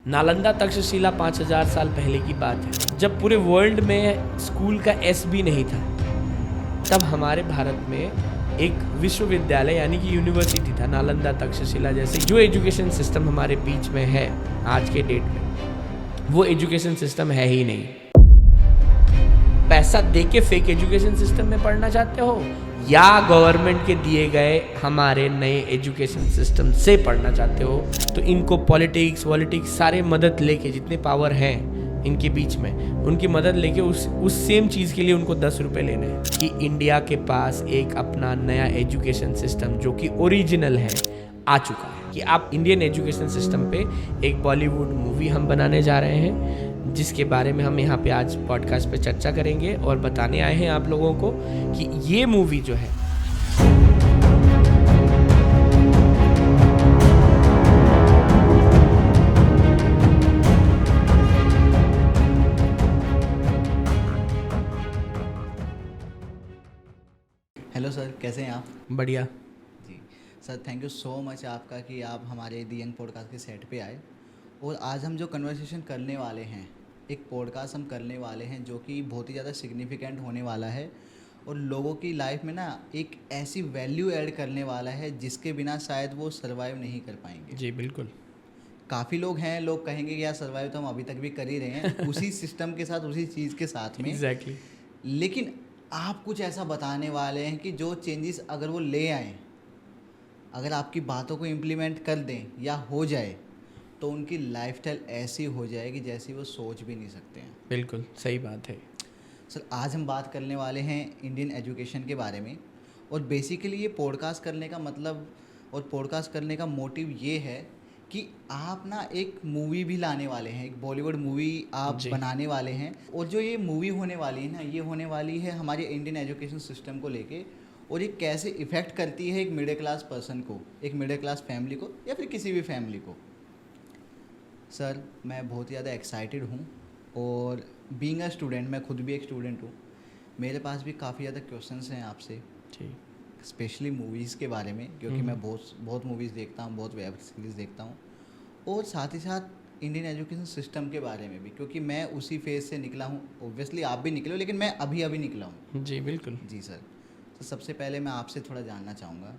नालंदा तक्षशिला 5000 साल पहले की बात है, जब पूरे वर्ल्ड में स्कूल का एस भी नहीं था। तब हमारे भारत में एक विश्वविद्यालय यानी कि यूनिवर्सिटी था, नालंदा तक्षशिला जैसे। जो एजुकेशन सिस्टम हमारे बीच में है आज के डेट में, वो एजुकेशन सिस्टम है ही नहीं। पैसा दे के फेक एजुकेशन सिस्टम में पढ़ना चाहते हो, या गवर्नमेंट के दिए गए हमारे नए एजुकेशन सिस्टम से पढ़ना चाहते हो, तो इनको पॉलिटिक्स सारे मदद लेके, जितने पावर हैं इनके बीच में, उनकी मदद लेके उस सेम चीज़ के लिए उनको 10 रुपये लेने हैं कि इंडिया के पास एक अपना नया एजुकेशन सिस्टम जो कि ओरिजिनल है आ चुका है। कि आप इंडियन एजुकेशन सिस्टम पे एक बॉलीवुड मूवी हम बनाने जा रहे हैं, जिसके बारे में हम यहाँ पे आज पॉडकास्ट पे चर्चा करेंगे और बताने आए हैं आप लोगों को कि ये मूवी जो है हेलो सर, कैसे हैं आप? बढ़िया। जी sir, thank you so much आपका कि आप हमारे दी यंग पॉडकास्ट के सेट पे आए। और आज हम जो कन्वर्सेशन करने वाले हैं, एक पॉडकास्ट हम करने वाले हैं जो कि बहुत ही ज़्यादा सिग्निफिकेंट होने वाला है और लोगों की लाइफ में ना एक ऐसी वैल्यू ऐड करने वाला है जिसके बिना शायद वो सर्वाइव नहीं कर पाएंगे। जी बिल्कुल। काफ़ी लोग हैं, लोग कहेंगे कि यार सर्वाइव तो हम अभी तक भी कर ही रहे हैं उसी सिस्टम के साथ, उसी चीज़ के साथ में। एग्जैक्टली। लेकिन आप कुछ ऐसा बताने वाले हैं कि जो चेंजेस अगर वो ले आएँ, अगर आपकी बातों को इम्प्लीमेंट कर दें या हो जाए, तो उनकी लाइफस्टाइल ऐसी हो जाएगी जैसी वो सोच भी नहीं सकते हैं। बिल्कुल सही बात है। सर, आज हम बात करने वाले हैं इंडियन एजुकेशन के बारे में। और बेसिकली ये पॉडकास्ट करने का मतलब और पॉडकास्ट करने का मोटिव ये है कि आप ना एक मूवी भी लाने वाले हैं, एक बॉलीवुड मूवी आप बनाने वाले हैं। और जो ये मूवी होने वाली है ना, ये होने वाली है हमारे इंडियन एजुकेशन सिस्टम को लेके, और ये कैसे इफ़ेक्ट करती है एक मिडिल क्लास पर्सन को, एक मिडिल क्लास फैमिली को, या फिर किसी भी फैमिली को। सर, मैं बहुत ज़्यादा एक्साइटेड हूँ और बीइंग अ स्टूडेंट, मैं खुद भी एक स्टूडेंट हूँ। मेरे पास भी काफ़ी ज़्यादा क्वेश्चंस हैं आपसे, स्पेशली मूवीज़ के बारे में, क्योंकि मैं बहुत मूवीज़ देखता हूँ, बहुत वेब सीरीज़ देखता हूँ, और साथ ही साथ इंडियन एजुकेशन सिस्टम के बारे में भी, क्योंकि मैं उसी फेज़ से निकला हूँ। ऑब्वियसली आप भी निकले हो, लेकिन मैं अभी निकला हूँ। जी बिल्कुल। जी सर, तो सबसे पहले मैं आपसे थोड़ा जानना चाहूँगा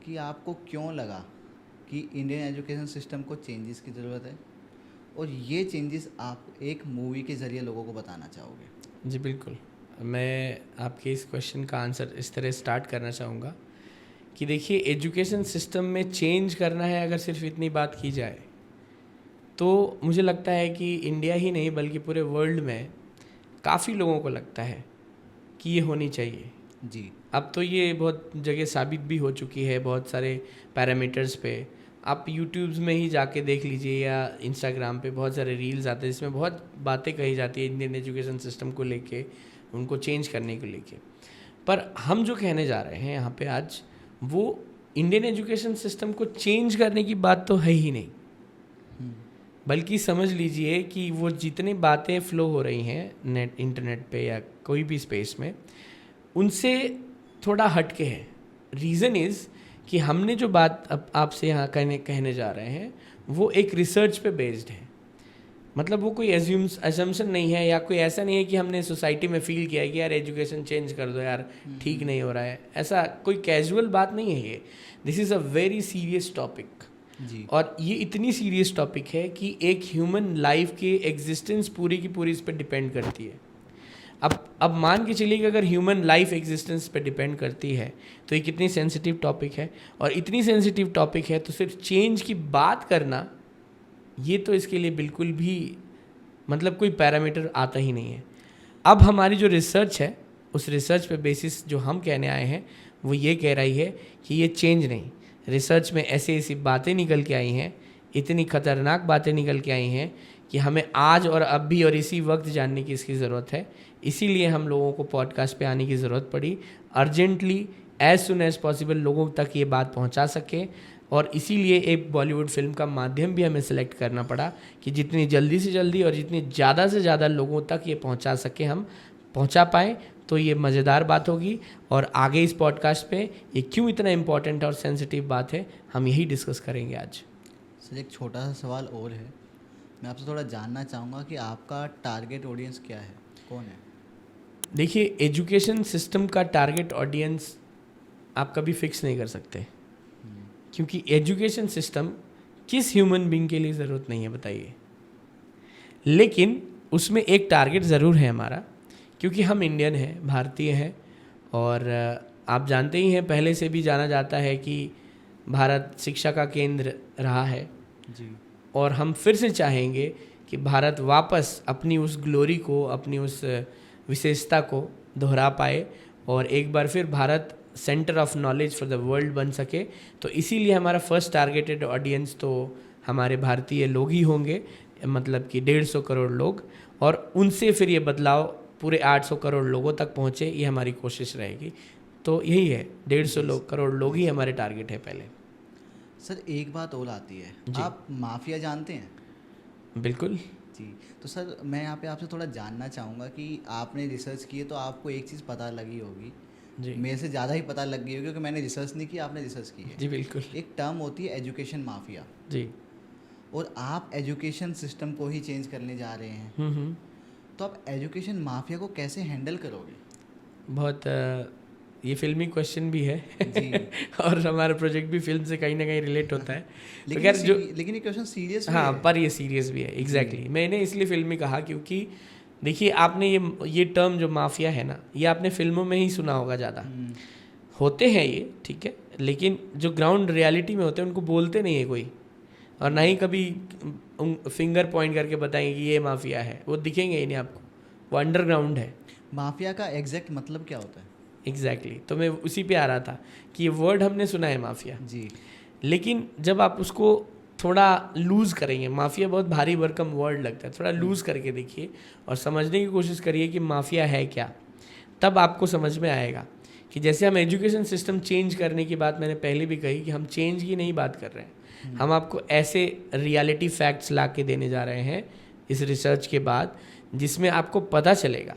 कि आपको क्यों लगा कि इंडियन एजुकेशन सिस्टम को चेंजेस की ज़रूरत है, और ये चेंजेस आप एक मूवी के ज़रिए लोगों को बताना चाहोगे? जी बिल्कुल। मैं आपके इस क्वेश्चन का आंसर इस तरह स्टार्ट करना चाहूँगा कि देखिए, एजुकेशन सिस्टम में चेंज करना है अगर सिर्फ इतनी बात की जाए, तो मुझे लगता है कि इंडिया ही नहीं बल्कि पूरे वर्ल्ड में काफ़ी लोगों को लगता है कि ये होनी चाहिए। जी, अब तो ये बहुत जगह साबित भी हो चुकी है, बहुत सारे पैरामीटर्स पे। आप यूट्यूब्स में ही जाके देख लीजिए या इंस्टाग्राम पे बहुत सारे रील्स आते हैं जिसमें बहुत बातें कही जाती है इंडियन एजुकेशन सिस्टम को लेके, उनको चेंज करने को लेके। पर हम जो कहने जा रहे हैं यहाँ पे आज, वो इंडियन एजुकेशन सिस्टम को चेंज करने की बात तो है ही नहीं, बल्कि समझ लीजिए कि वो जितनी बातें फ्लो हो रही हैं इंटरनेट पे या कोई भी स्पेस में, उनसे थोड़ा हटके है। रीज़न इज़ कि हमने जो बात अब आपसे यहाँ कहने जा रहे हैं वो एक रिसर्च पे बेस्ड है। मतलब वो कोई एजम्पशन नहीं है, या कोई ऐसा नहीं है कि हमने सोसाइटी में फील किया कि यार एजुकेशन चेंज कर दो यार, ठीक नहीं हो रहा है। ऐसा कोई कैजुअल बात नहीं है ये। This is a very serious topic. जी। और ये इतनी सीरियस टॉपिक है कि एक ह्यूमन लाइफ की एग्जिस्टेंस पूरी की पूरी इस पर डिपेंड करती है। अब मान के चलिए कि अगर ह्यूमन लाइफ एग्जिस्टेंस पे डिपेंड करती है, तो ये कितनी सेंसिटिव टॉपिक है। और इतनी सेंसिटिव टॉपिक है तो सिर्फ चेंज की बात करना, ये तो इसके लिए बिल्कुल भी मतलब कोई पैरामीटर आता ही नहीं है। अब हमारी जो रिसर्च है, उस रिसर्च पे बेसिस जो हम कहने आए हैं वो ये कह रही है कि ये चेंज नहीं, रिसर्च में ऐसी ऐसी बातें निकल के आई हैं, इतनी खतरनाक बातें निकल के आई हैं कि हमें आज और अब भी और इसी वक्त जानने की इसकी ज़रूरत है। इसीलिए हम लोगों को पॉडकास्ट पे आने की ज़रूरत पड़ी, urgently, as soon as possible लोगों तक ये बात पहुंचा सके। और इसीलिए एक बॉलीवुड फिल्म का माध्यम भी हमें सेलेक्ट करना पड़ा कि जितनी जल्दी से जल्दी और जितनी ज़्यादा से ज़्यादा लोगों तक ये पहुंचा सके, हम पहुंचा पाएँ, तो ये मज़ेदार बात होगी। और आगे इस पॉडकास्ट पे ये क्यों इतना इम्पॉर्टेंट और सेंसिटिव बात है, हम यही डिस्कस करेंगे आज। सर, एक छोटा सा सवाल और है मैं आपसे थोड़ा जानना चाहूँगा कि आपका टारगेट ऑडियंस क्या है, कौन है? देखिए, एजुकेशन सिस्टम का टारगेट ऑडियंस आप कभी फिक्स नहीं कर सकते, क्योंकि एजुकेशन सिस्टम किस ह्यूमन बीइंग के लिए ज़रूरत नहीं है बताइए। लेकिन उसमें एक टारगेट ज़रूर है हमारा, क्योंकि हम इंडियन हैं, भारतीय हैं, और आप जानते ही हैं, पहले से भी जाना जाता है कि भारत शिक्षा का केंद्र रहा है जी। और हम फिर से चाहेंगे कि भारत वापस अपनी उस ग्लोरी को, अपनी उस विशेषता को दोहरा पाए और एक बार फिर Bharat centre of knowledge for the world बन सके। तो इसीलिए हमारा फर्स्ट टारगेटेड ऑडियंस तो हमारे भारतीय लोग ही होंगे, मतलब कि 150 करोड़ लोग, और उनसे फिर ये बदलाव पूरे 800 करोड़ लोगों तक पहुँचे, ये हमारी कोशिश रहेगी। तो यही है, 150 करोड़ लोग ही हमारे टारगेट है पहले। सर एक बात और आती है, जी। आप माफिया जानते हैं? बिल्कुल। जी। तो सर मैं यहाँ पे आपसे थोड़ा जानना चाहूँगा कि आपने रिसर्च की है तो आपको एक चीज़ पता लगी होगी, जी मेरे से ज़्यादा ही पता लग गई होगी क्योंकि मैंने रिसर्च नहीं की, आपने रिसर्च की है। जी बिल्कुल। एक टर्म होती है एजुकेशन माफिया, जी। और आप एजुकेशन सिस्टम को ही चेंज करने जा रहे हैं, हम्म। तो आप एजुकेशन माफिया को कैसे हैंडल करोगे? बहुत ये फिल्मी क्वेश्चन भी है जी। और हमारा प्रोजेक्ट भी फिल्म से कहीं ना कहीं रिलेट होता है। तो लेकिन खैर जो, लेकिन ये क्वेश्चन सीरियस भी हाँ, है। पर ये सीरियस भी है। एग्जैक्टली मैंने इसलिए फिल्मी कहा क्योंकि देखिए, आपने ये टर्म जो माफिया है ना, ये आपने फिल्मों में ही सुना होगा ज़्यादा। होते हैं ये, ठीक है, लेकिन जो ग्राउंड रियलिटी में होते हैं उनको बोलते नहीं है कोई, और ना ही कभी फिंगर पॉइंट करके बताएंगे कि ये माफिया है, वो दिखेंगे ही नहीं आपको, वो अंडरग्राउंड है। माफिया का एग्जैक्ट मतलब क्या होता है? एग्जैक्टली तो मैं उसी पे आ रहा था कि ये वर्ड हमने सुना है माफिया, जी। लेकिन जब आप उसको थोड़ा लूज़ करेंगे, माफिया बहुत भारी भरकम वर्ड लगता है, थोड़ा लूज़ करके देखिए और समझने की कोशिश करिए कि माफिया है क्या, तब आपको समझ में आएगा कि जैसे हम एजुकेशन सिस्टम चेंज करने की बात मैंने पहले भी कही कि हम चेंज की नहीं बात कर रहे हैं, हम आपको ऐसे रियलिटी फैक्ट्स ला के देने जा रहे हैं इस रिसर्च के बाद, जिसमें आपको पता चलेगा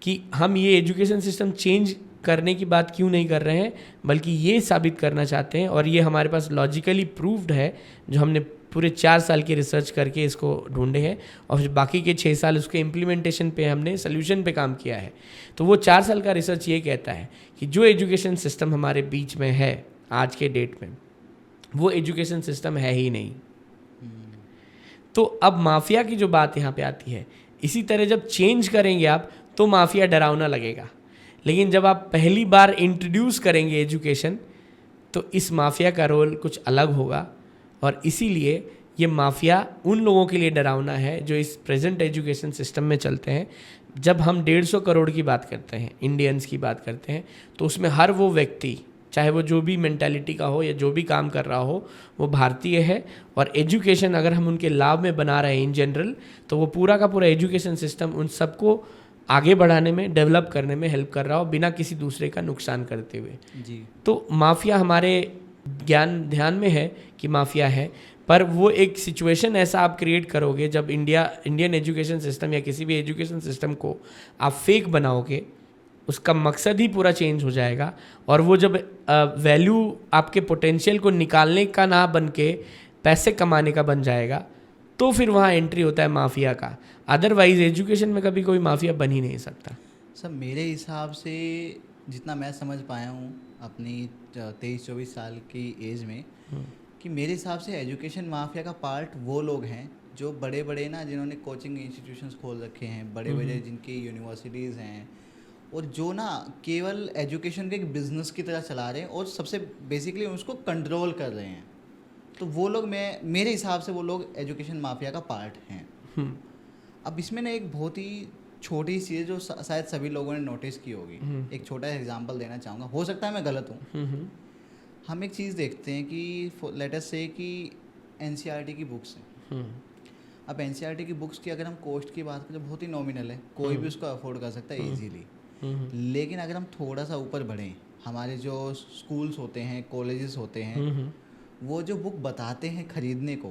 कि हम ये एजुकेशन सिस्टम चेंज करने की बात क्यों नहीं कर रहे हैं, बल्कि ये साबित करना चाहते हैं, और ये हमारे पास लॉजिकली प्रूव्ड है, जो हमने पूरे 4 साल की रिसर्च करके इसको ढूंढे हैं, और फिर बाकी के 6 साल उसके इम्प्लीमेंटेशन पे हमने सोल्यूशन पे काम किया है। तो वो 4 साल का रिसर्च ये कहता है कि जो एजुकेशन सिस्टम हमारे बीच में है आज के डेट में, वो एजुकेशन सिस्टम है ही नहीं। तो अब माफिया की जो बात यहाँ पे आती है, इसी तरह जब चेंज करेंगे आप तो माफिया डरावना लगेगा, लेकिन जब आप पहली बार इंट्रोड्यूस करेंगे एजुकेशन, तो इस माफिया का रोल कुछ अलग होगा, और इसीलिए ये माफिया उन लोगों के लिए डरावना है जो इस प्रेजेंट एजुकेशन सिस्टम में चलते हैं। जब हम 150 करोड़ की बात करते हैं, इंडियंस की बात करते हैं, तो उसमें हर वो व्यक्ति, चाहे वो जो भी मेंटालिटी का हो या जो भी काम कर रहा हो, वो भारतीय है, और एजुकेशन अगर हम उनके लाभ में बना रहे हैं इन जनरल, तो वो पूरा का पूरा एजुकेशन सिस्टम उन सबको आगे बढ़ाने में, डेवलप करने में हेल्प कर रहा हो, बिना किसी दूसरे का नुकसान करते हुए। जी। तो माफिया हमारे ध्यान में है कि माफिया है, पर वो एक सिचुएशन ऐसा आप क्रिएट करोगे जब इंडियन एजुकेशन सिस्टम या किसी भी एजुकेशन सिस्टम को आप फेक बनाओगे, उसका मकसद ही पूरा चेंज हो जाएगा, और वो जब वैल्यू आपके पोटेंशियल को निकालने का ना बन के पैसे कमाने का बन जाएगा, तो फिर वहाँ एंट्री होता है माफिया का। अदरवाइज एजुकेशन में कभी कोई माफिया बन ही नहीं सकता। सर मेरे हिसाब से जितना मैं समझ पाया हूँ अपनी 23-24 साल की एज में, कि मेरे हिसाब से एजुकेशन माफिया का पार्ट वो लोग हैं जो बड़े बड़े ना, जिन्होंने कोचिंग इंस्टीट्यूशंस खोल रखे हैं, बड़े बड़े जिनकी यूनिवर्सिटीज़ हैं, और जो ना केवल एजुकेशन को एक बिज़नेस की तरह चला रहे हैं और सबसे बेसिकली उसको कंट्रोल कर रहे हैं। तो वो लोग, मेरे हिसाब से वो लोग एजुकेशन माफिया का पार्ट हैं। अब इसमें ना एक बहुत ही छोटी सी चीज़ जो शायद सभी लोगों ने नोटिस की होगी, एक छोटा एग्जांपल देना चाहूँगा, हो सकता है मैं गलत हूँ। हम एक चीज़ देखते हैं कि लेट अस से कि एनसीईआरटी की बुक्स हैं। अब एनसीईआरटी की बुक्स की अगर हम कॉस्ट की बात करें, बहुत ही नॉमिनल है, कोई भी उसको अफोर्ड कर सकता है ईजीली। लेकिन अगर हम थोड़ा सा ऊपर बढ़ें, हमारे जो स्कूल्स होते हैं, कॉलेजेस होते हैं, वो जो बुक बताते हैं खरीदने को,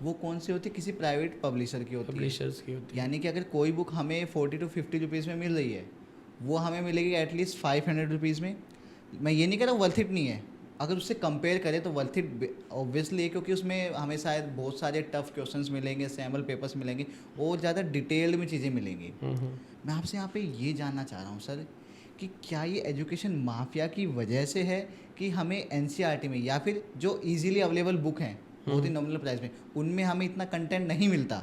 वो कौन सी होती है? किसी प्राइवेट पब्लिशर की होती है। यानी कि अगर कोई बुक हमें 40 to 50 रुपीज़ में मिल रही है, वो हमें मिलेगी एटलीस्ट 500 रुपीज़ में। मैं ये नहीं कह रहा वर्थ इट नहीं है, अगर उससे कंपेयर करें तो वर्थ इट ऑब्वियसली है, क्योंकि उसमें हमें शायद बहुत सारे टफ क्वेश्चंस मिलेंगे, सैम्पल पेपर्स मिलेंगे और ज़्यादा डिटेल्ड में चीज़ें मिलेंगी। मैं आपसे यहाँ पे ये जानना चाह रहा हूँ सर कि क्या ये एजुकेशन माफिया की वजह से है कि हमें एनसीईआरटी में या फिर जो इजीली अवेलेबल बुक हैं बहुत ही नॉमिनल प्राइस में उनमें हमें इतना कंटेंट नहीं मिलता,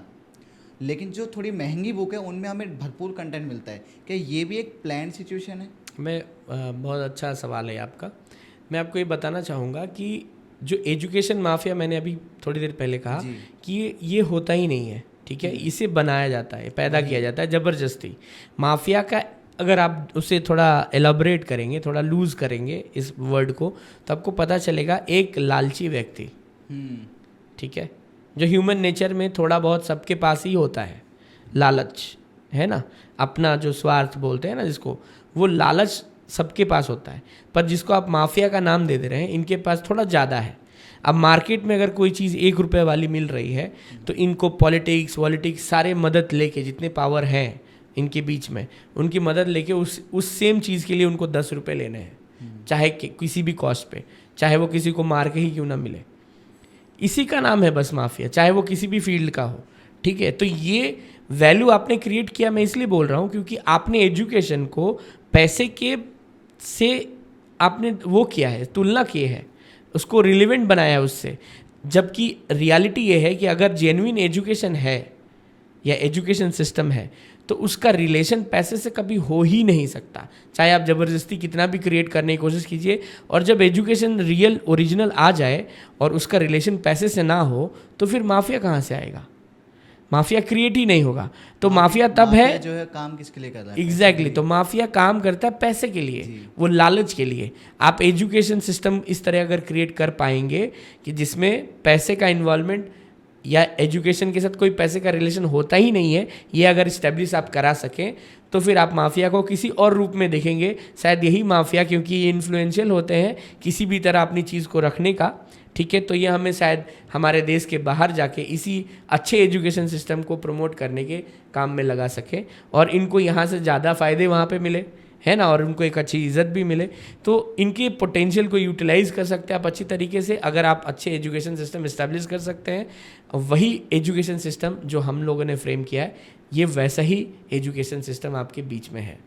लेकिन जो थोड़ी महंगी बुक है उनमें हमें भरपूर कंटेंट मिलता है? क्या ये भी एक प्लान सिचुएशन है? बहुत अच्छा सवाल है आपका। मैं आपको ये बताना चाहूँगा कि जो एजुकेशन माफिया, मैंने अभी थोड़ी देर पहले कहा कि ये होता ही नहीं है, ठीक है, इसे बनाया जाता है, पैदा किया जाता है ज़बरदस्ती। माफिया का अगर आप उसे थोड़ा एलाबोरेट करेंगे, थोड़ा लूज़ करेंगे इस वर्ड को, तो आपको पता चलेगा एक लालची व्यक्ति, ठीक है, जो ह्यूमन नेचर में थोड़ा बहुत सबके पास ही होता है, लालच, है ना, अपना जो स्वार्थ बोलते हैं ना जिसको, वो लालच सबके पास होता है। पर जिसको आप माफिया का नाम दे रहे हैं, इनके पास थोड़ा ज़्यादा है। अब मार्केट में अगर कोई चीज़ 1 रुपये वाली मिल रही है तो इनको पॉलिटिक्स सारे मदद लेके, जितने पावर हैं इनके बीच में, उनकी मदद लेके उस सेम चीज़ के लिए उनको 10 रुपये लेने हैं, चाहे किसी भी कॉस्ट पे, चाहे वो किसी को मार के ही क्यों ना मिले। इसी का नाम है बस माफिया, चाहे वो किसी भी फील्ड का हो, ठीक है। तो ये वैल्यू आपने क्रिएट किया, मैं इसलिए बोल रहा हूँ क्योंकि आपने एजुकेशन को पैसे के से आपने वो किया है, तुलना की है, उसको रिलेवेंट बनाया उससे, जबकि रियलिटी ये है कि अगर जेन्युइन एजुकेशन है या एजुकेशन सिस्टम है तो उसका रिलेशन पैसे से कभी हो ही नहीं सकता, चाहे आप ज़बरदस्ती कितना भी क्रिएट करने की कोशिश कीजिए। और जब एजुकेशन रियल ओरिजिनल आ जाए और उसका रिलेशन पैसे से ना हो तो फिर माफिया कहाँ से आएगा? माफिया क्रिएट ही नहीं होगा। तो माफिया तब है जो है काम किसके लिए कर रहा है? एग्जैक्टली तो माफिया काम करता है पैसे के लिए, वो लालच के लिए। आप एजुकेशन सिस्टम इस तरह अगर क्रिएट कर पाएंगे कि जिसमें पैसे का इन्वॉल्वमेंट या एजुकेशन के साथ कोई पैसे का रिलेशन होता ही नहीं है, ये अगर इस्टेब्लिश आप करा सकें, तो फिर आप माफिया को किसी और रूप में देखेंगे। शायद यही माफिया, क्योंकि ये इन्फ्लुएंशियल होते हैं किसी भी तरह अपनी चीज़ को रखने का, ठीक है, तो ये हमें शायद हमारे देश के बाहर जाके इसी अच्छे एजुकेशन सिस्टम को प्रमोट करने के काम में लगा सके और इनको यहाँ से ज़्यादा फ़ायदे वहाँ पे मिले, है ना, और उनको एक अच्छी इज्जत भी मिले। तो इनके पोटेंशियल को यूटिलाइज कर सकते हैं आप अच्छी तरीके से, अगर आप अच्छे एजुकेशन सिस्टम इस्टेब्लिश कर सकते हैं। वही एजुकेशन सिस्टम जो हम लोगों ने फ्रेम किया है, ये वैसा ही एजुकेशन सिस्टम आपके बीच में है।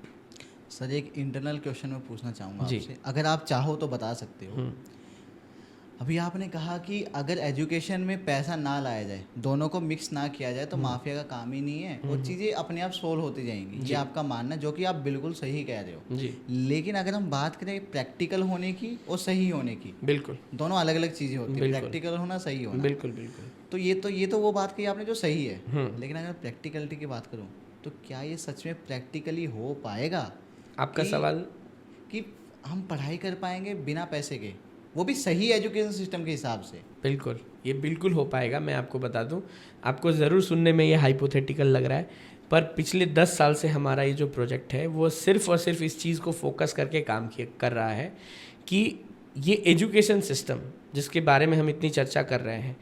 सर एक इंटरनल क्वेश्चन मैं पूछना चाहूँगा आपसे, अगर आप चाहो तो बता सकते हो। अभी आपने कहा कि अगर एजुकेशन में पैसा ना लाया जाए, दोनों को मिक्स ना किया जाए, तो माफिया का काम ही नहीं है और चीज़ें अपने आप सोल्व होती जाएंगी, ये आपका मानना है, जो कि आप बिल्कुल सही कह रहे हो जी। लेकिन अगर हम बात करें प्रैक्टिकल होने की और सही होने की, बिल्कुल दोनों अलग अलग चीज़ें होती है, प्रैक्टिकल होना, सही होना, बिल्कुल बिल्कुल। तो ये तो वो बात कही आपने जो सही है, लेकिन अगर प्रैक्टिकलिटी की बात करूँ तो क्या ये सच में प्रैक्टिकली हो पाएगा? आपका सवाल कि हम पढ़ाई कर पाएंगे बिना पैसे के, वो भी सही एजुकेशन सिस्टम के हिसाब से? बिल्कुल, ये बिल्कुल हो पाएगा। मैं आपको बता दूं, आपको ज़रूर सुनने में ये हाइपोथेटिकल लग रहा है, पर पिछले 10 साल से हमारा ये जो प्रोजेक्ट है वो सिर्फ और सिर्फ इस चीज़ को फोकस करके काम कर रहा है कि ये एजुकेशन सिस्टम जिसके बारे में हम इतनी चर्चा कर रहे हैं,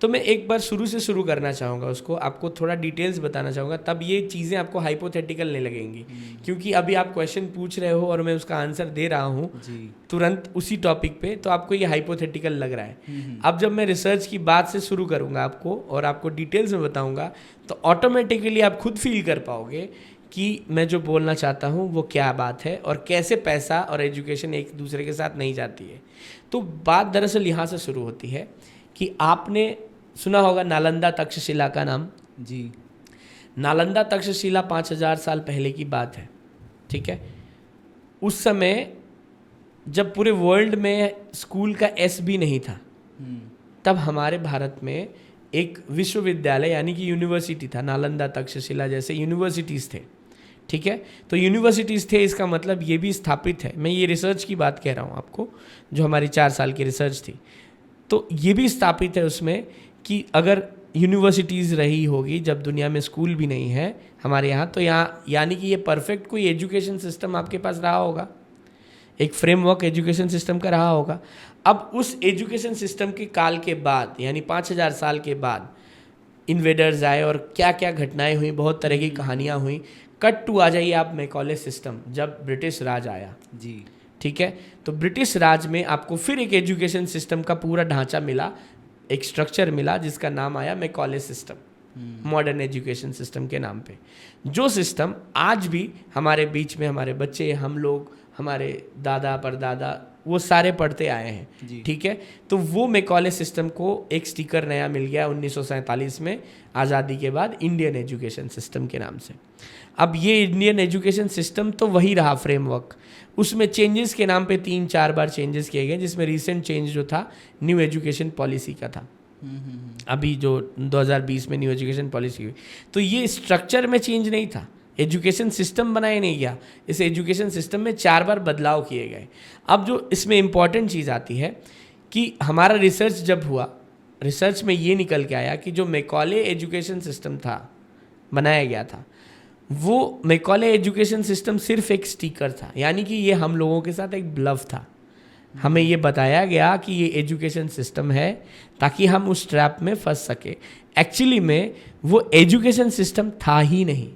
तो मैं एक बार शुरू से शुरू करना चाहूँगा उसको, आपको थोड़ा डिटेल्स बताना चाहूँगा, तब ये चीज़ें आपको हाइपोथेटिकल नहीं लगेंगी। क्योंकि अभी आप क्वेश्चन पूछ रहे हो और मैं उसका आंसर दे रहा हूँ तुरंत उसी टॉपिक पे, तो आपको ये हाइपोथेटिकल लग रहा है। अब जब मैं रिसर्च की बात से शुरू करूँगा आपको और आपको डिटेल्स में बताऊँगा, तो ऑटोमेटिकली आप खुद फील कर पाओगे कि मैं जो बोलना चाहता हूँ वो क्या बात है और कैसे पैसा और एजुकेशन एक दूसरे के साथ नहीं जाती है। तो बात दरअसल यहाँ से शुरू होती है कि आपने सुना होगा नालंदा तक्षशिला का नाम जी। नालंदा तक्षशिला 5000 साल पहले की बात है, ठीक है। उस समय जब पूरे वर्ल्ड में स्कूल का एस भी नहीं था, तब हमारे भारत में एक विश्वविद्यालय यानी कि यूनिवर्सिटी था, नालंदा तक्षशिला जैसे यूनिवर्सिटीज़ थे, ठीक है। तो यूनिवर्सिटीज़ थे, इसका मतलब ये भी स्थापित है, मैं ये रिसर्च की बात कह रहा हूँ आपको, जो हमारी 4 साल की रिसर्च थी, तो ये भी स्थापित है उसमें कि अगर यूनिवर्सिटीज़ रही होगी जब दुनिया में स्कूल भी नहीं है हमारे यहाँ, तो यहाँ यानी कि ये परफेक्ट कोई एजुकेशन सिस्टम आपके पास रहा होगा, एक फ्रेमवर्क एजुकेशन सिस्टम का रहा होगा। अब उस एजुकेशन सिस्टम के काल के बाद यानी 5000 साल के बाद इन्वेडर्स आए और क्या क्या घटनाएं हुई, बहुत तरह की कहानियाँ हुई। कट टू आ जाइए आप मैकॉले सिस्टम, जब ब्रिटिश राज आया जी, ठीक है। तो ब्रिटिश राज में आपको फिर एक एजुकेशन सिस्टम का पूरा ढांचा मिला, एक स्ट्रक्चर मिला जिसका नाम आया Macaulay system, modern education system के नाम पे। जो सिस्टम आज भी हमारे बीच में हमारे बच्चे, हम लोग, हमारे दादा परदादा वो सारे पढ़ते आए हैं, ठीक है। तो वो मैकॉले सिस्टम को एक स्टिकर नया मिल गया 1947 में आज़ादी के बाद, इंडियन एजुकेशन सिस्टम के नाम से। अब ये इंडियन एजुकेशन सिस्टम तो वही रहा फ्रेमवर्क, उसमें चेंजेस के नाम पे 3-4 बार चेंजेस किए गए, जिसमें रिसेंट चेंज जो था न्यू एजुकेशन पॉलिसी का था, अभी जो 2020 में न्यू एजुकेशन पॉलिसी हुई। तो ये स्ट्रक्चर में चेंज नहीं था, एजुकेशन सिस्टम बनाया नहीं गया, इस एजुकेशन सिस्टम में 4 बार बदलाव किए गए। अब जो इसमें इम्पॉर्टेंट चीज़ आती है कि हमारा रिसर्च जब हुआ, रिसर्च में ये निकल के आया कि जो मैकॉले एजुकेशन सिस्टम था, बनाया गया था, वो मैकॉले एजुकेशन सिस्टम सिर्फ एक स्टिकर था, यानी कि ये हम लोगों के साथ एक ब्लफ था। हमें ये बताया गया कि ये एजुकेशन सिस्टम है ताकि हम उस ट्रैप में फंस सके। एक्चुअली में वो एजुकेशन सिस्टम था ही नहीं।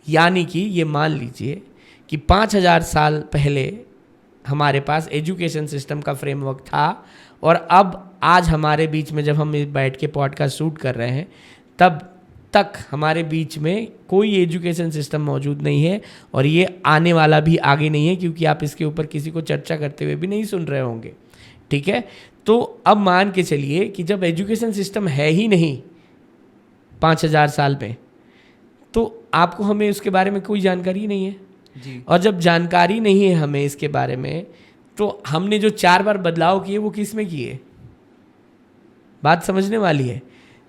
यानी कि ये मान लीजिए कि 5000 साल पहले हमारे पास एजुकेशन सिस्टम का फ्रेमवर्क था, और अब आज हमारे बीच में जब हम बैठ के पॉडकास्ट शूट कर रहे हैं तब तक हमारे बीच में कोई एजुकेशन सिस्टम मौजूद नहीं है, और ये आने वाला भी आगे नहीं है, क्योंकि आप इसके ऊपर किसी को चर्चा करते हुए भी नहीं सुन रहे होंगे, ठीक है। तो अब मान के चलिए कि जब एजुकेशन सिस्टम है ही नहीं 5000 साल में, तो आपको हमें उसके बारे में कोई जानकारी नहीं है जी। और जब जानकारी नहीं है हमें इसके बारे में, तो हमने जो 4 बार बदलाव किए वो किस में किए, बात समझने वाली है।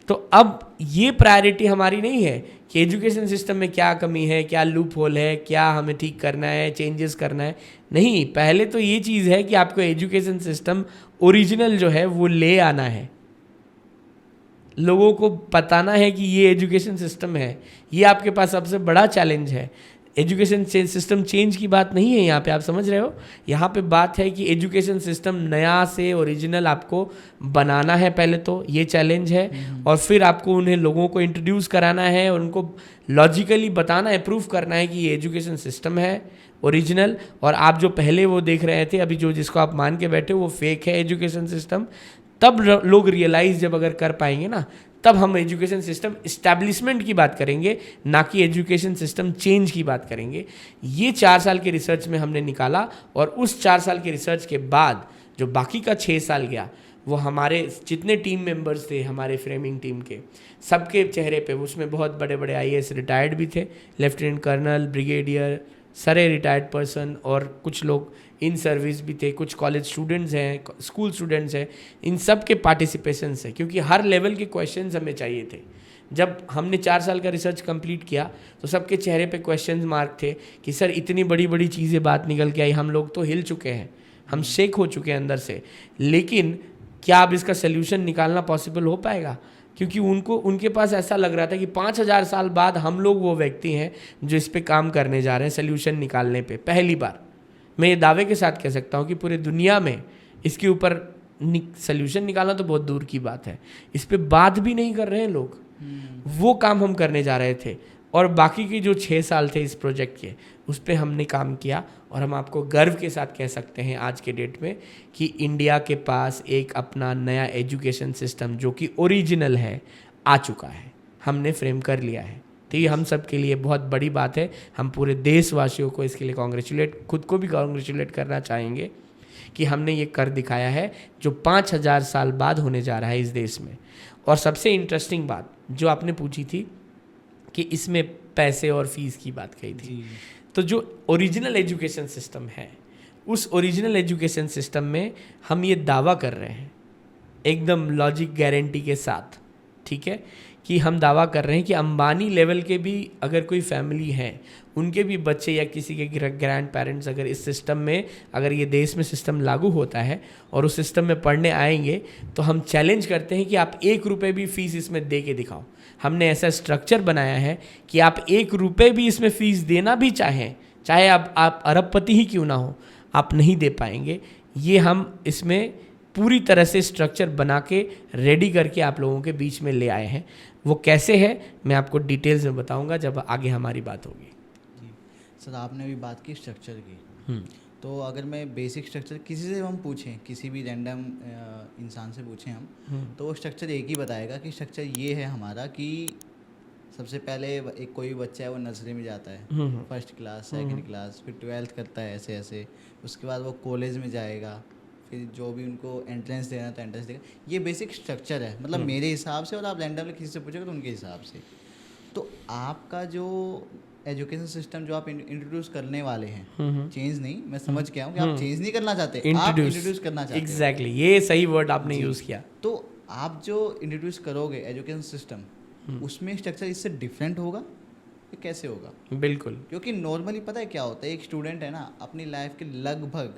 तो अब ये प्रायोरिटी हमारी नहीं है कि एजुकेशन सिस्टम में क्या कमी है, क्या लूप होल है, क्या हमें ठीक करना है, चेंजेस करना है। नहीं, पहले तो ये चीज़ है कि आपको एजुकेशन सिस्टम ओरिजिनल जो है वो ले आना है, लोगों को बताना है कि ये एजुकेशन सिस्टम है। ये आपके पास सबसे बड़ा चैलेंज है। एजुकेशन सिस्टम चेंज की बात नहीं है यहाँ पे, आप समझ रहे हो। यहाँ पे बात है कि एजुकेशन सिस्टम नया से ओरिजिनल आपको बनाना है, पहले तो ये चैलेंज है, और फिर आपको उन्हें लोगों को इंट्रोड्यूस कराना है, उनको लॉजिकली बताना है, प्रूफ करना है कि ये एजुकेशन सिस्टम है ओरिजिनल, और आप जो पहले वो देख रहे थे, अभी जो जिसको आप मान के बैठे वो फेक है एजुकेशन सिस्टम। तब लोग रियलाइज जब अगर कर पाएंगे ना, तब हम एजुकेशन सिस्टम इस्टेब्लिशमेंट की बात करेंगे, ना कि एजुकेशन सिस्टम चेंज की बात करेंगे। ये 4 साल के रिसर्च में हमने निकाला, और उस 4 साल के रिसर्च के बाद जो बाकी का 6 साल गया, वो हमारे जितने टीम मेंबर्स थे हमारे फ्रेमिंग टीम के, सबके चेहरे पे, उसमें बहुत बड़े बड़े IAS रिटायर्ड भी थे, लेफ्टिनेंट कर्नल, ब्रिगेडियर, सारे रिटायर्ड पर्सन, और कुछ लोग इन सर्विस भी थे, कुछ कॉलेज स्टूडेंट्स हैं, स्कूल स्टूडेंट्स हैं, इन सब के पार्टिसिपेशन से, क्योंकि हर लेवल के क्वेश्चंस हमें चाहिए थे। जब हमने 4 साल का रिसर्च कंप्लीट किया तो सबके चेहरे पे क्वेश्चन मार्क थे कि सर इतनी बड़ी बड़ी चीज़ें बात निकल के आई, हम लोग तो हिल चुके हैं, हम शेक हो चुके हैं अंदर से, लेकिन क्या अब इसका सोल्यूशन निकालना पॉसिबल हो पाएगा? क्योंकि उनके पास ऐसा लग रहा था कि 5000 साल बाद हम लोग वो व्यक्ति हैं जो इस पे काम करने जा रहे हैं सोल्यूशन निकालने पे। पहली बार मैं ये दावे के साथ कह सकता हूँ कि पूरे दुनिया में इसके ऊपर सोल्यूशन निकालना तो बहुत दूर की बात है, इस पे बात भी नहीं कर रहे हैं लोग। वो काम हम करने जा रहे थे, और बाकी के जो 6 साल थे इस प्रोजेक्ट के, उस पर हमने काम किया, और हम आपको गर्व के साथ कह सकते हैं आज के डेट में कि इंडिया के पास एक अपना नया एजुकेशन सिस्टम जो कि ओरिजिनल है आ चुका है, हमने फ्रेम कर लिया है। तो ये हम सब के लिए बहुत बड़ी बात है। हम पूरे देशवासियों को इसके लिए खुद को भी कॉन्ग्रेचुलेट करना चाहेंगे कि हमने ये कर दिखाया है जो 5000 साल बाद होने जा रहा है इस देश में। और सबसे इंटरेस्टिंग बात जो आपने पूछी थी कि इसमें पैसे और फीस की बात कही थी, तो जो ओरिजिनल एजुकेशन सिस्टम है, उस ओरिजिनल एजुकेशन सिस्टम में हम ये दावा कर रहे हैं एकदम लॉजिक गारंटी के साथ, ठीक है, कि हम दावा कर रहे हैं कि अंबानी लेवल के भी अगर कोई फैमिली है, उनके भी बच्चे या किसी के ग्रैंड पेरेंट्स अगर इस सिस्टम में, अगर ये देश में सिस्टम लागू होता है और उस सिस्टम में पढ़ने आएंगे, तो हम चैलेंज करते हैं कि आप 1 रुपये भी फीस इसमें दे के दिखाओ। हमने ऐसा स्ट्रक्चर बनाया है कि आप 1 रुपये भी इसमें फ़ीस देना भी चाहें, चाहे आप अरबपति ही क्यों ना हो, आप नहीं दे पाएंगे। ये हम इसमें पूरी तरह से स्ट्रक्चर बना के रेडी करके आप लोगों के बीच में ले आए हैं। वो कैसे है मैं आपको डिटेल्स में बताऊंगा जब आगे हमारी बात होगी। जी सर, आपने अभी बात की स्ट्रक्चर की, तो अगर मैं बेसिक स्ट्रक्चर किसी से हम पूछें, किसी भी रैंडम इंसान से पूछें हम, तो वो स्ट्रक्चर एक ही बताएगा कि स्ट्रक्चर ये है हमारा कि सबसे पहले एक कोई भी बच्चा है वो नर्सरी में जाता है, फर्स्ट क्लास, सेकंड क्लास, फिर 12th करता है ऐसे ऐसे, उसके बाद वो कॉलेज में जाएगा, फिर जो भी उनको एंट्रेंस देना तो एंट्रेंस देगा। ये बेसिक स्ट्रक्चर है, मतलब मेरे हिसाब से, और आप रैंडमली किसी से पूछोगे तो उनके हिसाब से। तो आपका जो एजुकेशन सिस्टम जो आप इंट्रोड्यूस करने वाले हैं, चेंज नहीं, मैं समझ के आऊँ कि आप चेंज नहीं करना चाहते, आप इंट्रोड्यूस करना चाहते हैं। एग्जैक्टली, ये सही वर्ड आपने यूज़ किया। तो आप जो इंट्रोड्यूस करोगे एजुकेशन सिस्टम, उसमें स्ट्रक्चर इससे डिफरेंट होगा, ये कैसे होगा? बिल्कुल, क्योंकि नॉर्मली पता है क्या होता है, एक स्टूडेंट है ना अपनी लाइफ के लगभग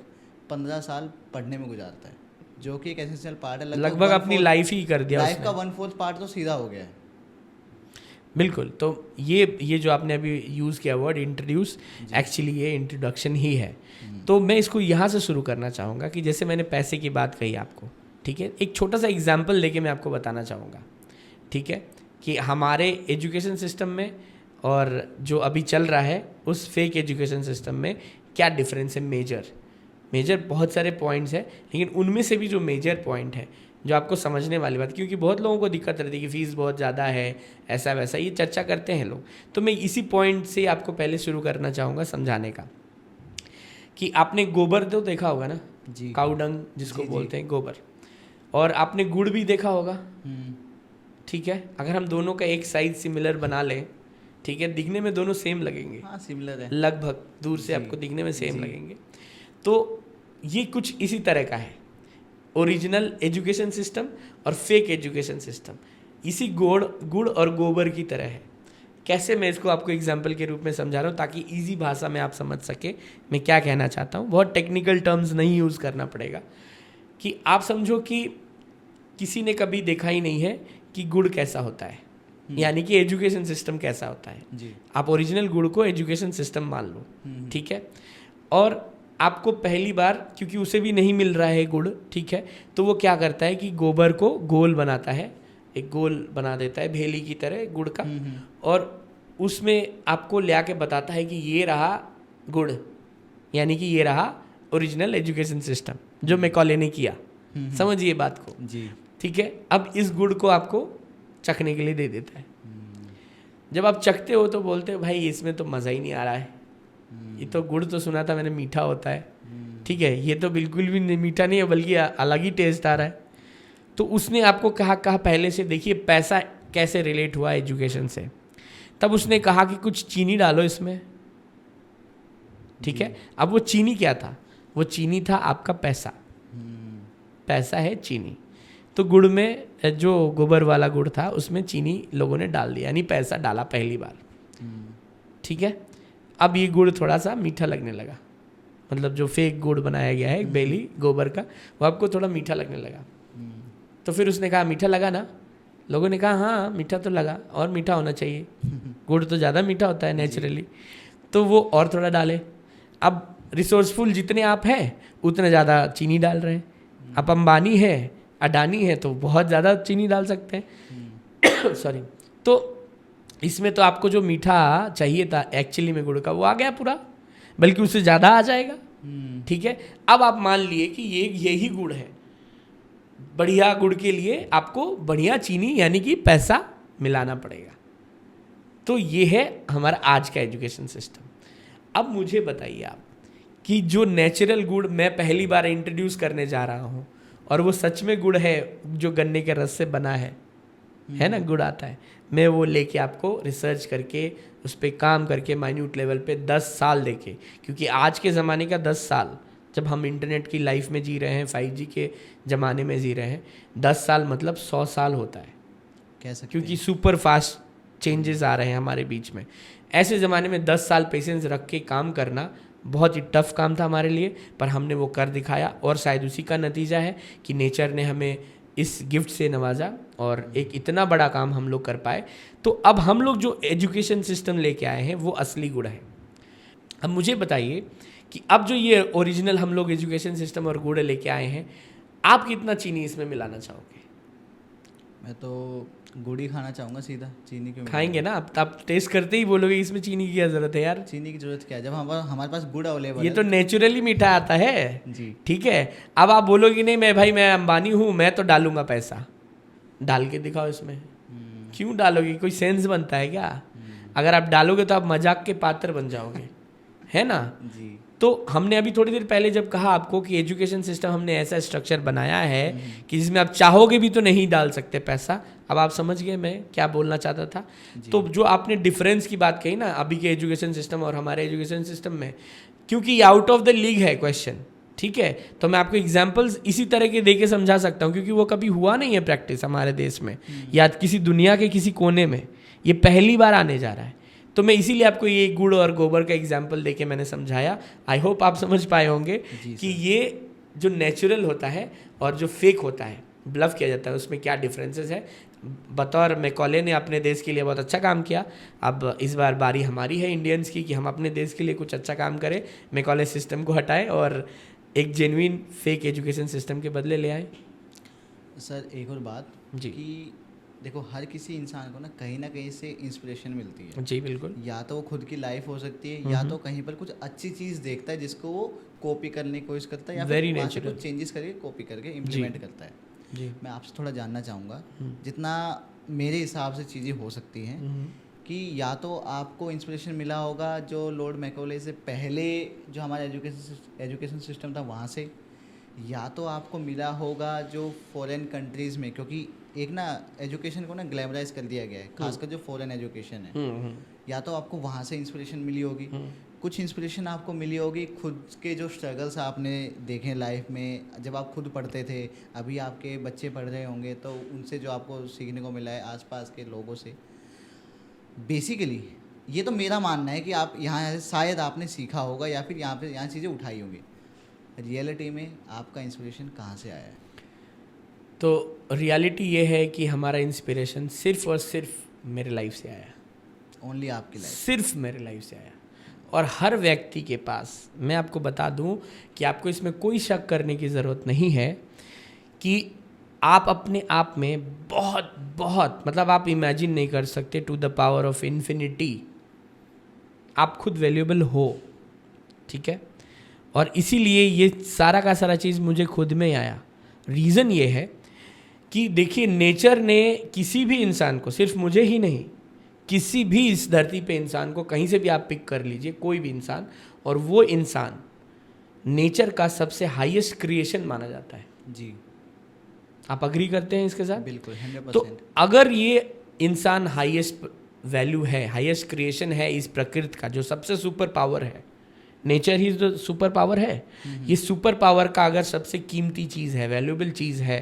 15 साल पढ़ने में गुजारता है, जो कि एक एसेंशियल पार्ट है। लगभग अपनी लाइफ ही कर दिया, लाइफ का 1/4 पार्ट तो सीधा हो गया है। बिल्कुल। तो ये जो आपने अभी यूज़ किया वर्ड इंट्रोड्यूस, एक्चुअली ये इंट्रोडक्शन ही है। तो मैं इसको यहाँ से शुरू करना चाहूँगा कि जैसे मैंने पैसे की बात कही आपको, ठीक है, एक छोटा सा एग्जाम्पल लेके मैं आपको बताना चाहूँगा, ठीक है, कि हमारे एजुकेशन सिस्टम में और जो अभी चल रहा है उस फेक एजुकेशन सिस्टम में क्या डिफरेंस है। मेजर बहुत सारे पॉइंट्स हैं, लेकिन उनमें से भी जो मेजर पॉइंट है जो आपको समझने वाली बात, क्योंकि बहुत लोगों को दिक्कत रहती है कि फ़ीस बहुत ज़्यादा है, ऐसा वैसा, ये चर्चा करते हैं लोग। तो मैं इसी पॉइंट से आपको पहले शुरू करना चाहूँगा समझाने का, कि आपने गोबर तो देखा होगा ना जी, काउडंग जिसको बोलते हैं, गोबर, और आपने गुड़ भी देखा होगा, ठीक है। अगर हम दोनों का एक साइज सिमिलर बना लें, ठीक है, दिखने में दोनों सेम लगेंगे, हाँ सिमिलर है, लगभग दूर से आपको दिखने में सेम लगेंगे। तो ये कुछ इसी तरह का है ओरिजिनल एजुकेशन सिस्टम और फेक एजुकेशन सिस्टम, इसी गुड़ और गोबर की तरह है। कैसे, मैं इसको आपको एग्जाम्पल के रूप में समझा रहा हूँ ताकि इजी भाषा में आप समझ सके मैं क्या कहना चाहता हूँ। बहुत टेक्निकल टर्म्स नहीं यूज़ करना पड़ेगा। कि आप समझो कि किसी ने कभी देखा ही नहीं है कि गुड़ कैसा होता है, यानी कि एजुकेशन सिस्टम कैसा होता है जी। आप ओरिजिनल गुड़ को एजुकेशन सिस्टम मान लो, ठीक है, और आपको पहली बार, क्योंकि उसे भी नहीं मिल रहा है गुड़, ठीक है, तो वो क्या करता है कि गोबर को गोल बनाता है, एक गोल बना देता है भेली की तरह गुड़ का, और उसमें आपको ले आके बताता है कि ये रहा गुड़, यानी कि ये रहा ओरिजिनल एजुकेशन सिस्टम जो मैकॉले ने किया। समझिए बात को जी, ठीक है। अब इस गुड़ को आपको चखने के लिए दे देता है। जब आप चखते हो तो बोलते हो भाई इसमें तो मज़ा ही नहीं आ रहा है, ये तो गुड़ तो सुना था मैंने मीठा होता है, ठीक है, ये तो बिल्कुल भी मीठा नहीं है बल्कि अलग ही टेस्ट आ रहा है। तो उसने आपको कहा पहले से, देखिए पैसा कैसे रिलेट हुआ एजुकेशन से, तब उसने कहा कि कुछ चीनी डालो इसमें, ठीक है। अब वो चीनी क्या था, वो चीनी था आपका पैसा, पैसा है चीनी। तो गुड़ में जो गोबर वाला गुड़ था उसमें चीनी लोगों ने डाल दिया, यानी पैसा डाला पहली बार, ठीक है। अब ये गुड़ थोड़ा सा मीठा लगने लगा, मतलब जो फेक गुड़ बनाया गया है बेली गोबर का, वो आपको थोड़ा मीठा लगने लगा। तो फिर उसने कहा मीठा लगा ना, लोगों ने कहा हाँ मीठा तो लगा, और मीठा होना चाहिए, गुड़ तो ज़्यादा मीठा होता है नेचुरली, तो वो और थोड़ा डाले। अब रिसोर्सफुल जितने आप हैं उतने ज़्यादा चीनी डाल रहे हैं। आप अंबानी है, अडानी है, तो बहुत ज़्यादा चीनी डाल सकते हैं सॉरी। तो इसमें तो आपको जो मीठा चाहिए था एक्चुअली में गुड़ का, वो आ गया पूरा, बल्कि उससे ज़्यादा आ जाएगा, ठीक है। अब आप मान लिए कि यही गुड़ है, बढ़िया गुड़ के लिए आपको बढ़िया चीनी यानी कि पैसा मिलाना पड़ेगा। तो ये है हमारा आज का एजुकेशन सिस्टम। अब मुझे बताइए आप कि जो नेचुरल गुड़ मैं पहली बार इंट्रोड्यूस करने जा रहा हूँ, और वो सच में गुड़ है जो गन्ने के रस से बना है ना, गुड़ आता है, मैं वो लेके आपको रिसर्च करके उस पर काम करके माइन्यूट लेवल पे 10 साल देके, क्योंकि आज के ज़माने का 10 साल, जब हम इंटरनेट की लाइफ में जी रहे हैं, 5G के ज़माने में जी रहे हैं, 10 साल मतलब 100 साल होता है, कह सकते, क्योंकि सुपर फास्ट चेंजेस आ रहे हैं हमारे बीच में। ऐसे ज़माने में 10 साल पेशेंस रख के काम करना बहुत ही टफ काम था हमारे लिए, पर हमने वो कर दिखाया, और शायद उसी का नतीजा है कि नेचर ने हमें इस गिफ्ट से नवाजा और एक इतना बड़ा काम हम लोग कर पाए। तो अब हम लोग जो एजुकेशन सिस्टम लेके आए हैं वो असली गुड़ है। अब मुझे बताइए कि अब जो ये ओरिजिनल हम लोग एजुकेशन सिस्टम और गुड़ लेके आए हैं, आप कितना चीनी इसमें मिलाना चाहोगे? मैं तो गुड़ ही खाना चाहूँगा सीधा, चीनी क्यों खाएंगे ना, अब आप टेस्ट करते ही बोलोगे इसमें चीनी की क्या ज़रूरत है यार। चीनी की जरूरत क्या है जब हमारे पास गुड़ अवेलेबल ये है। तो नेचुरली मीठा आता है। जी। ठीक है, अब आप बोलोगे नहीं मैं अंबानी हूँ, मैं तो डालूंगा पैसा, डाल के दिखाओ इसमें। क्यों डालोगे, कोई सेंस बनता है क्या? अगर आप डालोगे तो आप मजाक के पात्र बन जाओगे, है ना। जी। तो हमने अभी थोड़ी देर पहले जब कहा आपको कि एजुकेशन सिस्टम हमने ऐसा स्ट्रक्चर बनाया है कि जिसमें आप चाहोगे भी तो नहीं डाल सकते पैसा। अब आप समझ गए मैं क्या बोलना चाहता था। तो जो आपने डिफरेंस की बात कही ना अभी के एजुकेशन सिस्टम और हमारे एजुकेशन सिस्टम में, क्योंकि ये आउट ऑफ द लीग है क्वेश्चन, ठीक है, तो मैं आपको एग्जांपल्स इसी तरह के दे के समझा सकता हूँ, क्योंकि वो कभी हुआ नहीं है प्रैक्टिस हमारे देश में या किसी दुनिया के किसी कोने में, ये पहली बार आने जा रहा है। तो मैं इसीलिए आपको ये गुड़ और गोबर का एग्जाम्पल देके मैंने समझाया। आई होप आप समझ पाए होंगे कि ये जो नेचुरल होता है और जो फेक होता है, ब्लफ किया जाता है, उसमें क्या डिफरेंसेस है। बतौर मैकॉले ने अपने देश के लिए बहुत अच्छा काम किया। अब इस बार बारी हमारी है इंडियंस की कि हम अपने देश के लिए कुछ अच्छा काम करें, मैकॉले सिस्टम को हटाएं और एक जेन्युइन फेक एजुकेशन सिस्टम के बदले ले आए। सर एक और बात जी। कि देखो हर किसी इंसान को ना कहीं से इंस्पिरेशन मिलती है। जी बिल्कुल। या तो वो खुद की लाइफ हो सकती है या तो कहीं पर कुछ अच्छी चीज़ देखता है जिसको वो कॉपी करने की कोशिश करता है या फिर वहाँ से कुछ चेंजेस करके कॉपी करके इम्प्लीमेंट करता है। जी। मैं आपसे थोड़ा जानना चाहूँगा जितना मेरे हिसाब से चीज़ें हो सकती हैं कि या तो आपको इंस्पिरेशन मिला होगा जो लॉर्ड मैकॉले से पहले जो हमारा एजुकेशन सिस्टम था वहाँ से, या तो आपको मिला होगा जो फॉरेन कंट्रीज़ में, क्योंकि एक ना एजुकेशन को ना ग्लैमराइज कर दिया गया है खासकर जो फॉरेन एजुकेशन है, या तो आपको वहाँ से इंस्पिरेशन मिली होगी, कुछ इंस्पिरेशन आपको मिली होगी खुद के जो स्ट्रगल्स आपने देखे लाइफ में जब आप खुद पढ़ते थे, अभी आपके बच्चे पढ़ रहे होंगे तो उनसे जो आपको सीखने को मिला है आसपास के लोगों से। बेसिकली ये तो मेरा मानना है कि आप यहाँ से शायद आपने सीखा होगा या फिर यहाँ चीज़ें उठाई होंगी। रियलिटी में आपका इंस्पिरेशन कहाँ से आया है? तो रियलिटी ये है कि हमारा इंस्पिरेशन सिर्फ और सिर्फ मेरे लाइफ से आया। ओनली आपकी लाइफ? सिर्फ मेरे लाइफ से आया। और हर व्यक्ति के पास, मैं आपको बता दूं कि आपको इसमें कोई शक करने की ज़रूरत नहीं है कि आप अपने आप में बहुत बहुत मतलब आप इमेजिन नहीं कर सकते to the power of infinity आप खुद वैल्यूएबल हो, ठीक है। और इसीलिए ये सारा का सारा चीज़ मुझे खुद में आया। रीज़न ये है कि देखिए नेचर ने किसी भी इंसान को, सिर्फ मुझे ही नहीं, किसी भी इस धरती पे इंसान को कहीं से भी आप पिक कर लीजिए, कोई भी इंसान, और वो इंसान नेचर का सबसे हाईएस्ट क्रिएशन माना जाता है। जी। आप अग्री करते हैं इसके साथ? बिल्कुल 100%। तो अगर ये इंसान हाईएस्ट वैल्यू है, हाईएस्ट क्रिएशन है इस प्रकृति का, जो सबसे सुपर पावर है, नेचर ही जो सुपर पावर है, ये सुपर पावर का अगर सबसे कीमती चीज़ है, वैल्यूएबल चीज़ है,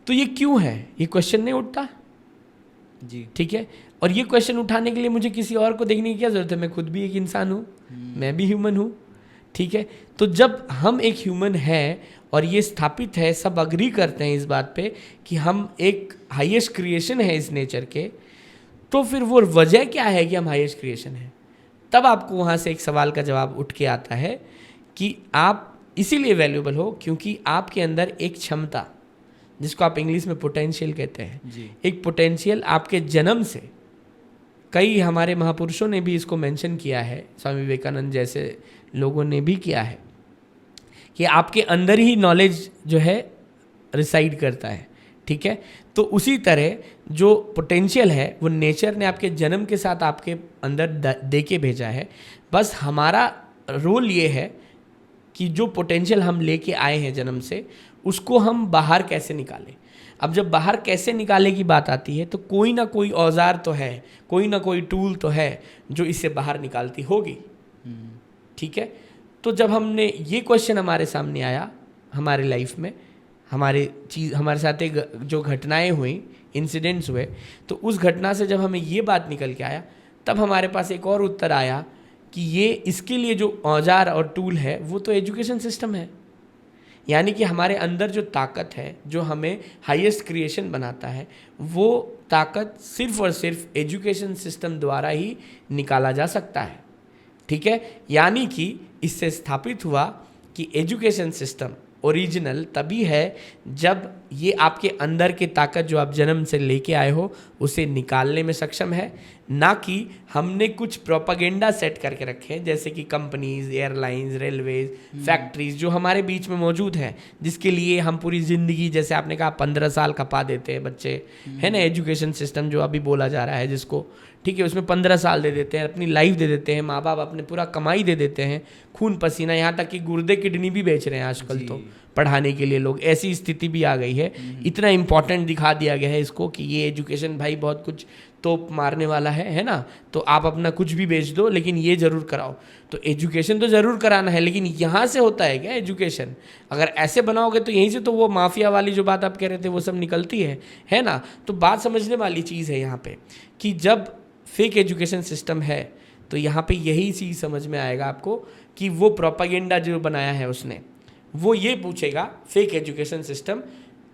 तो ये क्यों है? ये क्वेश्चन नहीं उठता? जी। ठीक है। और ये क्वेश्चन उठाने के लिए मुझे किसी और को देखने की क्या ज़रूरत है? मैं खुद भी एक इंसान हूँ, मैं भी ह्यूमन हूँ, ठीक है। तो जब हम एक ह्यूमन है और ये स्थापित है, सब अग्री करते हैं इस बात पे कि हम एक हाईएस्ट क्रिएशन है इस नेचर के, तो फिर वो वजह क्या है कि हम हाईएस्ट क्रिएशन है? तब आपको वहाँ से एक सवाल का जवाब उठ के आता है कि आप इसीलिए वैल्यूएबल हो क्योंकि आपके अंदर एक क्षमता, जिसको आप इंग्लिश में पोटेंशियल कहते हैं, एक पोटेंशियल आपके जन्म से, कई हमारे महापुरुषों ने भी इसको मेंशन किया है, स्वामी विवेकानंद जैसे लोगों ने भी किया है, कि आपके अंदर ही नॉलेज जो है रिसाइड करता है, ठीक है। तो उसी तरह जो पोटेंशियल है वो नेचर ने आपके जन्म के साथ आपके अंदर दे के भेजा है। बस हमारा रोल ये है कि जो पोटेंशियल हम लेके आए हैं जन्म से, उसको हम बाहर कैसे निकालें। अब जब बाहर कैसे निकाले की बात आती है तो कोई ना कोई औजार तो है, कोई ना कोई टूल तो है जो इसे बाहर निकालती होगी, ठीक है। तो जब हमने ये क्वेश्चन हमारे सामने आया हमारे लाइफ में, हमारे साथ एक जो घटनाएं हुई, इंसिडेंट्स हुए, तो उस घटना से जब हमें ये बात निकल के आया, तब हमारे पास एक और उत्तर आया कि ये इसके लिए जो औजार और टूल है वो तो एजुकेशन सिस्टम है। यानी कि हमारे अंदर जो ताकत है, जो हमें हाईएस्ट क्रिएशन बनाता है, वो ताकत सिर्फ और सिर्फ एजुकेशन सिस्टम द्वारा ही निकाला जा सकता है, ठीक है। यानी कि इससे स्थापित हुआ कि एजुकेशन सिस्टम ओरिजिनल तभी है जब ये आपके अंदर की ताकत जो आप जन्म से लेके आए हो उसे निकालने में सक्षम है, ना कि हमने कुछ प्रोपागेंडा सेट करके रखे हैं, जैसे कि कंपनीज, एयरलाइंस, रेलवेज, फैक्ट्रीज जो हमारे बीच में मौजूद हैं, जिसके लिए हम पूरी ज़िंदगी, जैसे आपने कहा 15 साल खपा देते हैं बच्चे, है ना, एजुकेशन सिस्टम जो अभी बोला जा रहा है जिसको, ठीक है, उसमें 15 साल दे देते हैं, अपनी लाइफ दे देते हैं, माँ बाप अपने पूरा कमाई दे देते हैं, खून पसीना, यहाँ तक कि गुर्दे किडनी भी बेच रहे हैं आजकल तो पढ़ाने के लिए लोग, ऐसी स्थिति भी आ गई है। इतना इम्पोर्टेंट दिखा दिया गया है इसको कि ये एजुकेशन भाई बहुत कुछ तोप मारने वाला है ना, तो आप अपना कुछ भी बेच दो लेकिन ये ज़रूर कराओ। तो एजुकेशन तो ज़रूर कराना है, लेकिन यहाँ से होता है क्या एजुकेशन? अगर ऐसे बनाओगे तो यहीं से तो वो माफिया वाली जो बात आप कह रहे थे वो सब निकलती है ना। तो बात समझने वाली चीज़ है यहाँ पे कि जब फेक एजुकेशन सिस्टम है तो यहाँ पे यही चीज़ समझ में आएगा आपको कि वो प्रोपागेंडा जो बनाया है उसने, वो ये पूछेगा फेक एजुकेशन सिस्टम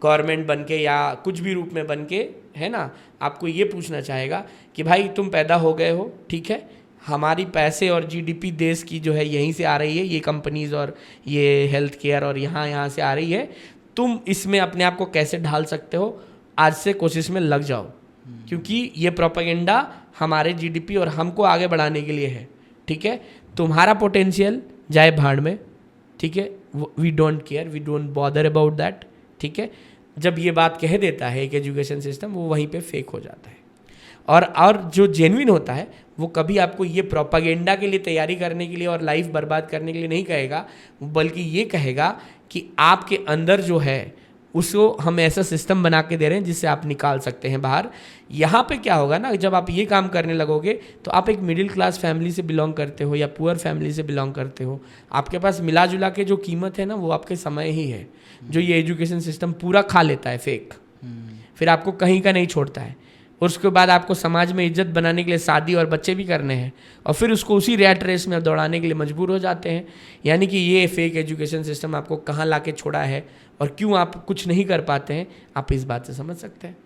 गवर्नमेंट बन के या कुछ भी रूप में बन के, है ना, आपको ये पूछना चाहेगा कि भाई तुम पैदा हो गए हो, ठीक है, हमारी पैसे और जीडीपी देश की जो है यहीं से आ रही है, ये कंपनीज और ये हेल्थ केयर और यहाँ से आ रही है, तुम इसमें अपने आप को कैसे ढाल सकते हो, आज से कोशिश में लग जाओ, क्योंकि ये प्रोपेगेंडा हमारे जीडीपी और हमको आगे बढ़ाने के लिए है, ठीक है। तुम्हारा पोटेंशियल जाए भाड़ में, ठीक है, we don't care, we don't bother about that, ठीक है। जब ये बात कह देता है एक एजुकेशन सिस्टम, वो वहीं पे फेक हो जाता है। और जो जेन्युइन होता है वो कभी आपको ये प्रोपागेंडा के लिए तैयारी करने के लिए और लाइफ बर्बाद करने के लिए नहीं कहेगा, बल्कि ये कहेगा कि आपके अंदर जो है उसको हम ऐसा सिस्टम बना के दे रहे हैं जिससे आप निकाल सकते हैं बाहर। यहाँ पे क्या होगा ना, जब आप ये काम करने लगोगे तो आप एक मिडिल क्लास फैमिली से बिलोंग करते हो या पुअर फैमिली से बिलोंग करते हो, आपके पास मिला जुला के जो कीमत है ना वो आपके समय ही है, जो ये एजुकेशन सिस्टम पूरा खा लेता है फेक, फिर आपको कहीं का नहीं छोड़ता है। और उसके बाद आपको समाज में इज्जत बनाने के लिए शादी और बच्चे भी करने हैं, और फिर उसको उसी रैट रेस में दौड़ाने के लिए मजबूर हो जाते हैं। यानी कि ये फेक एजुकेशन सिस्टम आपको कहाँ ला के छोड़ा है और क्यों आप कुछ नहीं कर पाते हैं, आप इस बात से समझ सकते हैं।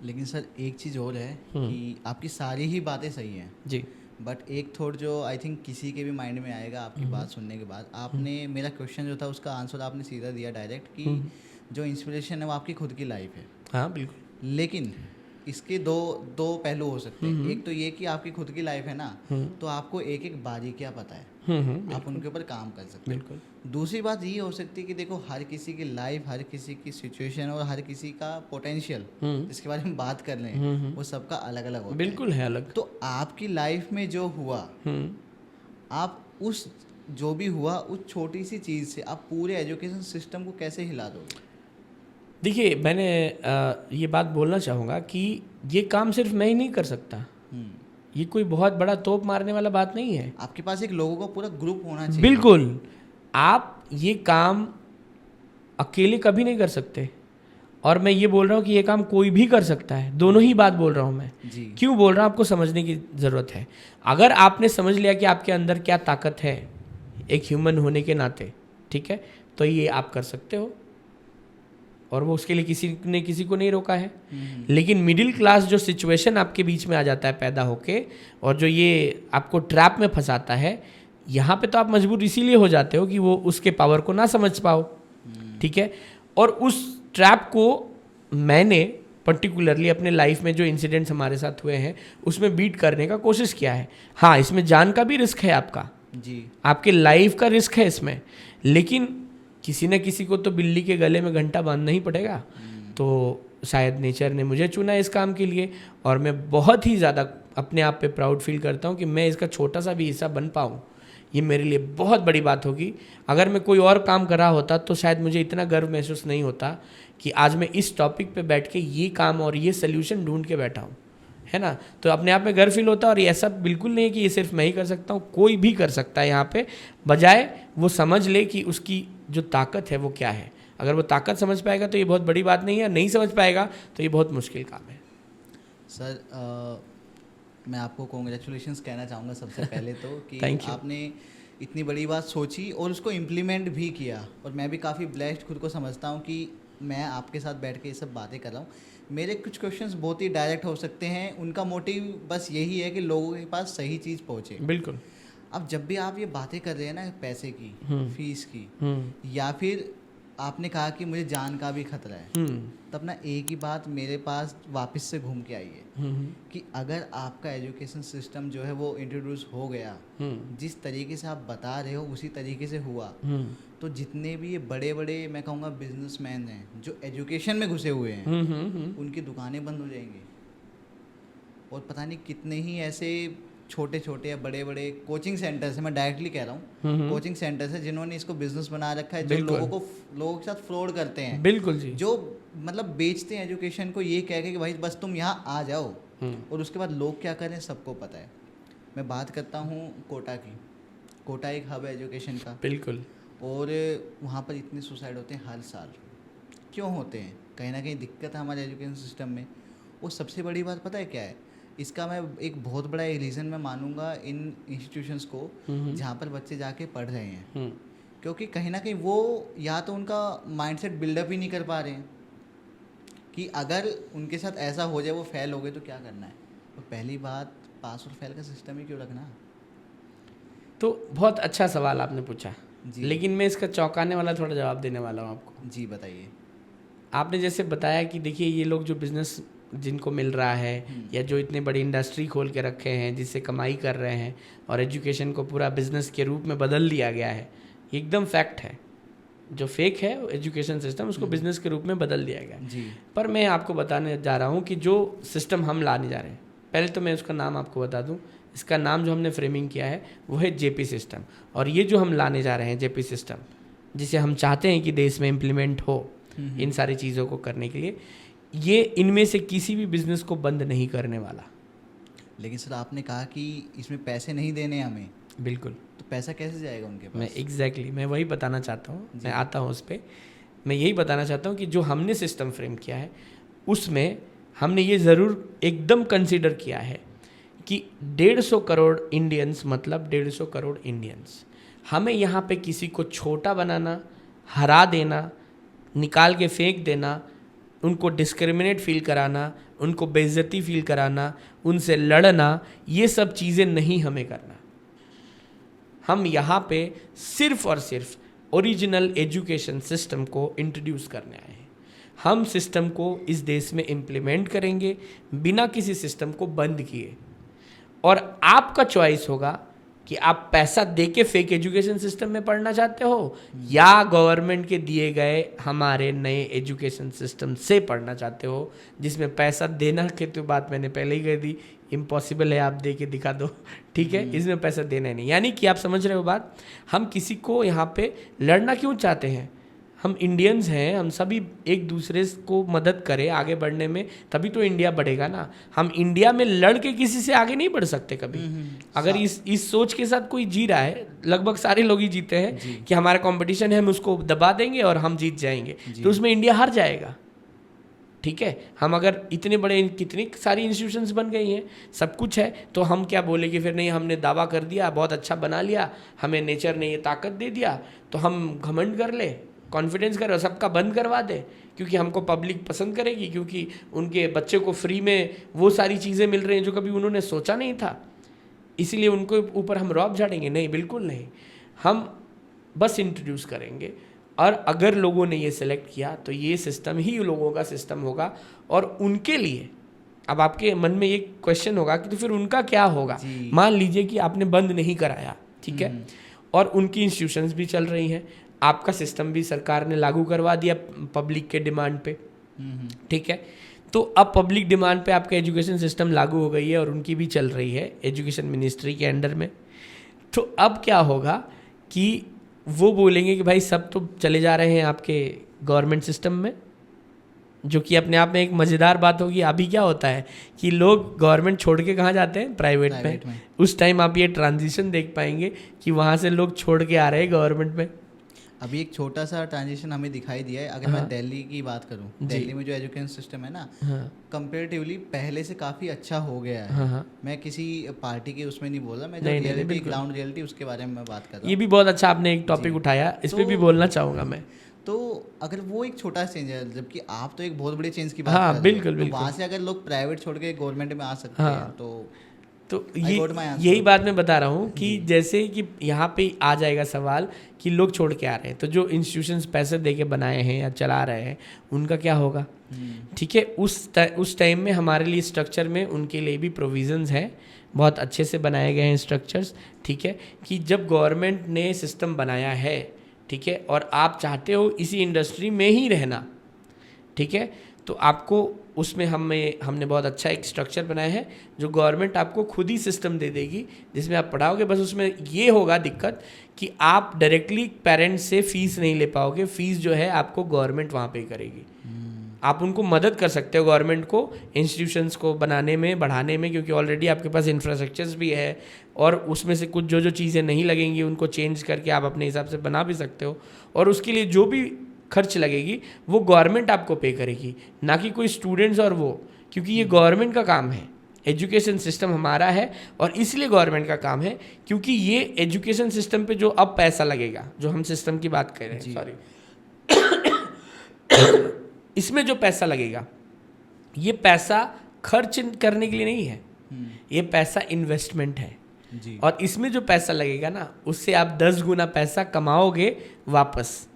लेकिन सर एक चीज़ और है कि आपकी सारी ही बातें सही हैं जी, बट एक थॉट जो आई थिंक किसी के भी माइंड में आएगा आपकी बात सुनने के बाद, आपने मेरा क्वेश्चन जो था उसका आंसर आपने सीधा दिया डायरेक्ट कि जो इंस्पिरेशन है वो आपकी खुद की लाइफ है। हाँ बिल्कुल। लेकिन इसके दो पहलू हो सकते हैं। एक तो ये कि आपकी खुद की लाइफ है ना, तो आपको एक एक बारीकियाँ पता है, आप उनके ऊपर काम कर सकते हैं। बिल्कुल। दूसरी बात ये हो सकती है कि देखो हर किसी की लाइफ, हर किसी की सिचुएशन और हर किसी का पोटेंशियल जिसके बारे में बात कर रहे हैं वो सबका अलग अलग होता है। बिल्कुल है अलग। तो आपकी लाइफ में जो हुआ, आप उस जो भी हुआ उस छोटी सी चीज़ से आप पूरे एजुकेशन सिस्टम को कैसे हिला दोगे? देखिए, मैंने ये बात बोलना चाहूँगा कि ये काम सिर्फ मैं ही नहीं कर सकता, ये कोई बहुत बड़ा तोप मारने वाला बात नहीं है। आपके पास एक लोगों का पूरा ग्रुप होना चाहिए। बिल्कुल, आप ये काम अकेले कभी नहीं कर सकते, और मैं ये बोल रहा हूँ कि ये काम कोई भी कर सकता है, दोनों ही बात बोल रहा हूँ मैं जी। क्यों बोल रहा हूँ, आपको समझने की ज़रूरत है। अगर आपने समझ लिया कि आपके अंदर क्या ताकत है एक ह्यूमन होने के नाते, ठीक है, तो ये आप कर सकते हो, और वो उसके लिए किसी ने किसी को नहीं रोका है। लेकिन मिडिल क्लास जो सिचुएशन आपके बीच में आ जाता है पैदा होके, और जो ये आपको ट्रैप में फंसाता है, यहाँ पे तो आप मजबूर इसीलिए हो जाते हो कि वो उसके पावर को ना समझ पाओ, ठीक है। और उस ट्रैप को मैंने पर्टिकुलरली अपने लाइफ में जो इंसिडेंट्स हमारे साथ हुए हैं उसमें बीट करने का कोशिश किया है। हाँ, इसमें जान का भी रिस्क है आपका जी, आपके लाइफ का रिस्क है इसमें, लेकिन किसी न किसी को तो बिल्ली के गले में घंटा बांधना ही पड़ेगा। तो शायद नेचर ने मुझे चुना इस काम के लिए, और मैं बहुत ही ज़्यादा अपने आप पे प्राउड फील करता हूँ कि मैं इसका छोटा सा भी हिस्सा बन पाऊँ। ये मेरे लिए बहुत बड़ी बात होगी। अगर मैं कोई और काम कर रहा होता तो शायद मुझे इतना गर्व महसूस नहीं होता कि आज मैं इस टॉपिक पे बैठ के ये काम और ये सल्यूशन ढूंढ के बैठा हूँ, है ना। तो अपने आप में गर्व फील होता है। और ऐसा बिल्कुल नहीं है कि ये सिर्फ मैं ही कर सकता हूँ, कोई भी कर सकता है यहाँ पे, बजाय वो समझ ले कि उसकी जो ताकत है वो क्या है। अगर वो ताकत समझ पाएगा तो ये बहुत बड़ी बात नहीं है, नहीं समझ पाएगा तो ये बहुत मुश्किल काम है। सर मैं आपको कॉन्ग्रेचुलेशंस कहना चाहूँगा सबसे पहले तो कि आपने इतनी बड़ी बात सोची और उसको इम्प्लीमेंट भी किया, और मैं भी काफ़ी ब्लेस्ड खुद को समझता हूँ कि मैं आपके साथ बैठ के ये सब बातें कर रहा हूँ। मेरे कुछ क्वेश्चंस बहुत ही डायरेक्ट हो सकते हैं, उनका मोटिव बस यही है कि लोगों के पास सही चीज़ पहुँचे। बिल्कुल। अब जब भी आप ये बातें कर रहे हैं ना पैसे की, फीस की, या फिर आपने कहा कि मुझे जान का भी खतरा है, तब ना एक ही बात मेरे पास वापस से घूम के आई है कि अगर आपका एजुकेशन सिस्टम जो है वो इंट्रोड्यूस हो गया, जिस तरीके से आप बता रहे हो उसी तरीके से हुआ, तो जितने भी ये बड़े बड़े मैं कहूँगा बिजनेसमैन हैं जो एजुकेशन में घुसे हुए हैं, उनकी दुकानें बंद हो जाएंगी। और पता नहीं कितने ही ऐसे छोटे छोटे या बड़े बड़े कोचिंग सेंटर्स हैं, मैं डायरेक्टली कह रहा हूँ, कोचिंग सेंटर्स हैं जिन्होंने इसको बिजनेस बना रखा है, जो लोगों के साथ फ्रॉड करते हैं। बिल्कुल जी। जो मतलब बेचते हैं एजुकेशन को ये कह के कि भाई बस तुम यहाँ आ जाओ, और उसके बाद लोग क्या करें सबको पता है। मैं बात करता हूँ कोटा की। कोटा एक हब है एजुकेशन का। बिल्कुल। और वहाँ पर इतने सुसाइड होते हैं हर साल। क्यों होते हैं? कहीं ना कहीं दिक्कत है हमारे एजुकेशन सिस्टम में। और सबसे बड़ी बात पता है क्या है? इसका मैं एक बहुत बड़ा रीज़न मैं मानूंगा इन इंस्टीट्यूशंस को जहाँ पर बच्चे जाके पढ़ रहे हैं, क्योंकि कहीं ना कहीं वो या तो उनका माइंडसेट बिल्डअप ही नहीं कर पा रहे हैं कि अगर उनके साथ ऐसा हो जाए वो फेल हो गए तो क्या करना है। तो पहली बात, पास और फेल का सिस्टम ही क्यों रखना। तो बहुत अच्छा सवाल आपने पूछा जी, लेकिन मैं इसका चौंकाने वाला थोड़ा जवाब देने वाला हूँ आपको। जी बताइए। आपने जैसे बताया कि देखिए ये लोग जो बिज़नेस जिनको मिल रहा है या जो इतने बड़ी इंडस्ट्री खोल के रखे हैं जिससे कमाई कर रहे हैं और एजुकेशन को पूरा बिजनेस के रूप में बदल दिया गया है, एकदम फैक्ट है। जो फेक है एजुकेशन सिस्टम उसको बिजनेस के रूप में बदल दिया गया है। पर मैं आपको बताने जा रहा हूँ कि जो सिस्टम हम लाने जा रहे हैं, पहले तो मैं उसका नाम आपको बता दूँ। इसका नाम जो हमने फ्रेमिंग किया है वो है जेपी सिस्टम। और ये जो हम लाने जा रहे हैं जेपी सिस्टम, जिसे हम चाहते हैं कि देश में इम्प्लीमेंट हो इन सारी चीज़ों को करने के लिए, ये इनमें से किसी भी बिजनेस को बंद नहीं करने वाला। लेकिन सर आपने कहा कि इसमें पैसे नहीं देने हमें। बिल्कुल। तो पैसा कैसे जाएगा उनके पास? मैं एग्जैक्टली मैं वही बताना चाहता हूँ, मैं आता हूँ उस पर। मैं यही बताना चाहता हूँ कि जो हमने सिस्टम फ्रेम किया है उसमें हमने ये ज़रूर एकदम कंसिडर किया है कि 150 करोड़ इंडियंस, मतलब 150 करोड़ इंडियंस, हमें यहाँ पे किसी को छोटा बनाना, हरा देना, निकाल के फेंक देना, उनको डिस्क्रिमिनेट फील कराना, उनको बेइज्जती फील कराना, उनसे लड़ना, ये सब चीज़ें नहीं हमें करना। हम यहाँ पे सिर्फ और सिर्फ ओरिजिनल एजुकेशन सिस्टम को इंट्रोड्यूस करने आए हैं। हम सिस्टम को इस देश में इम्प्लीमेंट करेंगे बिना किसी सिस्टम को बंद किए। और आपका चॉइस होगा कि आप पैसा देके फेक एजुकेशन सिस्टम में पढ़ना चाहते हो या गवर्नमेंट के दिए गए हमारे नए एजुकेशन सिस्टम से पढ़ना चाहते हो, जिसमें पैसा देना की तो बात मैंने पहले ही कह दी, इम्पॉसिबल है, आप दे के दिखा दो, ठीक है। इसमें पैसा देना ही नहीं। यानी कि आप समझ रहे हो बात। हम किसी को यहाँ पे लड़ना क्यों चाहते हैं? हम इंडियंस हैं, हम सभी एक दूसरे को मदद करें आगे बढ़ने में, तभी तो इंडिया बढ़ेगा ना। हम इंडिया में लड़ के किसी से आगे नहीं बढ़ सकते कभी। अगर इस सोच के साथ कोई जी रहा है, लगभग सारे लोग ही जीते हैं कि हमारा कंपटीशन है, हम उसको दबा देंगे और हम जीत जाएंगे, तो उसमें इंडिया हार जाएगा। ठीक है, हम अगर इतने बड़े, कितनी सारी इंस्टीट्यूशंस बन गई हैं, सब कुछ है, तो हम क्या बोले कि फिर नहीं, हमने दावा कर दिया, बहुत अच्छा बना लिया, हमें नेचर ने ये ताकत दे दिया, तो हम घमंड कर ले, कॉन्फिडेंस करो, सबका बंद करवा दे, क्योंकि हमको पब्लिक पसंद करेगी, क्योंकि उनके बच्चे को फ्री में वो सारी चीज़ें मिल रही हैं जो कभी उन्होंने सोचा नहीं था, इसीलिए उनको ऊपर हम रौब झाड़ेंगे? नहीं, बिल्कुल नहीं। हम बस इंट्रोड्यूस करेंगे, और अगर लोगों ने ये सिलेक्ट किया तो ये सिस्टम ही लोगों का सिस्टम होगा। और उनके लिए अब आपके मन में ये क्वेश्चन होगा कि तो फिर उनका क्या होगा? मान लीजिए कि आपने बंद नहीं कराया, ठीक है, और उनकी इंस्टीट्यूशंस भी चल रही हैं, आपका सिस्टम भी सरकार ने लागू करवा दिया पब्लिक के डिमांड पे, ठीक है, तो अब पब्लिक डिमांड पे आपका एजुकेशन सिस्टम लागू हो गई है और उनकी भी चल रही है एजुकेशन मिनिस्ट्री के अंडर में। तो अब क्या होगा कि वो बोलेंगे कि भाई सब तो चले जा रहे हैं आपके गवर्नमेंट सिस्टम में, जो कि अपने आप में एक मज़ेदार बात होगी। अभी क्या होता है कि लोग गवर्नमेंट छोड़ के कहाँ जाते हैं? प्राइवेट में। उस टाइम आप ये ट्रांजिशन देख पाएंगे कि वहाँ से लोग छोड़ के आ रहे हैं गवर्नमेंट में। अभी एक छोटा सा ट्रांजिशन हमें दिखाई दिया है। अगर मैं दिल्ली की बात करूं, दिल्ली में जो एजुकेशन सिस्टम है ना, कंपेरेटिवली पहले से काफ़ी अच्छा हो गया है। मैं किसी पार्टी के उसमें नहीं बोल रहा, मैं जो रियलिटी, ग्राउंड रियलिटी, उसके बारे में मैं बात कर रहा हूँ। ये भी बहुत अच्छा आपने एक टॉपिक उठाया, इस पर भी बोलना चाहूँगा मैं। तो अगर वो एक छोटा चेंज है, जबकि आप तो एक बहुत बड़े चेंज की बात कर रहे हैं, बिल्कुल, तो वहाँ से अगर लोग प्राइवेट छोड़ के गवर्नमेंट में आ सकते हैं तो I got my answer. यही बात मैं बता रहा हूँ कि जैसे कि यहाँ पे आ जाएगा सवाल कि लोग छोड़ के आ रहे हैं, तो जो इंस्टीट्यूशंस पैसे दे के बनाए हैं या चला रहे हैं उनका क्या होगा? ठीक है, उस टाइम में हमारे लिए स्ट्रक्चर में उनके लिए भी प्रोविजंस हैं, बहुत अच्छे से बनाए गए हैं स्ट्रक्चर्स। ठीक है, कि जब गवर्नमेंट ने सिस्टम बनाया है, ठीक है, और आप चाहते हो इसी इंडस्ट्री में ही रहना, ठीक है, तो आपको उसमें हमने बहुत अच्छा एक स्ट्रक्चर बनाया है जो गवर्नमेंट आपको खुद ही सिस्टम दे देगी जिसमें आप पढ़ाओगे। बस उसमें ये होगा दिक्कत कि आप डायरेक्टली पेरेंट्स से फीस नहीं ले पाओगे, फीस जो है आपको गवर्नमेंट वहाँ पे करेगी। आप उनको मदद कर सकते हो गवर्नमेंट को इंस्टीट्यूशंस को बनाने में, बढ़ाने में, क्योंकि ऑलरेडी आपके पास इंफ्रास्ट्रक्चर्स भी है और उसमें से कुछ जो चीज़ें नहीं लगेंगी उनको चेंज करके आप अपने हिसाब से बना भी सकते हो, और उसके लिए जो भी खर्च लगेगी वो गवर्नमेंट आपको पे करेगी, ना कि कोई स्टूडेंट्स और वो, क्योंकि ये गवर्नमेंट का काम है। एजुकेशन सिस्टम हमारा है और इसलिए गवर्नमेंट का काम है, क्योंकि ये एजुकेशन सिस्टम पे जो अब पैसा लगेगा, जो हम सिस्टम की बात कर रहे हैं, सॉरी इसमें जो पैसा लगेगा ये पैसा खर्च करने के लिए नहीं है, ये पैसा इन्वेस्टमेंट है जी। और इसमें जो पैसा लगेगा ना उससे आप 10 गुना पैसा कमाओगे वापस।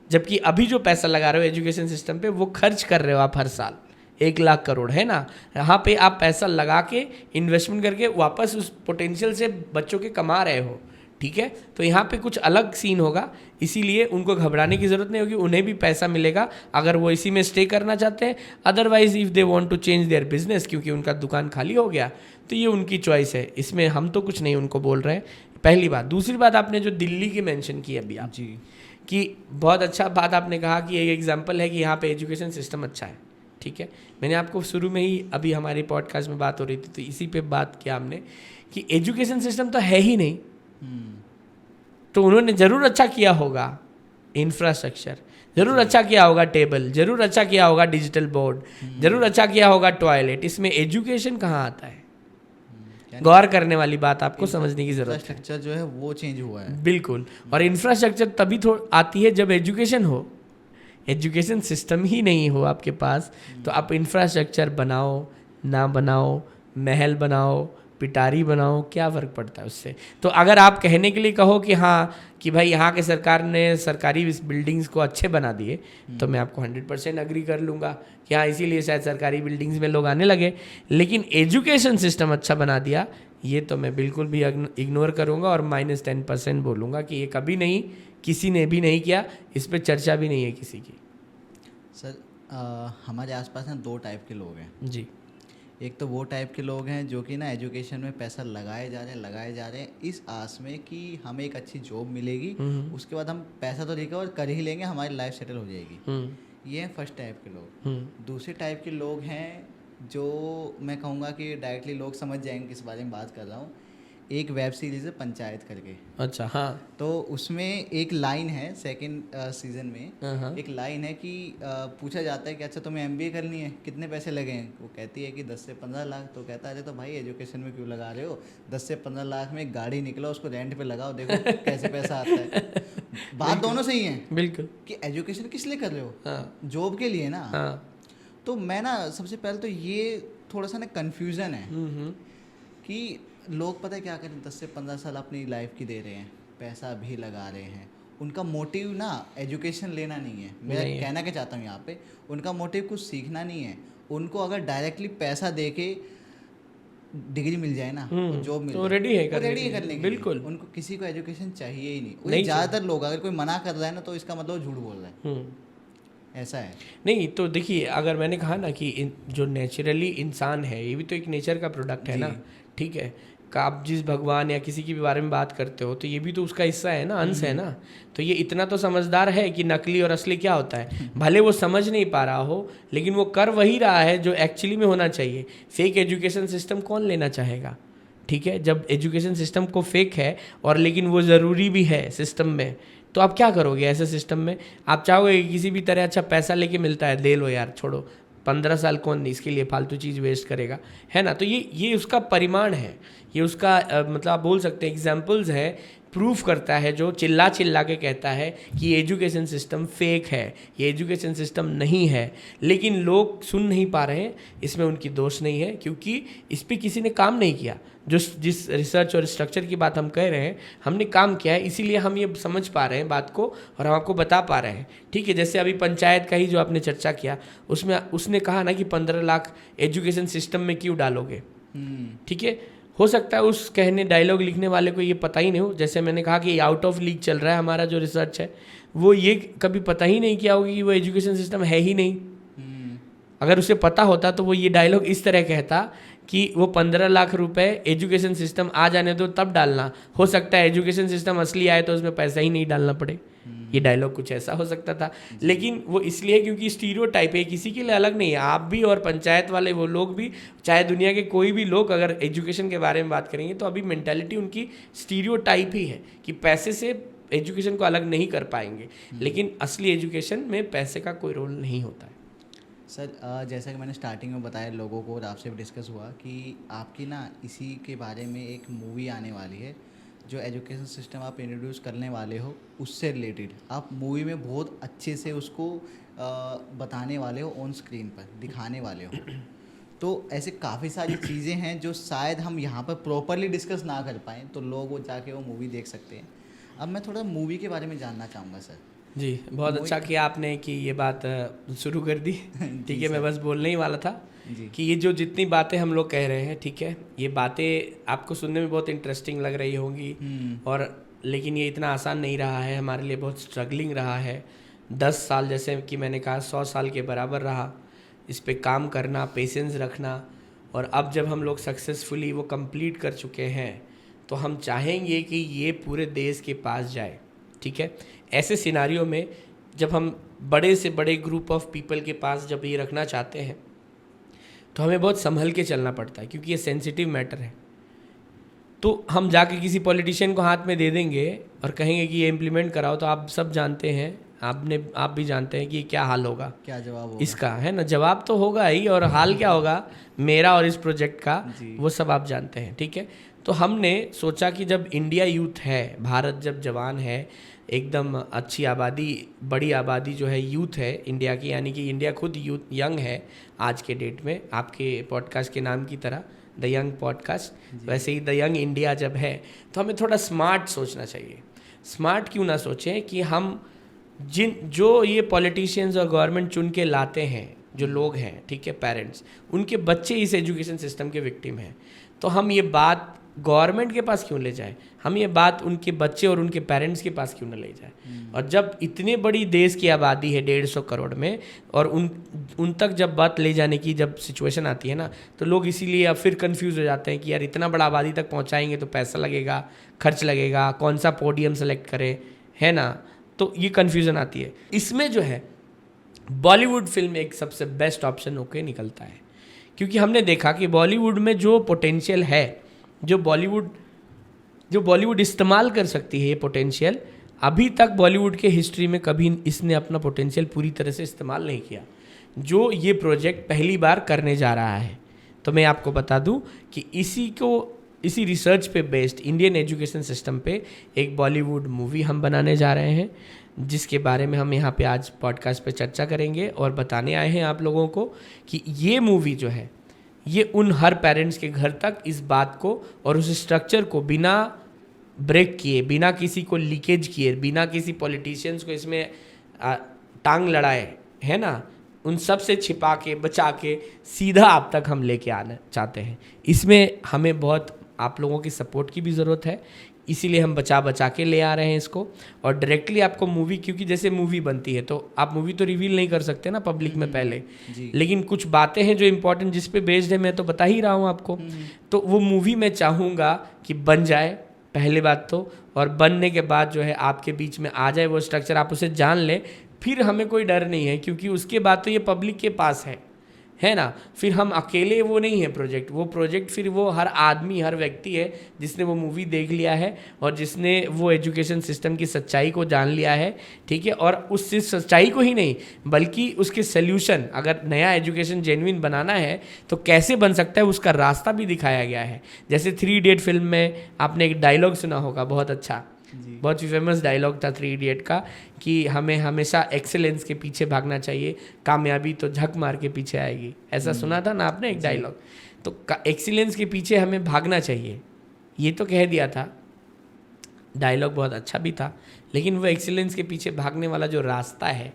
जबकि अभी जो पैसा लगा रहे हो एजुकेशन सिस्टम पे वो खर्च कर रहे हो आप हर साल 1 लाख करोड़, है ना। यहाँ पे आप पैसा लगा के इन्वेस्टमेंट करके वापस उस पोटेंशियल से बच्चों के कमा रहे हो, ठीक है। तो यहाँ पे कुछ अलग सीन होगा, इसीलिए उनको घबराने की ज़रूरत नहीं होगी, उन्हें भी पैसा मिलेगा अगर वो इसी में स्टे करना चाहते हैं। Otherwise if they want to change their business, क्योंकि उनका दुकान खाली हो गया, तो ये उनकी चॉइस है, इसमें हम तो कुछ नहीं उनको बोल रहे हैं। पहली बात। दूसरी बात, आपने जो दिल्ली की मेंशन की अभी आप जी, कि बहुत अच्छा बात आपने कहा कि एक एग्जांपल है कि यहाँ पे एजुकेशन सिस्टम अच्छा है, ठीक है। मैंने आपको शुरू में ही अभी हमारे पॉडकास्ट में बात हो रही थी तो इसी पे बात किया हमने कि एजुकेशन सिस्टम तो है ही नहीं, तो उन्होंने ज़रूर अच्छा किया होगा इंफ्रास्ट्रक्चर, ज़रूर अच्छा किया होगा टेबल, ज़रूर अच्छा किया होगा डिजिटल बोर्ड, ज़रूर अच्छा किया होगा टॉयलेट, इसमें एजुकेशन कहाँ आता है? गौर करने वाली बात आपको समझने की जरूरत है। इंफ्रास्ट्रक्चर जो है वो चेंज हुआ है, बिल्कुल। और इंफ्रास्ट्रक्चर तभी आती है जब एजुकेशन हो। एजुकेशन सिस्टम ही नहीं हो आपके पास तो आप इंफ्रास्ट्रक्चर बनाओ ना बनाओ, महल बनाओ, पिटारी बनाओ, क्या फ़र्क पड़ता है उससे। तो अगर आप कहने के लिए कहो कि हाँ कि भाई यहाँ के सरकार ने सरकारी बिल्डिंग्स को अच्छे बना दिए, तो मैं आपको 100% अग्री कर लूँगा कि हाँ इसीलिए शायद सरकारी बिल्डिंग्स में लोग आने लगे। लेकिन एजुकेशन सिस्टम अच्छा बना दिया, ये तो मैं बिल्कुल भी इग्नोर करूँगा और -10% बोलूँगा कि ये कभी नहीं, किसी ने भी नहीं किया, इस पर चर्चा भी नहीं है किसी की। सर हमारे आसपास ना 2 टाइप के लोग हैं जी। एक तो वो टाइप के लोग हैं जो कि ना एजुकेशन में पैसा लगाए जा रहे हैं इस आस में कि हमें एक अच्छी जॉब मिलेगी, उसके बाद हम पैसा तो रिकवर कर ही लेंगे, हमारी लाइफ सेटल हो जाएगी। ये हैं फर्स्ट टाइप के लोग। दूसरे टाइप के लोग हैं जो मैं कहूँगा कि डायरेक्टली लोग समझ जाएंगे किस बारे में बात कर रहा हूँ। एक वेब सीरीज़ है पंचायत करके। अच्छा, हाँ। तो उसमें एक लाइन है सेकंड सीजन में, एक लाइन है कि पूछा जाता है कि अच्छा तुम्हें MBA करनी है, कितने पैसे लगे हैं? वो कहती है कि 10 से 15 लाख। तो कहता है तो भाई एजुकेशन में क्यों लगा रहे हो? 10 से 15 लाख में एक गाड़ी निकला, उसको रेंट पे लगाओ, देखो कैसे पैसा आता है। बात दोनों सही है बिल्कुल कि एजुकेशन किस लिए कर रहे हो? हाँ। जॉब के लिए ना। हाँ। तो मैं ना सबसे पहले तो ये थोड़ा सा ना कन्फ्यूज़न है कि लोग पता है क्या करें, 10 से 15 साल अपनी लाइफ की दे रहे हैं, पैसा भी लगा रहे हैं, उनका मोटिव ना एजुकेशन लेना नहीं है। मैं कहना क्या चाहता हूँ यहाँ पे, उनका मोटिव कुछ सीखना नहीं है। उनको अगर डायरेक्टली पैसा दे के डिग्री मिल जाए ना, जॉब मिल जाए, रेडी है करने के बिल्कुल। उनको किसी को एजुकेशन चाहिए ही नहीं। ज़्यादातर लोग अगर कोई मना कर रहा है ना तो इसका मतलब झूठ बोल रहा है, ऐसा है। नहीं तो देखिए, अगर मैंने कहा ना कि जो नेचुरली इंसान है ये भी तो एक नेचर का प्रोडक्ट है ना, ठीक है। आप जिस भगवान या किसी के भी बारे में बात करते हो तो ये भी तो उसका हिस्सा है ना, अंश है ना। तो ये इतना तो समझदार है कि नकली और असली क्या होता है। भले वो समझ नहीं पा रहा हो लेकिन वो कर वही रहा है जो एक्चुअली में होना चाहिए। फेक एजुकेशन सिस्टम कौन लेना चाहेगा, ठीक है। जब एजुकेशन सिस्टम को फेक है और लेकिन वो ज़रूरी भी है सिस्टम में, तो आप क्या करोगे ऐसे सिस्टम में? आप चाहोगे कि किसी भी तरह अच्छा पैसा लेके मिलता है, दे लो यार, छोड़ो 15 साल कौन नहीं इसके लिए फालतू चीज़ वेस्ट करेगा, है ना। तो ये उसका परिमाण है, ये उसका मतलब आप बोल सकते हैं एग्जाम्पल्स है प्रूफ करता है, जो चिल्ला चिल्ला के कहता है कि ये एजुकेशन सिस्टम फेक है, ये एजुकेशन सिस्टम नहीं है, लेकिन लोग सुन नहीं पा रहे हैं। इसमें उनकी दोष नहीं है, क्योंकि इस पर किसी ने काम नहीं किया। जिस रिसर्च और स्ट्रक्चर की बात हम कह रहे हैं, हमने काम किया है, इसीलिए हम ये समझ पा रहे हैं बात को और हम आपको बता पा रहे हैं। ठीक है, जैसे अभी पंचायत का ही जो आपने चर्चा किया, उसमें उसने कहा ना कि 15 लाख एजुकेशन सिस्टम में क्यों डालोगे। ठीक है, हो सकता है उस कहने डायलॉग लिखने वाले को ये पता ही नहीं हो। जैसे मैंने कहा कि आउट ऑफ लीग चल रहा है हमारा जो रिसर्च है, वो ये कभी पता ही नहीं किया होगा कि वो एजुकेशन सिस्टम है ही नहीं। अगर उसे पता होता तो वो ये डायलॉग इस तरह कहता कि वो 15 लाख रुपए एजुकेशन सिस्टम आ जाने दो तब डालना, हो सकता है एजुकेशन सिस्टम असली आए तो उसमें पैसा ही नहीं डालना पड़े। ये डायलॉग कुछ ऐसा हो सकता था, लेकिन वो इसलिए क्योंकि स्टीरियोटाइप है, किसी के लिए अलग नहीं है। आप भी और पंचायत वाले वो लोग भी, चाहे दुनिया के कोई भी लोग अगर एजुकेशन के बारे में बात करेंगे तो अभी मेंटालिटी उनकी स्टीरियोटाइप ही है कि पैसे से एजुकेशन को अलग नहीं कर पाएंगे, लेकिन असली एजुकेशन में पैसे का कोई रोल नहीं होता है। सर, जैसा कि मैंने स्टार्टिंग में बताया लोगों को और आपसे भी डिस्कस हुआ कि आपकी ना इसी के बारे में एक मूवी आने वाली है, जो एजुकेशन सिस्टम आप इंट्रोड्यूस करने वाले हो उससे रिलेटेड आप मूवी में बहुत अच्छे से उसको बताने वाले हो, ऑन स्क्रीन पर दिखाने वाले हो। तो ऐसे काफ़ी सारी चीज़ें हैं जो शायद हम यहाँ पर प्रॉपरली डिस्कस ना कर पाएँ, तो लोग वो जाके वो मूवी देख सकते हैं। अब मैं थोड़ा मूवी के बारे में जानना चाहूँगा सर। जी, बहुत अच्छा किया आपने कि ये बात शुरू कर दी। ठीक है, मैं बस बोलने ही वाला था कि ये जो जितनी बातें हम लोग कह रहे हैं, ठीक है, ये बातें आपको सुनने में बहुत इंटरेस्टिंग लग रही होंगी, और लेकिन ये इतना आसान नहीं रहा है, हमारे लिए बहुत स्ट्रगलिंग रहा है। 10 साल, जैसे कि मैंने कहा, 100 साल के बराबर रहा इस पे काम करना, पेशेंस रखना, और अब जब हम लोग सक्सेसफुली वो कंप्लीट कर चुके हैं तो हम चाहेंगे कि ये पूरे देश के पास जाए। ठीक है, ऐसे सिनारियों में जब हम बड़े से बड़े ग्रुप ऑफ पीपल के पास जब ये रखना चाहते हैं तो हमें बहुत संभल के चलना पड़ता है, क्योंकि ये सेंसिटिव मैटर है। तो हम जाके किसी पॉलिटिशियन को हाथ में दे देंगे और कहेंगे कि ये इम्प्लीमेंट कराओ, तो आप सब जानते हैं, आप भी जानते हैं कि क्या हाल होगा, क्या जवाब होगा इसका, है ना। जवाब तो होगा ही, और हाल क्या होगा मेरा और इस प्रोजेक्ट का, वो सब आप जानते हैं। ठीक है, तो हमने सोचा कि जब इंडिया यूथ है, भारत जब जवान है, एकदम अच्छी आबादी, बड़ी आबादी जो है यूथ है इंडिया की, यानी कि इंडिया खुद यूथ यंग है आज के डेट में, आपके पॉडकास्ट के नाम की तरह द यंग पॉडकास्ट, वैसे ही द यंग इंडिया जब है, तो हमें थोड़ा स्मार्ट सोचना चाहिए। स्मार्ट क्यों ना सोचें कि हम जो ये पॉलिटिशियंस और गवर्नमेंट चुन के लाते हैं, जो लोग हैं, ठीक है, पेरेंट्स, उनके बच्चे इस एजुकेशन सिस्टम के विक्टिम हैं, तो हम ये बात गवर्नमेंट के पास क्यों ले जाएं, हम ये बात उनके बच्चे और उनके पेरेंट्स के पास क्यों ना ले जाएं। और जब इतने बड़ी देश की आबादी है 150 करोड़ में, और उन तक जब बात ले जाने की जब सिचुएशन आती है ना, तो लोग इसीलिए अब फिर कंफ्यूज हो जाते हैं कि यार इतना बड़ा आबादी तक पहुंचाएंगे तो पैसा लगेगा, खर्च लगेगा, कौन सा पोडियम सेलेक्ट करें, है ना। तो ये कन्फ्यूज़न आती है। इसमें जो है बॉलीवुड फिल्म एक सबसे बेस्ट ऑप्शन होकर निकलता है, क्योंकि हमने देखा कि बॉलीवुड में जो पोटेंशियल है, जो बॉलीवुड इस्तेमाल कर सकती है, ये पोटेंशियल अभी तक बॉलीवुड के हिस्ट्री में कभी इसने अपना पोटेंशियल पूरी तरह से इस्तेमाल नहीं किया, जो ये प्रोजेक्ट पहली बार करने जा रहा है। तो मैं आपको बता दूं कि इसी रिसर्च पे बेस्ड इंडियन एजुकेशन सिस्टम पे एक बॉलीवुड मूवी हम बनाने जा रहे हैं, जिसके बारे में हम यहाँ पे आज पॉडकास्ट पे चर्चा करेंगे और बताने आए हैं आप लोगों को कि ये मूवी जो है ये उन हर पेरेंट्स के घर तक इस बात को और उस स्ट्रक्चर को बिना ब्रेक किए, बिना किसी को लीकेज किए, बिना किसी पॉलिटिशियंस को इसमें टांग लड़ाए, है ना, उन सब से छिपा के बचा के सीधा आप तक हम लेके आना चाहते हैं। इसमें हमें बहुत आप लोगों की सपोर्ट की भी ज़रूरत है, इसीलिए हम बचा के ले आ रहे हैं इसको। और डायरेक्टली आपको मूवी, क्योंकि जैसे मूवी बनती है तो आप मूवी तो रिवील नहीं कर सकते ना पब्लिक में पहले, लेकिन कुछ बातें हैं जो इम्पोर्टेंट जिस पे बेस्ड है, मैं तो बता ही रहा हूँ आपको। तो वो मूवी मैं चाहूँगा कि बन जाए पहले बात तो, और बनने के बाद जो है आपके बीच में आ जाए वो स्ट्रक्चर, आप उसे जान लें, फिर हमें कोई डर नहीं है, क्योंकि उसके बाद तो ये पब्लिक के पास है ना। फिर हम अकेले वो नहीं है प्रोजेक्ट, वो प्रोजेक्ट फिर वो हर आदमी, हर व्यक्ति है जिसने वो मूवी देख लिया है और जिसने वो एजुकेशन सिस्टम की सच्चाई को जान लिया है, ठीक है। और उस सच्चाई को ही नहीं बल्कि उसके सल्यूशन, अगर नया एजुकेशन जेन्युइन बनाना है तो कैसे बन सकता है उसका रास्ता भी दिखाया गया है। जैसे 3 इडियट फिल्म में आपने एक डायलॉग सुना होगा बहुत अच्छा, जी। बहुत ही फेमस डायलॉग था 3 इडियट का कि हमें हमेशा एक्सेलेंस के पीछे भागना चाहिए, कामयाबी तो झक मार के पीछे आएगी। ऐसा सुना था ना आपने एक डायलॉग? तो एक्सीलेंस के पीछे हमें भागना चाहिए, ये तो कह दिया था। डायलॉग बहुत अच्छा भी था, लेकिन वो एक्सीलेंस के पीछे भागने वाला जो रास्ता है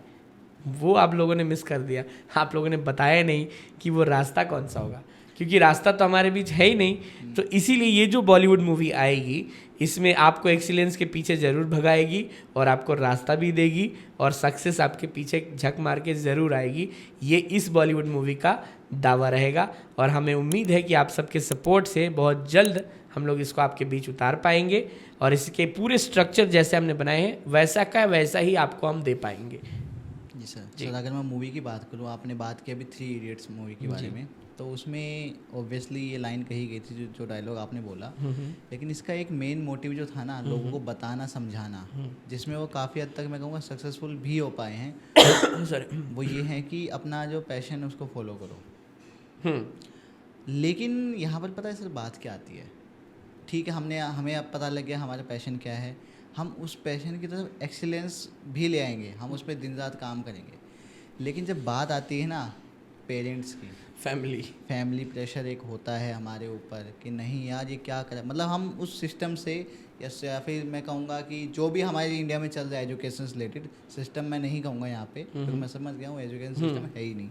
वो आप लोगों ने मिस कर दिया। आप लोगों ने बताया नहीं कि वो रास्ता कौन सा होगा, क्योंकि रास्ता तो हमारे बीच है ही नहीं। तो इसीलिए ये जो बॉलीवुड मूवी आएगी, इसमें आपको एक्सीलेंस के पीछे ज़रूर भगाएगी और आपको रास्ता भी देगी और सक्सेस आपके पीछे झक मार के ज़रूर आएगी। ये इस बॉलीवुड मूवी का दावा रहेगा और हमें उम्मीद है कि आप सबके सपोर्ट से बहुत जल्द हम लोग इसको आपके बीच उतार पाएंगे और इसके पूरे स्ट्रक्चर जैसे हमने बनाए हैं वैसा का वैसा ही आपको हम दे पाएंगे। जी सर, अगर मैं मूवी की बात करूँ, आपने बात की अभी 3 इडियट्स मूवी के बारे में, तो उसमें ऑब्वियसली ये लाइन कही गई थी जो डायलॉग आपने बोला, लेकिन इसका एक मेन मोटिव जो था ना, लोगों को बताना समझाना, जिसमें वो काफ़ी हद तक मैं कहूँगा सक्सेसफुल भी हो पाए हैं सर, वो ये है कि अपना जो पैशन है उसको फॉलो करो। लेकिन यहाँ पर पता है सर बात क्या आती है, ठीक है हमें अब पता लग गया हमारा पैशन क्या है, हम उस पैशन की तरफ एक्सीलेंस भी ले आएंगे, हम उस पर दिन रात काम करेंगे, लेकिन जब बात आती है ना पेरेंट्स की, फैमिली प्रेशर एक होता है हमारे ऊपर कि नहीं यार ये क्या करें, मतलब हम उस सिस्टम से या फिर मैं कहूँगा कि जो भी हमारे इंडिया में चल रहा है एजुकेशन से रिलेटेड सिस्टम, मैं नहीं कहूँगा यहाँ पे क्योंकि मैं समझ गया हूँ एजुकेशन सिस्टम है ही नहीं,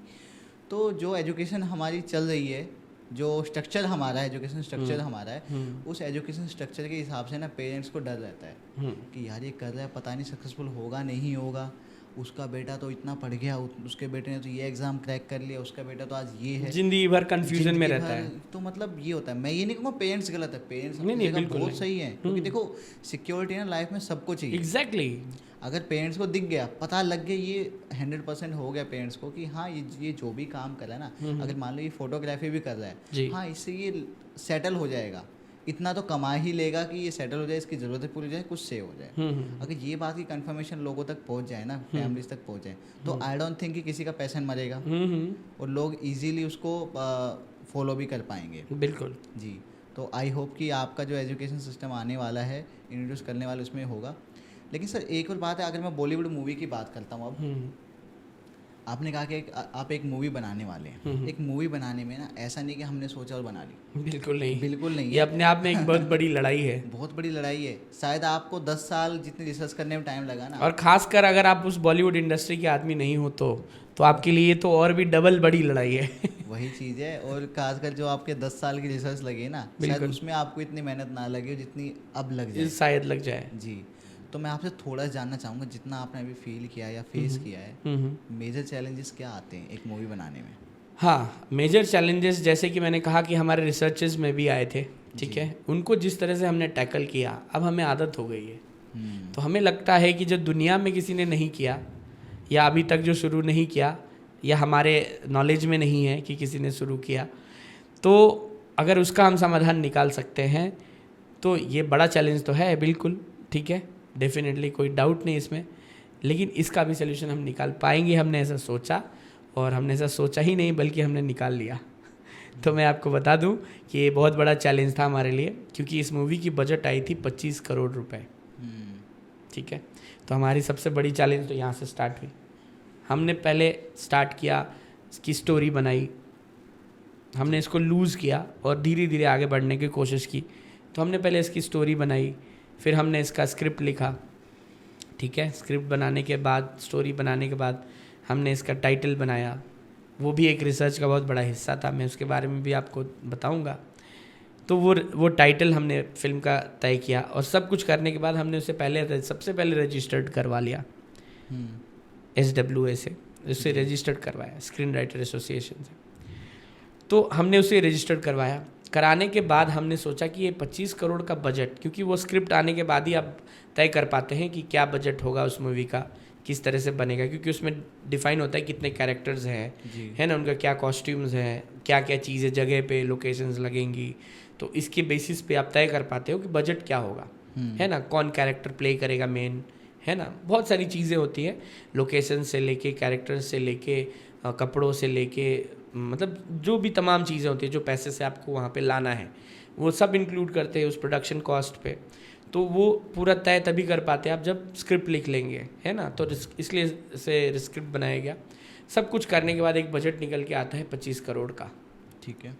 तो जो एजुकेशन हमारी चल रही है, जो स्ट्रक्चर हमारा है, एजुकेशन स्ट्रक्चर हमारा है, उस एजुकेशन स्ट्रक्चर के हिसाब से ना पेरेंट्स को डर रहता है कि यार ये कर रहा है, पता नहीं सक्सेसफुल होगा नहीं होगा, उसका बेटा तो इतना पढ़ गया, उसके बेटे ने तो ये एग्ज़ाम क्रैक कर लिया, उसका बेटा तो आज ये है, जिंदगी भर कंफ्यूजन में रहता है। तो मतलब ये होता है। मैं ये नहीं कहूँगा पेरेंट्स गलत है, पेरेंट्स बहुत सही है, क्योंकि देखो सिक्योरिटी ना लाइफ में सबको चाहिए। एग्जैक्टली अगर पेरेंट्स को दिख गया, पता लग गया, ये 100% हो गया पेरेंट्स को कि हाँ ये जो भी काम कर रहा है ना, अगर मान लो ये फोटोग्राफी भी कर रहा है, हाँ इससे ये सेटल हो जाएगा, इतना तो कमा ही लेगा कि ये सेटल हो जाए, इसकी ज़रूरतें पूरी हो जाए, कुछ सेव हो जाए। अगर ये बात की कंफर्मेशन लोगों तक पहुंच जाए ना, फैमिलीज तक पहुंच जाए, तो आई डोंट थिंक कि किसी का पैशन मरेगा और लोग इजीली उसको फॉलो भी कर पाएंगे। बिल्कुल जी, तो आई होप कि आपका जो एजुकेशन सिस्टम आने वाला है, इंट्रोड्यूस करने वाले उसमें होगा। लेकिन सर एक और बात है, अगर मैं बॉलीवुड मूवी की बात करता हूँ, अब आपने कहा कि आप एक मूवी बनाने वाले हैं, एक मूवी बनाने में ना ऐसा नहीं कि हमने सोचा और बना ली, बिल्कुल नहीं, बिल्कुल नहीं, ये अपने आप में एक बहुत बड़ी लड़ाई है। बहुत बड़ी लड़ाई है, शायद आपको 10 साल जितनी रिसर्च करने में टाइम लगा ना, और खासकर अगर आप उस बॉलीवुड इंडस्ट्री के आदमी नहीं हो तो आपके लिए तो और भी डबल बड़ी लड़ाई है। वही चीज़ है, और खासकर जो आपके 10 साल की रिसर्च लगे ना, शायद उसमें आपको इतनी मेहनत ना लगे जितनी अब लग जाए, शायद लग जाए। जी, तो मैं आपसे थोड़ा जानना चाहूँगा, जितना आपने अभी फील किया या फेस किया है, मेजर चैलेंजेस क्या आते हैं एक मूवी बनाने में? हाँ, मेजर चैलेंजेस जैसे कि मैंने कहा कि हमारे रिसर्चेस में भी आए थे, ठीक है, उनको जिस तरह से हमने टैकल किया, अब हमें आदत हो गई है। तो हमें लगता है कि जो दुनिया में किसी ने नहीं किया या अभी तक जो शुरू नहीं किया या हमारे नॉलेज में नहीं है कि किसी ने शुरू किया, तो अगर उसका हम समाधान निकाल सकते हैं तो ये बड़ा चैलेंज तो है, बिल्कुल ठीक है, डेफिनेटली कोई डाउट नहीं इसमें, लेकिन इसका भी सोल्यूशन हम निकाल पाएंगे। हमने ऐसा सोचा, और हमने ऐसा सोचा ही नहीं बल्कि हमने निकाल लिया। तो मैं आपको बता दूं कि ये बहुत बड़ा चैलेंज था हमारे लिए, क्योंकि इस मूवी की बजट आई थी 25 करोड़ रुपए, ठीक है। तो हमारी सबसे बड़ी चैलेंज तो यहाँ से स्टार्ट हुई। हमने पहले स्टार्ट किया, इसकी स्टोरी बनाई, हमने इसको लूज़ किया और धीरे धीरे आगे बढ़ने की कोशिश की। तो हमने पहले इसकी स्टोरी बनाई, फिर हमने इसका स्क्रिप्ट लिखा, ठीक है। स्क्रिप्ट बनाने के बाद, स्टोरी बनाने के बाद हमने इसका टाइटल बनाया, वो भी एक रिसर्च का बहुत बड़ा हिस्सा था, मैं उसके बारे में भी आपको बताऊंगा। तो वो टाइटल हमने फिल्म का तय किया, और सब कुछ करने के बाद हमने उसे सबसे पहले रजिस्टर्ड करवा लिया SWA से, उससे रजिस्टर्ड करवाया, स्क्रीन राइटर एसोसिएशन से। तो हमने उसे रजिस्टर्ड करवाया, कराने के बाद हमने सोचा कि ये 25 करोड़ का बजट, क्योंकि वो स्क्रिप्ट आने के बाद ही आप तय कर पाते हैं कि क्या बजट होगा उस मूवी का, किस तरह से बनेगा, क्योंकि उसमें डिफाइन होता है कितने कैरेक्टर्स हैं, है ना, उनका क्या कॉस्ट्यूम्स हैं, क्या क्या चीज़ें जगह पे लोकेशंस लगेंगी। तो इसके बेसिस पे आप तय कर पाते हो कि बजट क्या होगा, है ना, कौन कैरेक्टर प्ले करेगा मेन, है ना, बहुत सारी चीज़ें होती हैं, लोकेशन से लेके, कैरेक्टर्स से लेके, कपड़ों से लेके, मतलब जो भी तमाम चीज़ें होती हैं जो पैसे से आपको वहाँ पे लाना है, वो सब इंक्लूड करते हैं उस प्रोडक्शन कॉस्ट पे। तो वो पूरा तय तभी कर पाते हैं आप जब स्क्रिप्ट लिख लेंगे, है ना। तो इसलिए से स्क्रिप्ट बनाया गया। सब कुछ करने के बाद एक बजट निकल के आता है 25 करोड़ का। ठीक है।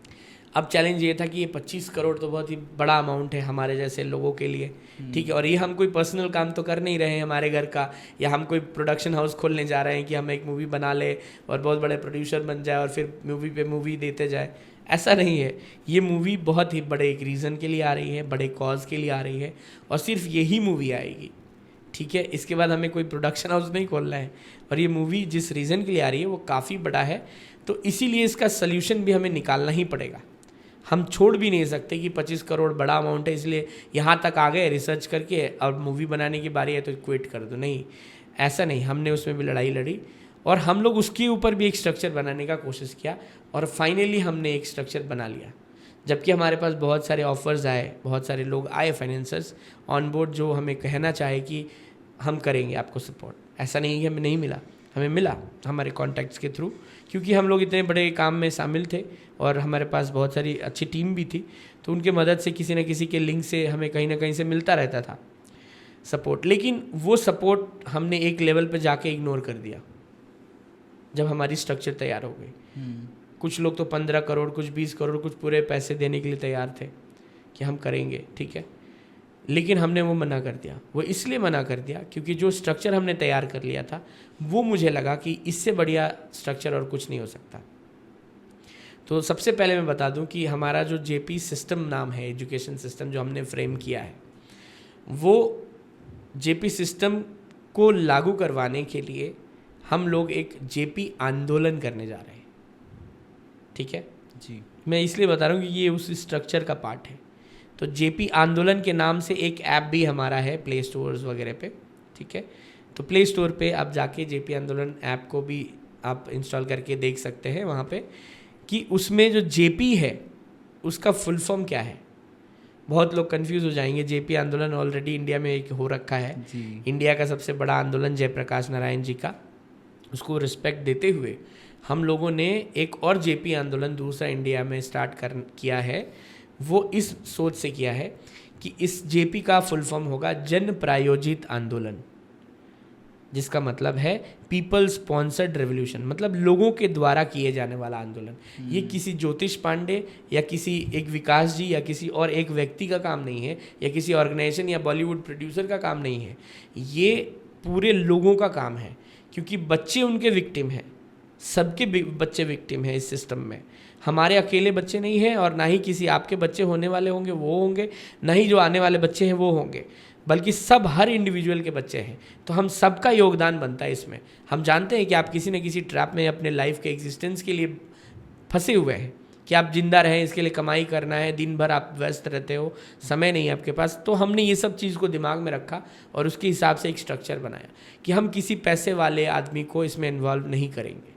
अब चैलेंज ये था कि ये 25 करोड़ तो बहुत ही बड़ा अमाउंट है हमारे जैसे लोगों के लिए, ठीक है। और ये हम कोई पर्सनल काम तो कर नहीं रहे हैं हमारे घर का, या हम कोई प्रोडक्शन हाउस खोलने जा रहे हैं कि हम एक मूवी बना ले और बहुत बड़े प्रोड्यूसर बन जाए और फिर मूवी पे मूवी देते जाए, ऐसा नहीं है। ये मूवी बहुत ही बड़े एक रीज़न के लिए आ रही है, बड़े कॉज के लिए आ रही है, और सिर्फ यही मूवी आएगी, ठीक है। इसके बाद हमें कोई प्रोडक्शन हाउस नहीं खोलना है, और ये मूवी जिस रीज़न के लिए आ रही है वो काफ़ी बड़ा है। तो इसीलिए इसका सल्यूशन भी हमें निकालना ही पड़ेगा। हम छोड़ भी नहीं सकते कि 25 करोड़ बड़ा अमाउंट है इसलिए यहाँ तक आ गए रिसर्च करके, अब मूवी बनाने की बारी है तो क्विट कर दो, नहीं, ऐसा नहीं। हमने उसमें भी लड़ाई लड़ी और हम लोग उसके ऊपर भी एक स्ट्रक्चर बनाने का कोशिश किया, और फाइनली हमने एक स्ट्रक्चर बना लिया। जबकि हमारे पास बहुत सारे ऑफर्स आए, बहुत सारे लोग आए फाइनेंसर्स ऑन बोर्ड जो हमें कहना चाहे कि हम करेंगे आपको सपोर्ट। ऐसा नहीं कि हमें नहीं मिला, हमें मिला हमारे कॉन्टैक्ट्स के थ्रू, क्योंकि हम लोग इतने बड़े काम में शामिल थे और हमारे पास बहुत सारी अच्छी टीम भी थी। तो उनके मदद से किसी न किसी के लिंक से हमें कहीं ना कहीं से मिलता रहता था सपोर्ट। लेकिन वो सपोर्ट हमने एक लेवल पे जाके इग्नोर कर दिया जब हमारी स्ट्रक्चर तैयार हो गई। कुछ लोग तो 15 करोड़, कुछ 20 करोड़, कुछ पूरे पैसे देने के लिए तैयार थे कि हम करेंगे, ठीक है। लेकिन हमने वो मना कर दिया। वो इसलिए मना कर दिया क्योंकि जो स्ट्रक्चर हमने तैयार कर लिया था वो मुझे लगा कि इससे बढ़िया स्ट्रक्चर और कुछ नहीं हो सकता। तो सबसे पहले मैं बता दूं कि हमारा जो जेपी सिस्टम नाम है, एजुकेशन सिस्टम जो हमने फ्रेम किया है, वो जेपी सिस्टम को लागू करवाने के लिए हम लोग एक जेपी आंदोलन करने जा रहे हैं, ठीक है जी। मैं इसलिए बता रहा हूँ कि ये उस स्ट्रक्चर का पार्ट है। तो जेपी आंदोलन के नाम से एक ऐप भी हमारा है प्ले स्टोर्स वगैरह पे, ठीक है। तो प्ले स्टोर पे आप जाके जेपी आंदोलन ऐप को भी आप इंस्टॉल करके देख सकते हैं वहाँ पे कि उसमें जो जेपी है उसका फुल फॉर्म क्या है। बहुत लोग कंफ्यूज हो जाएंगे। जेपी आंदोलन ऑलरेडी इंडिया में एक हो रखा है जी। इंडिया का सबसे बड़ा आंदोलन जयप्रकाश नारायण जी का, उसको रिस्पेक्ट देते हुए हम लोगों ने एक और जेपी आंदोलन दूसरा इंडिया में स्टार्ट किया है। वो इस सोच से किया है कि इस जेपी का फुल फॉर्म होगा जन प्रायोजित आंदोलन, जिसका मतलब है पीपल स्पॉन्सर्ड रेवोल्यूशन, मतलब लोगों के द्वारा किए जाने वाला आंदोलन। ये किसी ज्योतिष पांडे या किसी एक विकास जी या किसी और एक व्यक्ति का काम नहीं है, या किसी ऑर्गेनाइजेशन या बॉलीवुड प्रोड्यूसर का काम नहीं है। ये पूरे लोगों का काम है, क्योंकि बच्चे उनके विक्टिम हैं, सबके बच्चे विक्टिम हैं इस सिस्टम में। हमारे अकेले बच्चे नहीं हैं, और ना ही किसी आपके बच्चे होने वाले होंगे वो होंगे, ना ही जो आने वाले बच्चे हैं वो होंगे, बल्कि सब हर इंडिविजुअल के बच्चे हैं। तो हम सबका योगदान बनता है इसमें। हम जानते हैं कि आप किसी न किसी ट्रैप में अपने लाइफ के एग्जिस्टेंस के लिए फंसे हुए हैं कि आप जिंदा रहें, इसके लिए कमाई करना है, दिन भर आप व्यस्त रहते हो, समय नहीं है आपके पास। तो हमने ये सब चीज़ को दिमाग में रखा और उसके हिसाब से एक स्ट्रक्चर बनाया कि हम किसी पैसे वाले आदमी को इसमें इन्वॉल्व नहीं करेंगे।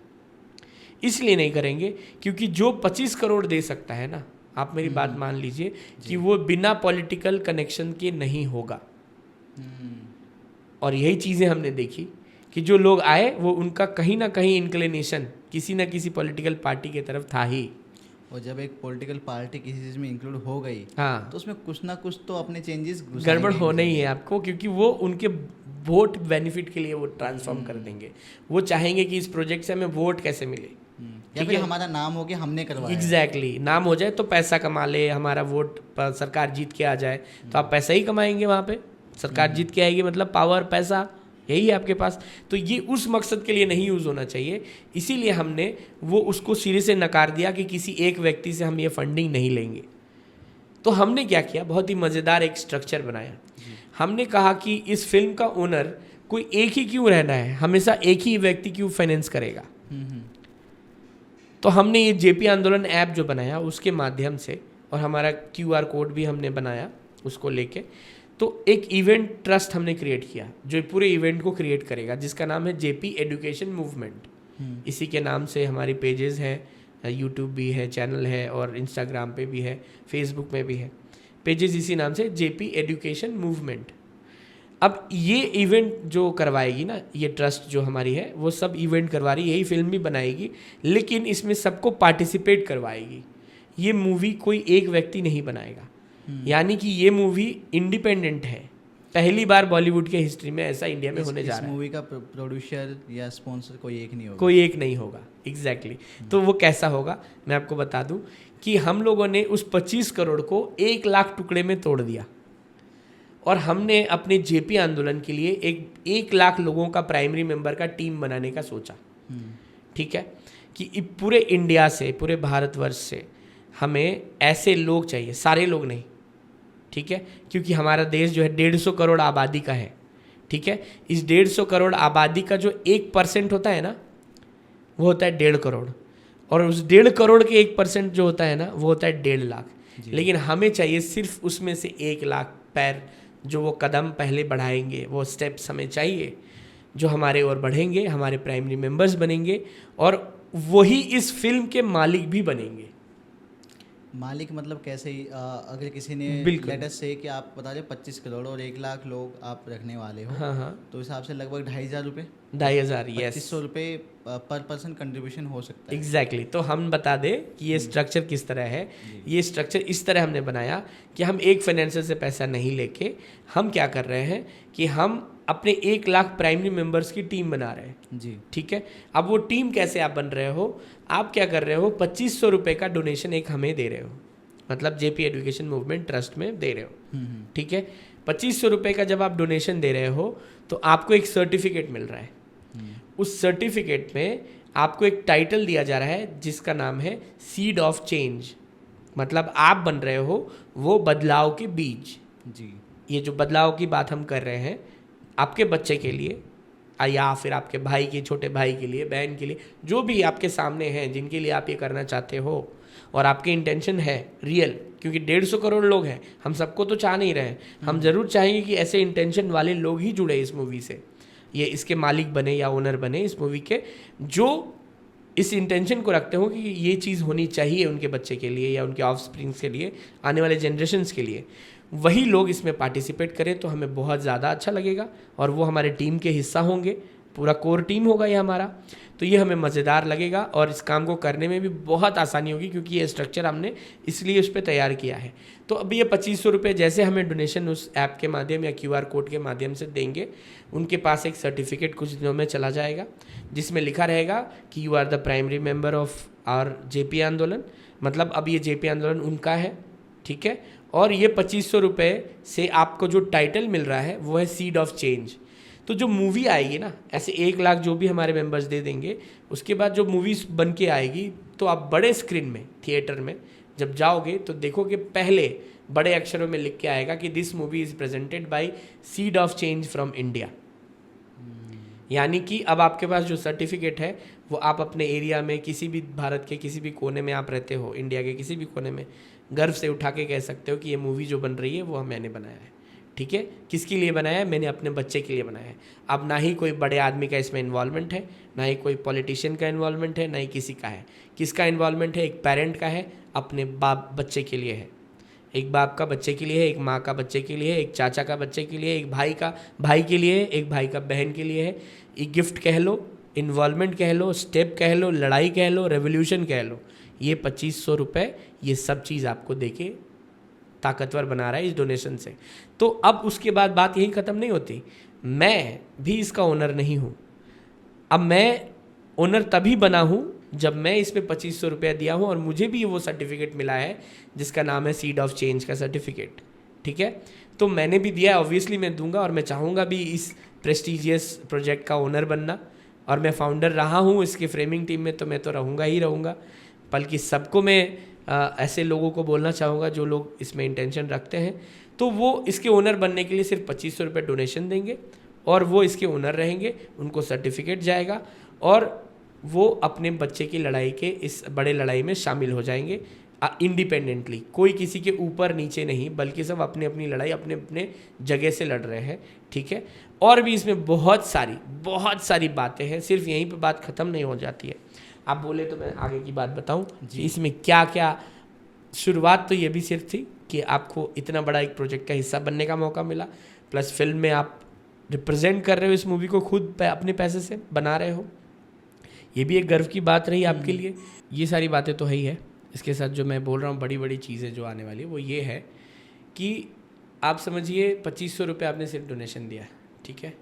इसलिए नहीं करेंगे क्योंकि जो 25 करोड़ दे सकता है ना, आप मेरी बात मान लीजिए कि वो बिना पॉलिटिकल कनेक्शन के नहीं होगा। और यही चीज़ें हमने देखी कि जो लोग आए वो उनका कहीं ना कहीं इंक्लिनेशन किसी ना किसी पॉलिटिकल पार्टी की तरफ था ही। और जब एक पॉलिटिकल पार्टी किसी चीज़ में इंक्लूड हो गई, हाँ, तो उसमें कुछ ना कुछ तो अपने चेंजेस गड़बड़ होना ही है आपको, क्योंकि वो उनके वोट बेनिफिट के लिए वो ट्रांसफॉर्म कर देंगे। वो चाहेंगे कि इस प्रोजेक्ट से हमें वोट कैसे मिले, या फिर हमारा नाम हो गया हमने करवाया। एग्जैक्टली, नाम हो जाए तो पैसा कमा ले, हमारा वोट पर सरकार जीत के आ जाए तो आप पैसा ही कमाएंगे वहाँ पे। सरकार जीत के आएगी मतलब पावर, पैसा, यही है आपके पास। तो ये उस मकसद के लिए नहीं यूज़ होना चाहिए। इसीलिए हमने वो उसको सिरे से नकार दिया कि किसी एक व्यक्ति से हम ये फंडिंग नहीं लेंगे। तो हमने क्या किया, बहुत ही मज़ेदार एक स्ट्रक्चर बनाया। हमने कहा कि इस फिल्म का ओनर कोई एक ही क्यों रहना है, हमेशा एक ही व्यक्ति क्यों फाइनेंस करेगा। तो हमने ये जेपी आंदोलन ऐप जो बनाया उसके माध्यम से, और हमारा QR कोड भी हमने बनाया उसको लेके, तो एक इवेंट ट्रस्ट हमने क्रिएट किया जो पूरे इवेंट को क्रिएट करेगा, जिसका नाम है जेपी एजुकेशन मूवमेंट। इसी के नाम से हमारी पेजेस हैं, यूट्यूब भी है, चैनल है, और इंस्टाग्राम पे भी है, फेसबुक में भी है पेजेस, इसी नाम से जेपी एजुकेशन मूवमेंट। अब ये इवेंट जो करवाएगी ना, ये ट्रस्ट जो हमारी है वो सब इवेंट करवा रही है, यही फिल्म भी बनाएगी, लेकिन इसमें सबको पार्टिसिपेट करवाएगी। ये मूवी कोई एक व्यक्ति नहीं बनाएगा, यानी कि ये मूवी इंडिपेंडेंट है। पहली बार बॉलीवुड के हिस्ट्री में ऐसा इंडिया में होने जा रहा है। इस मूवी का प्रोड्यूसर या स्पॉन्सर कोई एक नहीं होगा। कोई एक नहीं होगा, एग्जैक्टली। तो वो कैसा होगा मैं आपको बता दूं कि हम लोगों ने उस 25 करोड़ को 1 लाख टुकड़े में तोड़ दिया और हमने अपने जेपी आंदोलन के लिए 1 लाख लोगों का प्राइमरी मेंबर का टीम बनाने का सोचा। ठीक है, कि पूरे इंडिया से, पूरे भारतवर्ष से हमें ऐसे लोग चाहिए, सारे लोग नहीं, ठीक है, क्योंकि हमारा देश जो है 150 करोड़ आबादी का है। ठीक है, इस 150 करोड़ आबादी का जो 1% होता है ना, वो होता है 1.5 करोड़, और उस 1.5 करोड़ के 1% जो होता है ना, वो होता है 1.5 लाख। लेकिन हमें चाहिए सिर्फ उसमें से 1 लाख पैर, जो वो कदम पहले बढ़ाएंगे, वो स्टेप्स हमें चाहिए जो हमारे और बढ़ेंगे, हमारे प्राइमरी मेंबर्स बनेंगे और वही इस फिल्म के मालिक भी बनेंगे। मालिक मतलब कैसे ही अगर किसी ने लेटस से कि आप बता दें 25 करोड़ और 1 लाख लोग आप रखने वाले हो, हाँ हाँ, तो हिसाब से लगभग 2,500 रुपये, 2,500, यस, 2,500 रुपये पर पर्सन कंट्रीब्यूशन हो सकता है। एग्जैक्टली। तो हम बता दें कि ये स्ट्रक्चर किस तरह है। ये स्ट्रक्चर इस तरह हमने बनाया कि हम एक फाइनेंसर से पैसा नहीं लेके हम क्या कर रहे हैं कि हम अपने 1 लाख प्राइमरी मेंबर्स की टीम बना रहे हैं जी। ठीक है, अब वो टीम कैसे आप बन रहे हो, आप क्या कर रहे हो, 2,500 रुपये का डोनेशन एक हमें दे रहे हो, मतलब जेपी एजुकेशन मूवमेंट ट्रस्ट में दे रहे हो। ठीक है, 2,500 रुपये का जब आप डोनेशन दे रहे हो तो आपको एक सर्टिफिकेट मिल रहा है। उस सर्टिफिकेट में आपको एक टाइटल दिया जा रहा है जिसका नाम है सीड ऑफ चेंज, मतलब आप बन रहे हो वो बदलाव के बीज। जी, ये जो बदलाव की बात हम कर रहे हैं आपके बच्चे के लिए या फिर आपके भाई के, छोटे भाई के लिए, बहन के लिए, जो भी आपके सामने हैं जिनके लिए आप ये करना चाहते हो और आपके इंटेंशन है रियल, क्योंकि 150 करोड़ लोग हैं, हम सबको तो चाह नहीं रहे हैं, हम ज़रूर चाहेंगे कि ऐसे इंटेंशन वाले लोग ही जुड़े इस मूवी से, ये इसके मालिक बने या ओनर बने इस मूवी के, जो इस इंटेंशन को रखते हो कि ये चीज़ होनी चाहिए उनके बच्चे के लिए या उनके ऑफस्प्रिंग्स के लिए, आने वाले जनरेशन्स के लिए। वही लोग इसमें पार्टिसिपेट करें तो हमें बहुत ज़्यादा अच्छा लगेगा और वो हमारे टीम के हिस्सा होंगे, पूरा कोर टीम होगा ये हमारा, तो ये हमें मज़ेदार लगेगा और इस काम को करने में भी बहुत आसानी होगी क्योंकि ये स्ट्रक्चर हमने इसलिए उस पर तैयार किया है। तो अब ये 2,500 रुपये जैसे हमें डोनेशन उस ऐप के माध्यम या QR कोड के माध्यम से देंगे, उनके पास एक सर्टिफिकेट कुछ दिनों में चला जाएगा जिसमें लिखा रहेगा कि you are the primary member of our JP आंदोलन, मतलब अब ये जेपी आंदोलन उनका है। ठीक है, और ये 2,500 रुपये से आपको जो टाइटल मिल रहा है वो है सीड ऑफ चेंज। तो जो मूवी आएगी ना, ऐसे 1 लाख जो भी हमारे मेंबर्स दे देंगे, उसके बाद जो मूवी बन के आएगी तो आप बड़े स्क्रीन में, थिएटर में जब जाओगे तो देखोगे पहले बड़े अक्षरों में लिख के आएगा कि this movie is presented by seed of change from India. यानी कि अब आपके पास जो सर्टिफिकेट है वो आप अपने एरिया में, किसी भी भारत के किसी भी कोने में आप रहते हो, इंडिया के किसी भी कोने में, गर्व से उठा के कह सकते हो कि ये मूवी जो बन रही है वो मैंने बनाया है। ठीक है, किसके लिए बनाया है, मैंने अपने बच्चे के लिए बनाया है। अब ना ही कोई बड़े आदमी का इसमें इन्वॉल्वमेंट है, ना ही कोई पॉलिटिशियन का इन्वॉल्वमेंट है, ना ही किसी का है। किसका इन्वॉल्वमेंट है, एक पेरेंट का है, अपने बाप बच्चे के लिए है, एक बाप का बच्चे के लिए है, एक माँ का बच्चे के लिए है, एक चाचा का बच्चे के लिए, एक भाई का भाई के लिए, एक भाई का बहन के लिए है। एक गिफ्ट कह लो, इन्वॉल्वमेंट कह लो, स्टेप कह लो, लड़ाई कह लो, रेवोल्यूशन कह लो, ये 2,500 रुपये ये सब चीज़ आपको देके ताकतवर बना रहा है इस डोनेशन से। तो अब उसके बाद बात यही ख़त्म नहीं होती, मैं भी इसका ओनर नहीं हूँ। अब मैं ओनर तभी बना हूँ जब मैं इस पर 2,500 रुपया दिया हूँ और मुझे भी वो सर्टिफिकेट मिला है जिसका नाम है सीड ऑफ चेंज का सर्टिफिकेट। ठीक है, तो मैंने भी दिया, ऑब्वियसली मैं दूंगा और मैं चाहूँगा भी इस प्रेस्टिजियस प्रोजेक्ट का ओनर बनना, और मैं फाउंडर रहा हूँ इसकी फ्रेमिंग टीम में, तो मैं तो रहूँगा ही रहूँगा। बल्कि सबको मैं ऐसे लोगों को बोलना चाहूँगा जो लोग इसमें इंटेंशन रखते हैं, तो वो इसके ओनर बनने के लिए सिर्फ 2,500 रुपये डोनेशन देंगे और वो इसके ओनर रहेंगे, उनको सर्टिफिकेट जाएगा और वो अपने बच्चे की लड़ाई के इस बड़े लड़ाई में शामिल हो जाएंगे इंडिपेंडेंटली, कोई किसी के ऊपर नीचे नहीं, बल्कि सब अपनी अपनी लड़ाई अपने अपने जगह से लड़ रहे हैं। ठीक है, और भी इसमें बहुत सारी बातें हैं, सिर्फ यहीं पे बात ख़त्म नहीं हो जाती है। आप बोले तो मैं आगे की बात बताऊं कि इसमें क्या क्या। शुरुआत तो ये भी सिर्फ थी कि आपको इतना बड़ा एक प्रोजेक्ट का हिस्सा बनने का मौका मिला, प्लस फिल्म में आप रिप्रेजेंट कर रहे हो इस मूवी को, खुद अपने पैसे से बना रहे हो, ये भी एक गर्व की बात रही आपके लिए। ये सारी बातें तो है ही है। इसके साथ जो मैं बोल रहा हूँ बड़ी बड़ी चीज़ें जो आने वाली है वो ये है कि आप समझिए 2500 रुपये आपने सिर्फ डोनेशन दिया, ठीक है।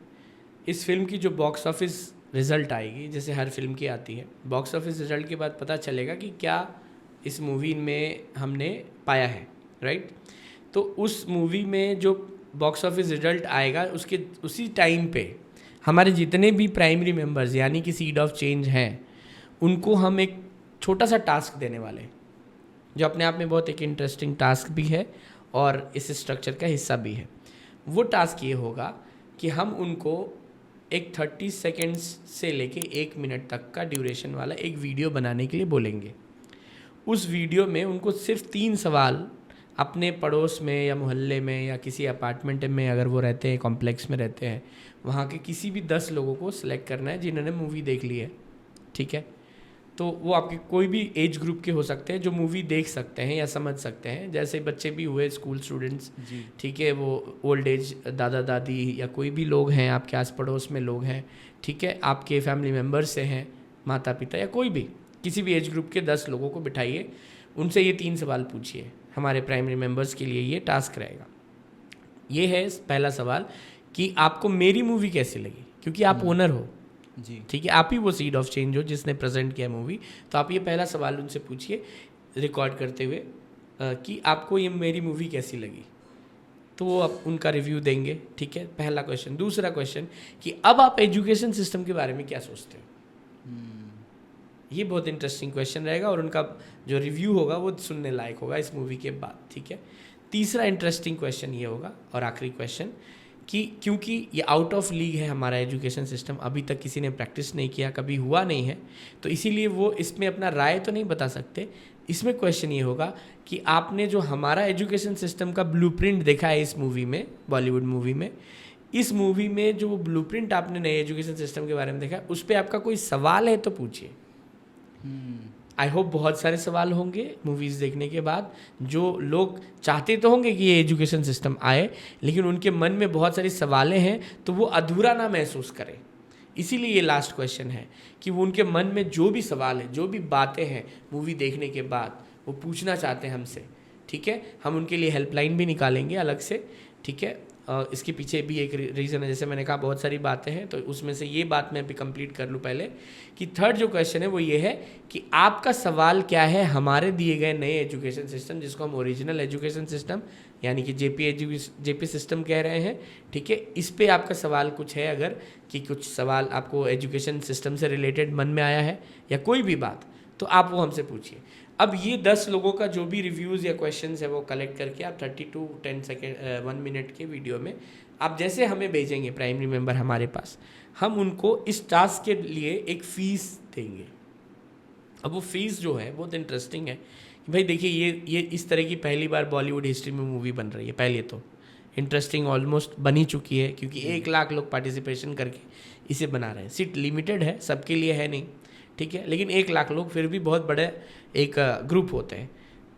इस फिल्म की जो बॉक्स ऑफिस रिज़ल्ट आएगी, जैसे हर फिल्म की आती है, बॉक्स ऑफिस रिज़ल्ट के बाद पता चलेगा कि क्या इस मूवी में हमने पाया है, राइट। तो उस मूवी में जो बॉक्स ऑफिस रिजल्ट आएगा उसके उसी टाइम पे हमारे जितने भी प्राइमरी मेंबर्स यानी कि सीड ऑफ चेंज हैं, उनको हम एक छोटा सा टास्क देने वाले हैं, जो अपने आप में बहुत एक इंटरेस्टिंग टास्क भी है और इस स्ट्रक्चर का हिस्सा भी है। वो टास्क ये होगा कि हम उनको एक 30 सेकेंड्स से लेके 1 मिनट तक का ड्यूरेशन वाला एक वीडियो बनाने के लिए बोलेंगे। उस वीडियो में उनको सिर्फ 3 सवाल अपने पड़ोस में या मोहल्ले में या किसी अपार्टमेंट में अगर वो रहते हैं, कॉम्प्लेक्स में रहते हैं, वहाँ के किसी भी 10 लोगों को सिलेक्ट करना है जिन्होंने मूवी देख ली है, ठीक है। तो वो आपके कोई भी एज ग्रुप के हो सकते हैं जो मूवी देख सकते हैं या समझ सकते हैं, जैसे बच्चे भी हुए, स्कूल स्टूडेंट्स, ठीक है, वो ओल्ड एज दादा दादी या कोई भी लोग हैं आपके आस पड़ोस में लोग हैं, ठीक है, आपके फैमिली मेम्बर्स से हैं, माता पिता या कोई भी, किसी भी एज ग्रुप के 10 लोगों को बिठाइए, उनसे ये 3 सवाल पूछिए। हमारे प्राइमरी मेंबर्स के लिए ये टास्क रहेगा। ये है पहला सवाल कि आपको मेरी मूवी कैसी लगी, क्योंकि आप ओनर हो जी, ठीक है, आप ही वो सीड ऑफ चेंज हो जिसने प्रेजेंट किया मूवी। तो आप ये पहला सवाल उनसे पूछिए रिकॉर्ड करते हुए कि आपको ये मेरी मूवी कैसी लगी, तो वो आप उनका रिव्यू देंगे, ठीक है, पहला क्वेश्चन। दूसरा क्वेश्चन कि अब आप एजुकेशन सिस्टम के बारे में क्या सोचते हो। ये बहुत इंटरेस्टिंग क्वेश्चन रहेगा और उनका जो रिव्यू होगा वो सुनने लायक होगा इस मूवी के बाद, ठीक है। तीसरा इंटरेस्टिंग क्वेश्चन ये होगा और आखिरी क्वेश्चन कि क्योंकि ये आउट ऑफ लीग है हमारा एजुकेशन सिस्टम, अभी तक किसी ने प्रैक्टिस नहीं किया, कभी हुआ नहीं है, तो इसीलिए वो इसमें अपना राय तो नहीं बता सकते। इसमें क्वेश्चन ये होगा कि आपने जो हमारा एजुकेशन सिस्टम का ब्लूप्रिंट देखा है इस मूवी में, बॉलीवुड मूवी में, इस मूवी में जो ब्लूप्रिंट आपने नए एजुकेशन सिस्टम के बारे में देखा, उस पर आपका कोई सवाल है तो पूछिए। आई होप बहुत सारे सवाल होंगे मूवीज़ देखने के बाद। जो लोग चाहते तो होंगे कि ये एजुकेशन सिस्टम आए, लेकिन उनके मन में बहुत सारी सवालें हैं तो वो अधूरा ना महसूस करें, इसीलिए ये लास्ट क्वेश्चन है कि वो उनके मन में जो भी सवाल है, जो भी बातें हैं मूवी देखने के बाद वो पूछना चाहते हैं हमसे, ठीक है। हम उनके लिए हेल्पलाइन भी निकालेंगे अलग से, ठीक है। इसके पीछे भी एक रीज़न है, जैसे मैंने कहा बहुत सारी बातें हैं, तो उसमें से ये बात मैं अभी कंप्लीट कर लूँ पहले कि थर्ड जो क्वेश्चन है वो ये है कि आपका सवाल क्या है हमारे दिए गए नए एजुकेशन सिस्टम, जिसको हम ओरिजिनल एजुकेशन सिस्टम यानी कि जेपी सिस्टम कह रहे हैं, ठीक है। इस पे आपका सवाल कुछ है अगर कि कुछ सवाल आपको एजुकेशन सिस्टम से रिलेटेड मन में आया है या कोई भी बात, तो आप वो हमसे पूछिए। अब ये 10 लोगों का जो भी रिव्यूज़ या क्वेश्चंस है वो कलेक्ट करके आप 30 to 10 सेकेंड 1 मिनट के वीडियो में आप जैसे हमें भेजेंगे प्राइमरी मेंबर हमारे पास, हम उनको इस टास्क के लिए एक फ़ीस देंगे। अब वो फीस जो है बहुत इंटरेस्टिंग है कि भाई देखिए ये इस तरह की पहली बार बॉलीवुड हिस्ट्री में मूवी बन रही है। पहले तो इंटरेस्टिंग ऑलमोस्ट बन ही चुकी है क्योंकि 1 लाख लोग पार्टिसिपेशन करके इसे बना रहे हैं। सीट लिमिटेड है, सबके लिए है नहीं, ठीक है, लेकिन 1 लाख लोग फिर भी बहुत बड़े एक ग्रुप होते हैं।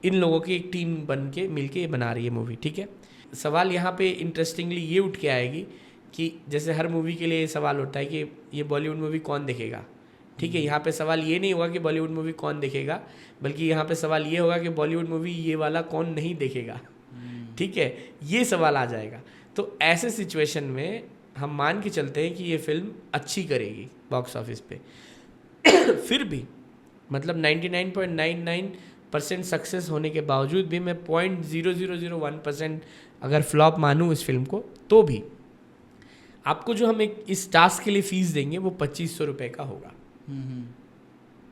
इन लोगों की एक टीम बन के मिल के बना रही है मूवी, ठीक है। सवाल यहाँ पे इंटरेस्टिंगली ये उठ के आएगी कि जैसे हर मूवी के लिए सवाल होता है कि ये बॉलीवुड मूवी कौन देखेगा, ठीक है। यहाँ पे सवाल ये नहीं होगा कि बॉलीवुड मूवी कौन देखेगा, बल्कि यहाँ पे सवाल ये होगा कि बॉलीवुड मूवी ये वाला कौन नहीं देखेगा, ठीक है, ये सवाल आ जाएगा। तो ऐसे सिचुएशन में हम मान के चलते हैं कि ये फिल्म अच्छी करेगी बॉक्स ऑफिस पे फिर भी मतलब 99.99% सक्सेस होने के बावजूद भी मैं 0.0001% अगर फ्लॉप मानूँ इस फिल्म को, तो भी आपको जो हम एक इस टास्क के लिए फ़ीस देंगे वो 2500 रुपये का होगा।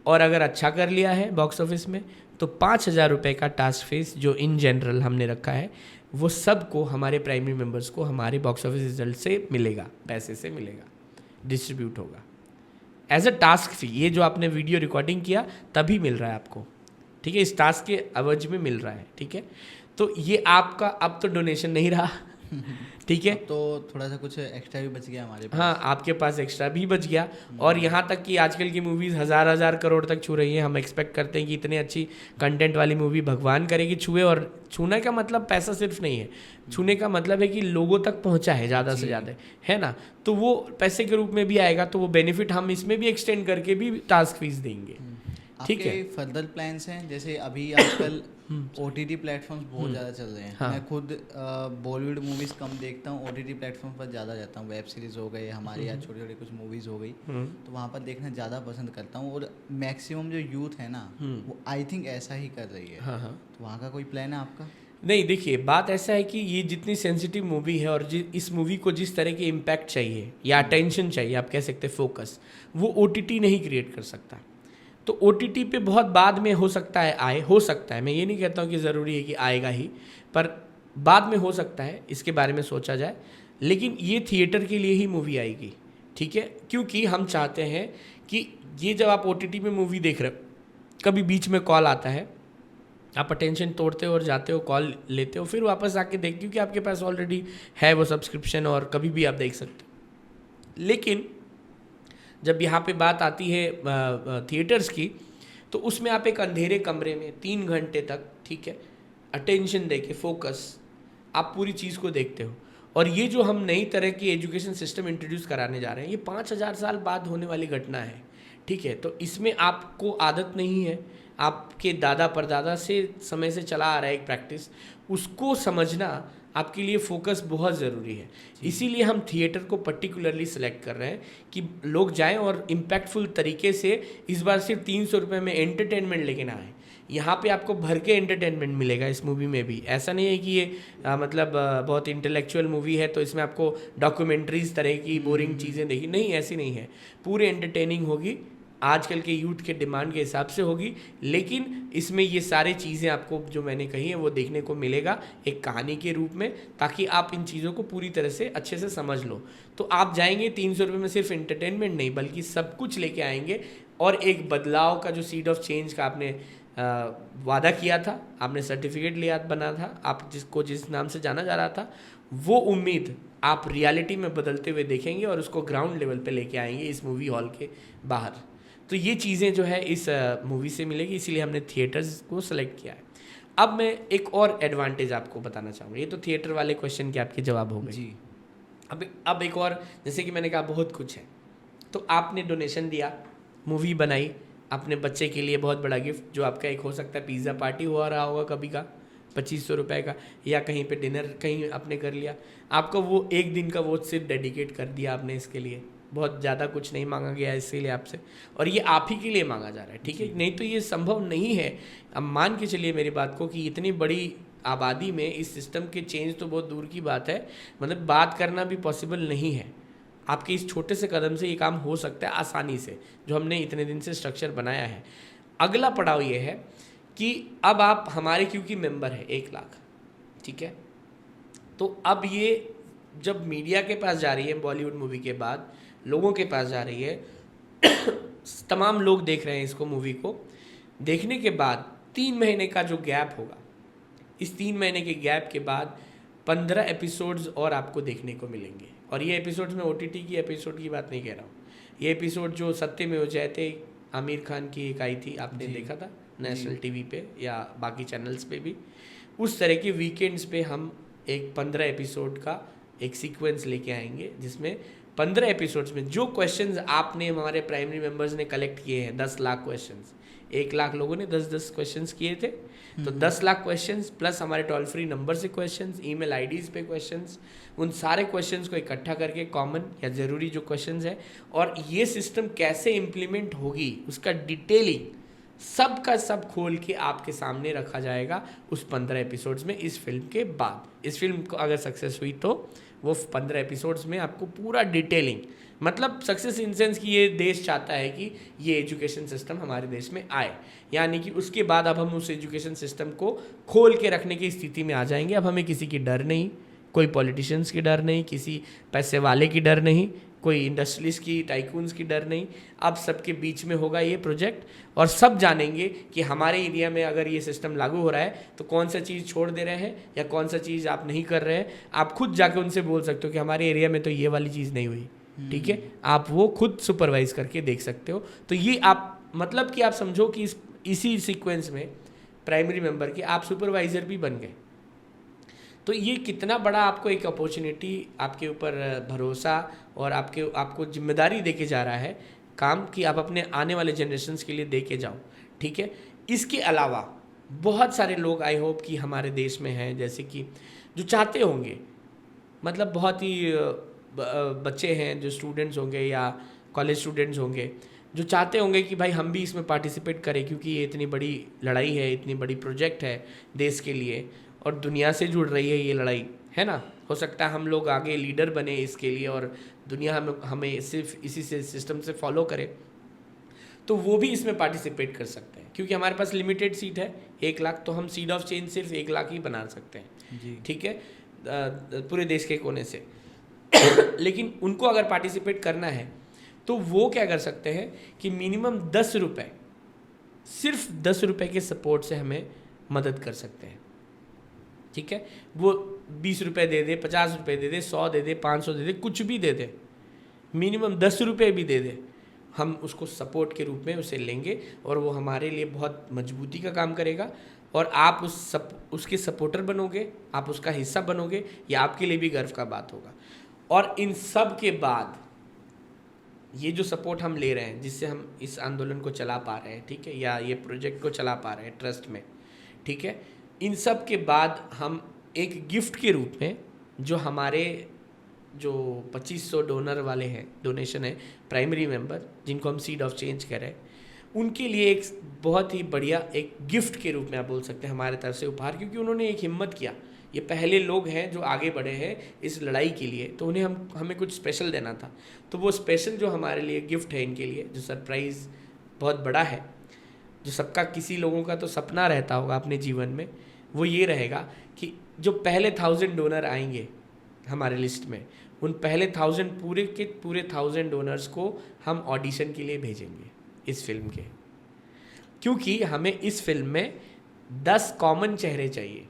और अगर अच्छा कर लिया है बॉक्स ऑफिस में तो 5000 रुपये का टास्क फीस जो इन जनरल हमने रखा है वो सबको हमारे प्राइमरी मेंबर्स को हमारे बॉक्स ऑफिस रिजल्ट से मिलेगा, पैसे से मिलेगा, डिस्ट्रीब्यूट होगा एज अ टास्क फी। ये जो आपने वीडियो रिकॉर्डिंग किया तभी मिल रहा है आपको, ठीक है, इस टास्क के अवज में मिल रहा है, ठीक है। तो ये आपका अब तो डोनेशन नहीं रहा ठीक है, तो थोड़ा सा कुछ एक्स्ट्रा भी बच गया हमारे पास। हाँ, आपके पास एक्स्ट्रा भी बच गया। और यहाँ तक कि आजकल की मूवीज़ हज़ार करोड़ तक छू रही हैं। हम एक्सपेक्ट करते हैं कि इतनी अच्छी कंटेंट वाली मूवी भगवान करेगी छुए, और छूने का मतलब पैसा सिर्फ नहीं है, छूने का मतलब है कि लोगों तक पहुँचा है ज़्यादा से ज़्यादा, है ना। तो वो पैसे के रूप में भी आएगा, तो वो बेनिफिट हम इसमें भी एक्सटेंड करके भी टास्क फीस देंगे, ठीक है। फर्दर प्लान्स हैं, जैसे अभी आजकल OTT प्लेटफॉर्म्स बहुत ज़्यादा चल रहे हैं। हाँ। मैं खुद बॉलीवुड मूवीज़ कम देखता हूँ, OTT प्लेटफॉर्म पर ज़्यादा जाता हूँ। वेब सीरीज़ हो गए हमारे यहाँ, छोटी छोटी कुछ मूवीज़ हो गई, तो वहाँ पर देखना ज़्यादा पसंद करता हूँ। और मैक्सिमम जो यूथ है ना, वो आई थिंक ऐसा ही कर रही है। हाँ हाँ। तो वहाँ का कोई प्लान है आपका? नहीं, देखिए बात ऐसा है कि ये जितनी सेंसिटिव मूवी है और इस मूवी को जिस तरह के इम्पैक्ट चाहिए या अटेंशन चाहिए, आप कह सकते हैं फोकस, वो OTT नहीं क्रिएट कर सकता। तो OTT पे बहुत बाद में हो सकता है हो सकता है, मैं ये नहीं कहता हूँ कि ज़रूरी है कि आएगा ही, पर बाद में हो सकता है, इसके बारे में सोचा जाए। लेकिन ये थिएटर के लिए ही मूवी आएगी, ठीक है, क्योंकि हम चाहते हैं कि ये जब आप OTT में मूवी देख रहे हो, कभी बीच में कॉल आता है, आप अटेंशन तोड़ते हो और जाते हो, कॉल लेते हो, फिर वापस आके देखते हो कि आपके पास ऑलरेडी है वो सब्सक्रिप्शन और कभी भी आप देख सकते हो। लेकिन जब यहाँ पे बात आती है थिएटर्स की, तो उसमें आप एक अंधेरे कमरे में 3 घंटे तक, ठीक है, अटेंशन देके फोकस, आप पूरी चीज़ को देखते हो। और ये जो हम नई तरह की एजुकेशन सिस्टम इंट्रोड्यूस कराने जा रहे हैं, ये 5000 साल बाद होने वाली घटना है, ठीक है। तो इसमें आपको आदत नहीं है, आपके दादा परदादा से समय से चला आ रहा है एक प्रैक्टिस, उसको समझना आपके लिए फोकस बहुत ज़रूरी है। इसीलिए हम थिएटर को पर्टिकुलरली सिलेक्ट कर रहे हैं कि लोग जाएं और इम्पैक्टफुल तरीके से इस बार सिर्फ 300 रुपये में एंटरटेनमेंट लेके ना आए। यहाँ पे आपको भर के एंटरटेनमेंट मिलेगा इस मूवी में भी। ऐसा नहीं है कि ये बहुत इंटेलेक्चुअल मूवी है तो इसमें आपको डॉक्यूमेंट्रीज तरह की बोरिंग चीज़ें देखी, नहीं, ऐसी नहीं है। पूरे एंटरटेनिंग होगी, आजकल के यूथ के डिमांड के हिसाब से होगी, लेकिन इसमें ये सारी चीज़ें आपको जो मैंने कही है वो देखने को मिलेगा एक कहानी के रूप में, ताकि आप इन चीज़ों को पूरी तरह से अच्छे से समझ लो। तो आप जाएंगे 300 रुपये में सिर्फ एंटरटेनमेंट नहीं बल्कि सब कुछ लेके आएंगे, और एक बदलाव का जो सीड ऑफ चेंज का आपने वादा किया था, आपने सर्टिफिकेट लिया बना था, आप जिसको जिस नाम से जाना जा रहा था, वो उम्मीद आप रियलिटी में बदलते हुए देखेंगे और उसको ग्राउंड लेवल पे लेके आएंगे इस मूवी हॉल के बाहर। तो ये चीज़ें जो है इस मूवी से मिलेगी, इसीलिए हमने थिएटर्स को सेलेक्ट किया है। अब मैं एक और एडवांटेज आपको बताना चाहूँगा। ये तो थिएटर वाले क्वेश्चन के आपके जवाब हो गए जी। अब एक और, जैसे कि मैंने कहा बहुत कुछ है, तो आपने डोनेशन दिया, मूवी बनाई, अपने बच्चे के लिए बहुत बड़ा गिफ्ट, जो आपका एक हो सकता है पिज़्ज़ा पार्टी हो रहा होगा कभी का 2500 रुपये का, या कहीं पे डिनर कहीं आपने कर लिया, आपका वो एक दिन का वो सिर्फ डेडिकेट कर दिया आपने इसके लिए, बहुत ज़्यादा कुछ नहीं मांगा गया इसीलिए आपसे, और ये आप ही के लिए मांगा जा रहा है, ठीक है। नहीं तो ये संभव नहीं है। अब मान के चलिए मेरी बात को कि इतनी बड़ी आबादी में इस सिस्टम के चेंज तो बहुत दूर की बात है, मतलब बात करना भी पॉसिबल नहीं है। आपके इस छोटे से कदम से ये काम हो सकता है आसानी से, जो हमने इतने दिन से स्ट्रक्चर बनाया है। अगला पड़ाव ये है कि अब आप हमारे क्योंकि मेंबर है 1 लाख, ठीक है, तो अब ये जब मीडिया के पास जा रही है, बॉलीवुड मूवी के बाद लोगों के पास जा रही है तमाम लोग देख रहे हैं इसको, मूवी को देखने के बाद 3 महीने का जो गैप होगा, इस 3 महीने के गैप के बाद 15 एपिसोड्स और आपको देखने को मिलेंगे। और ये एपिसोड्स में OTT की एपिसोड की बात नहीं कह रहा हूँ, ये एपिसोड जो सत्यमेव जयते आमिर खान की एक आई थी, आपने देखा था नेशनल टीवी पे या बाकी चैनल्स पे भी, उस तरह के वीकेंड्स पे हम एक 15 एपिसोड का एक सीक्वेंस लेके आएंगे, जिसमें 15 एपिसोड्स में जो क्वेश्चंस आपने, हमारे प्राइमरी मेंबर्स ने कलेक्ट किए हैं, 10 लाख क्वेश्चंस, 1 लाख लोगों ने 10-10 क्वेश्चंस किए थे, तो 10 लाख क्वेश्चंस प्लस हमारे टोल फ्री नंबर से क्वेश्चंस, ईमेल आईडीज़ पे क्वेश्चंस, उन सारे क्वेश्चंस को इकट्ठा करके कॉमन या ज़रूरी जो क्वेश्चंस है, और ये सिस्टम कैसे इम्प्लीमेंट होगी उसका डिटेलिंग सब का सब खोल के आपके सामने रखा जाएगा उस 15 एपिसोड्स में इस फिल्म के बाद। इस फिल्म को अगर सक्सेस हुई तो वो 15 एपिसोड्स में आपको पूरा डिटेलिंग, मतलब सक्सेस इन सेंस कि ये देश चाहता है कि ये एजुकेशन सिस्टम हमारे देश में आए, यानी कि उसके बाद अब हम उस एजुकेशन सिस्टम को खोल के रखने की स्थिति में आ जाएंगे। अब हमें किसी की डर नहीं, कोई पॉलिटिशियंस की डर नहीं, किसी पैसे वाले की डर नहीं, कोई इंडस्ट्रीज की, टाइकून्स की डर नहीं। अब सबके बीच में होगा ये प्रोजेक्ट, और सब जानेंगे कि हमारे एरिया में अगर ये सिस्टम लागू हो रहा है तो कौन सा चीज़ छोड़ दे रहे हैं या कौन सा चीज़ आप नहीं कर रहे हैं। आप खुद जाके उनसे बोल सकते हो कि हमारे एरिया में तो ये वाली चीज़ नहीं हुई, ठीक है, आप वो खुद सुपरवाइज करके देख सकते हो। तो ये आप मतलब कि आप समझो कि इसी सीक्वेंस में प्राइमरी मेंबर के आप सुपरवाइज़र भी बन गए। तो ये कितना बड़ा आपको एक अपॉर्चुनिटी, आपके ऊपर भरोसा और आपको जिम्मेदारी देके जा रहा है काम, कि आप अपने आने वाले जनरेशन्स के लिए दे के जाओ, ठीक है। इसके अलावा बहुत सारे लोग आई होप कि हमारे देश में हैं, जैसे कि जो चाहते होंगे, मतलब बहुत ही बच्चे हैं जो स्टूडेंट्स होंगे या कॉलेज स्टूडेंट्स होंगे जो चाहते होंगे कि भाई हम भी इसमें पार्टिसिपेट करें, क्योंकि ये इतनी बड़ी लड़ाई है, इतनी बड़ी प्रोजेक्ट है देश के लिए और दुनिया से जुड़ रही है ये लड़ाई, है ना। हो सकता है हम लोग आगे लीडर बने इसके लिए और दुनिया हमें सिर्फ इसी से सिस्टम से फॉलो करे, तो वो भी इसमें पार्टिसिपेट कर सकते हैं, क्योंकि हमारे पास लिमिटेड सीट है 1 लाख, तो हम सीड ऑफ चेंज सिर्फ 1 लाख ही बना सकते हैं जी। ठीक है, पूरे देश के कोने से। लेकिन उनको अगर पार्टिसिपेट करना है तो वो क्या कर सकते हैं कि मिनिमम 10 रुपये, सिर्फ 10 रुपये के सपोर्ट से हमें मदद कर सकते हैं, ठीक है। वो 20 रुपये दे दे, 50 रुपये दे दे, 100 दे दे, 500 दे दे, कुछ भी दे दे, मिनिमम 10 रुपये भी दे दे, हम उसको सपोर्ट के रूप में उसे लेंगे और वो हमारे लिए बहुत मजबूती का काम करेगा और आप उसके सपोर्टर बनोगे, आप उसका हिस्सा बनोगे, ये आपके लिए भी गर्व का बात होगा। और इन सब के बाद ये जो सपोर्ट हम ले रहे हैं, जिससे हम इस आंदोलन को चला पा रहे हैं, ठीक है, या ये प्रोजेक्ट को चला पा रहे हैं ट्रस्ट में, ठीक है, इन सब के बाद हम एक गिफ्ट के रूप में जो हमारे जो 2500 डोनर वाले हैं, डोनेशन है, प्राइमरी मेंबर जिनको हम सीड ऑफ चेंज कर रहे हैं, उनके लिए एक बहुत ही बढ़िया एक गिफ्ट के रूप में आप बोल सकते हैं हमारे तरफ से उपहार, क्योंकि उन्होंने एक हिम्मत किया, ये पहले लोग हैं जो आगे बढ़े हैं इस लड़ाई के लिए, तो उन्हें हमें कुछ स्पेशल देना था। तो वो स्पेशल जो हमारे लिए गिफ्ट है इनके लिए, जो सरप्राइज़ बहुत बड़ा है, जो सबका किसी लोगों का तो सपना रहता होगा अपने जीवन में, वो ये रहेगा कि जो पहले 1000 डोनर आएंगे हमारे लिस्ट में, उन पहले 1000 पूरे के पूरे 1000 डोनर्स को हम ऑडिशन के लिए भेजेंगे इस फिल्म के, क्योंकि हमें इस फिल्म में 10 कॉमन चेहरे चाहिए,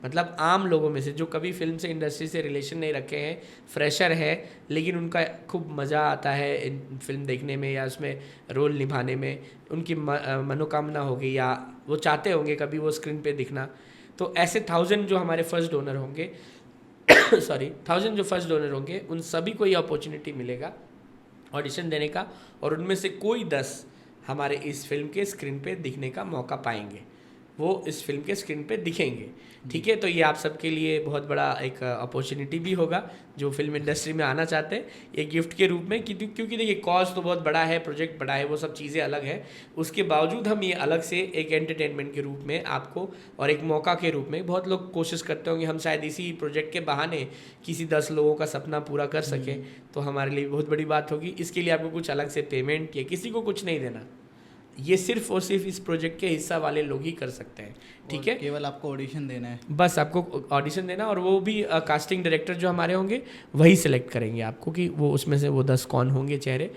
मतलब आम लोगों में से जो कभी फिल्म से इंडस्ट्री से रिलेशन नहीं रखे हैं, फ्रेशर है, लेकिन उनका खूब मज़ा आता है फिल्म देखने में या उसमें रोल निभाने में, उनकी मनोकामना होगी या वो चाहते होंगे कभी वो स्क्रीन पे दिखना। तो ऐसे 1000 जो हमारे फर्स्ट डोनर होंगे सॉरी 1000 जो फर्स्ट डोनर होंगे, उन सभी को ये अपॉर्चुनिटी मिलेगा ऑडिशन देने का, और उनमें से कोई 10 हमारे इस फिल्म के स्क्रीन पे दिखने का मौका पाएंगे, वो इस फिल्म के स्क्रीन पे दिखेंगे, ठीक है। तो ये आप सबके लिए बहुत बड़ा एक अपॉर्चुनिटी भी होगा जो फिल्म इंडस्ट्री में आना चाहते हैं, एक गिफ्ट के रूप में, क्योंकि देखिए कॉज तो बहुत बड़ा है, प्रोजेक्ट बड़ा है, वो सब चीज़ें अलग है, उसके बावजूद हम ये अलग से एक एंटरटेनमेंट के रूप में आपको और एक मौका के रूप में, बहुत लोग कोशिश करते होंगे हम शायद इसी प्रोजेक्ट के बहाने किसी 10 लोगों का सपना पूरा कर सकें, तो हमारे लिए बहुत बड़ी बात होगी। इसके लिए आपको कुछ अलग से पेमेंट या किसी को कुछ नहीं देना, ये सिर्फ और सिर्फ इस प्रोजेक्ट के हिस्सा वाले लोग ही कर सकते हैं, ठीक है। केवल आपको ऑडिशन देना है, बस आपको ऑडिशन देना, और वो भी कास्टिंग डायरेक्टर जो हमारे होंगे वही सिलेक्ट करेंगे आपको कि वो उसमें से वो 10 कौन होंगे चेहरे।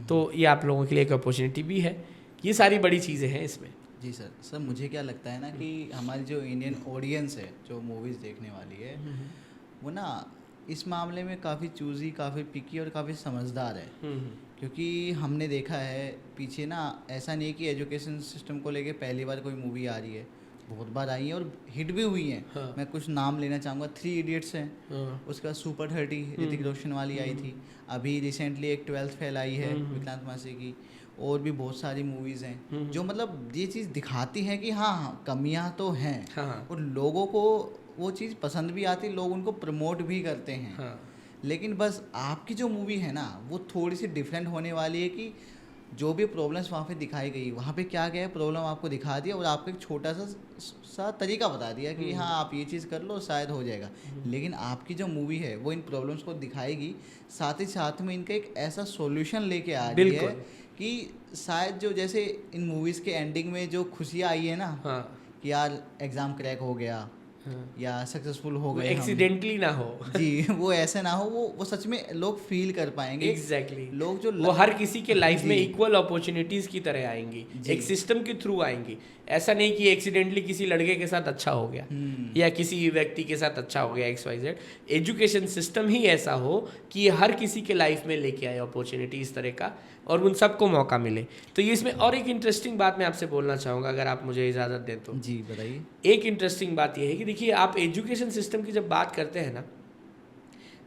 तो ये आप लोगों के लिए एक अपॉर्चुनिटी भी है, ये सारी बड़ी चीज़ें हैं इसमें। जी सर मुझे क्या लगता है ना कि हमारी जो इंडियन ऑडियंस है जो मूवीज़ देखने वाली है, वो ना इस मामले में काफ़ी चूज़ी, काफ़ी पिकी और काफ़ी समझदार है, क्योंकि हमने देखा है पीछे ना, ऐसा नहीं है कि एजुकेशन सिस्टम को लेके पहली बार कोई मूवी आ रही है, बहुत बार आई है और हिट भी हुई हैं। हाँ। मैं कुछ नाम लेना चाहूँगा, 3 इडियट्स हैं, हाँ। उसके बाद सुपर 30 ऋतिक रोशन वाली आई थी, अभी रिसेंटली एक 12th फेल आई है विक्रांत मासी की, और भी बहुत सारी मूवीज़ हैं जो मतलब ये चीज़ दिखाती हैं कि हाँ कमियां तो हैं, हाँ। और लोगों को वो चीज़ पसंद भी आती, लोग उनको प्रमोट भी करते हैं। हाँ। लेकिन बस आपकी जो मूवी है ना, वो थोड़ी सी डिफरेंट होने वाली है कि जो भी प्रॉब्लम्स वहाँ पे दिखाई गई, वहाँ पे क्या क्या है प्रॉब्लम आपको दिखा दिया और आपको एक छोटा सा तरीका बता दिया कि हाँ आप ये चीज़ कर लो शायद हो जाएगा। लेकिन आपकी जो मूवी है वो इन प्रॉब्लम्स को दिखाएगी, साथ ही साथ में इनका एक ऐसा सॉल्यूशन लेके आ रही है कि शायद जो जैसे इन मूवीज़ के एंडिंग में जो खुशियाँ आई है ना, हाँ। कि यार एग्ज़ाम क्रैक हो गया, हाँ। या सक्सेसफुल हो गए, एक्सीडेंटली ना हो जी वो ऐसे ना हो, वो सच में लोग फील कर पाएंगे। एग्जैक्टली लोग जो वो हर किसी के लाइफ में इक्वल अपॉर्चुनिटीज की तरह आएंगी, एक सिस्टम के थ्रू आएंगी। ऐसा नहीं कि एक्सीडेंटली किसी लड़के के साथ अच्छा हो गया या किसी व्यक्ति के साथ अच्छा हो गया XYZ। एजुकेशन सिस्टम ही ऐसा हो कि ये हर किसी के लाइफ में लेके आए अपॉर्चुनिटी इस तरह का, और उन सबको मौका मिले। तो ये इसमें और एक इंटरेस्टिंग बात मैं आपसे बोलना चाहूँगा, अगर आप मुझे इजाज़त दें तो। जी बताइए। एक इंटरेस्टिंग बात यह है कि देखिए आप एजुकेशन सिस्टम की जब बात करते हैं ना,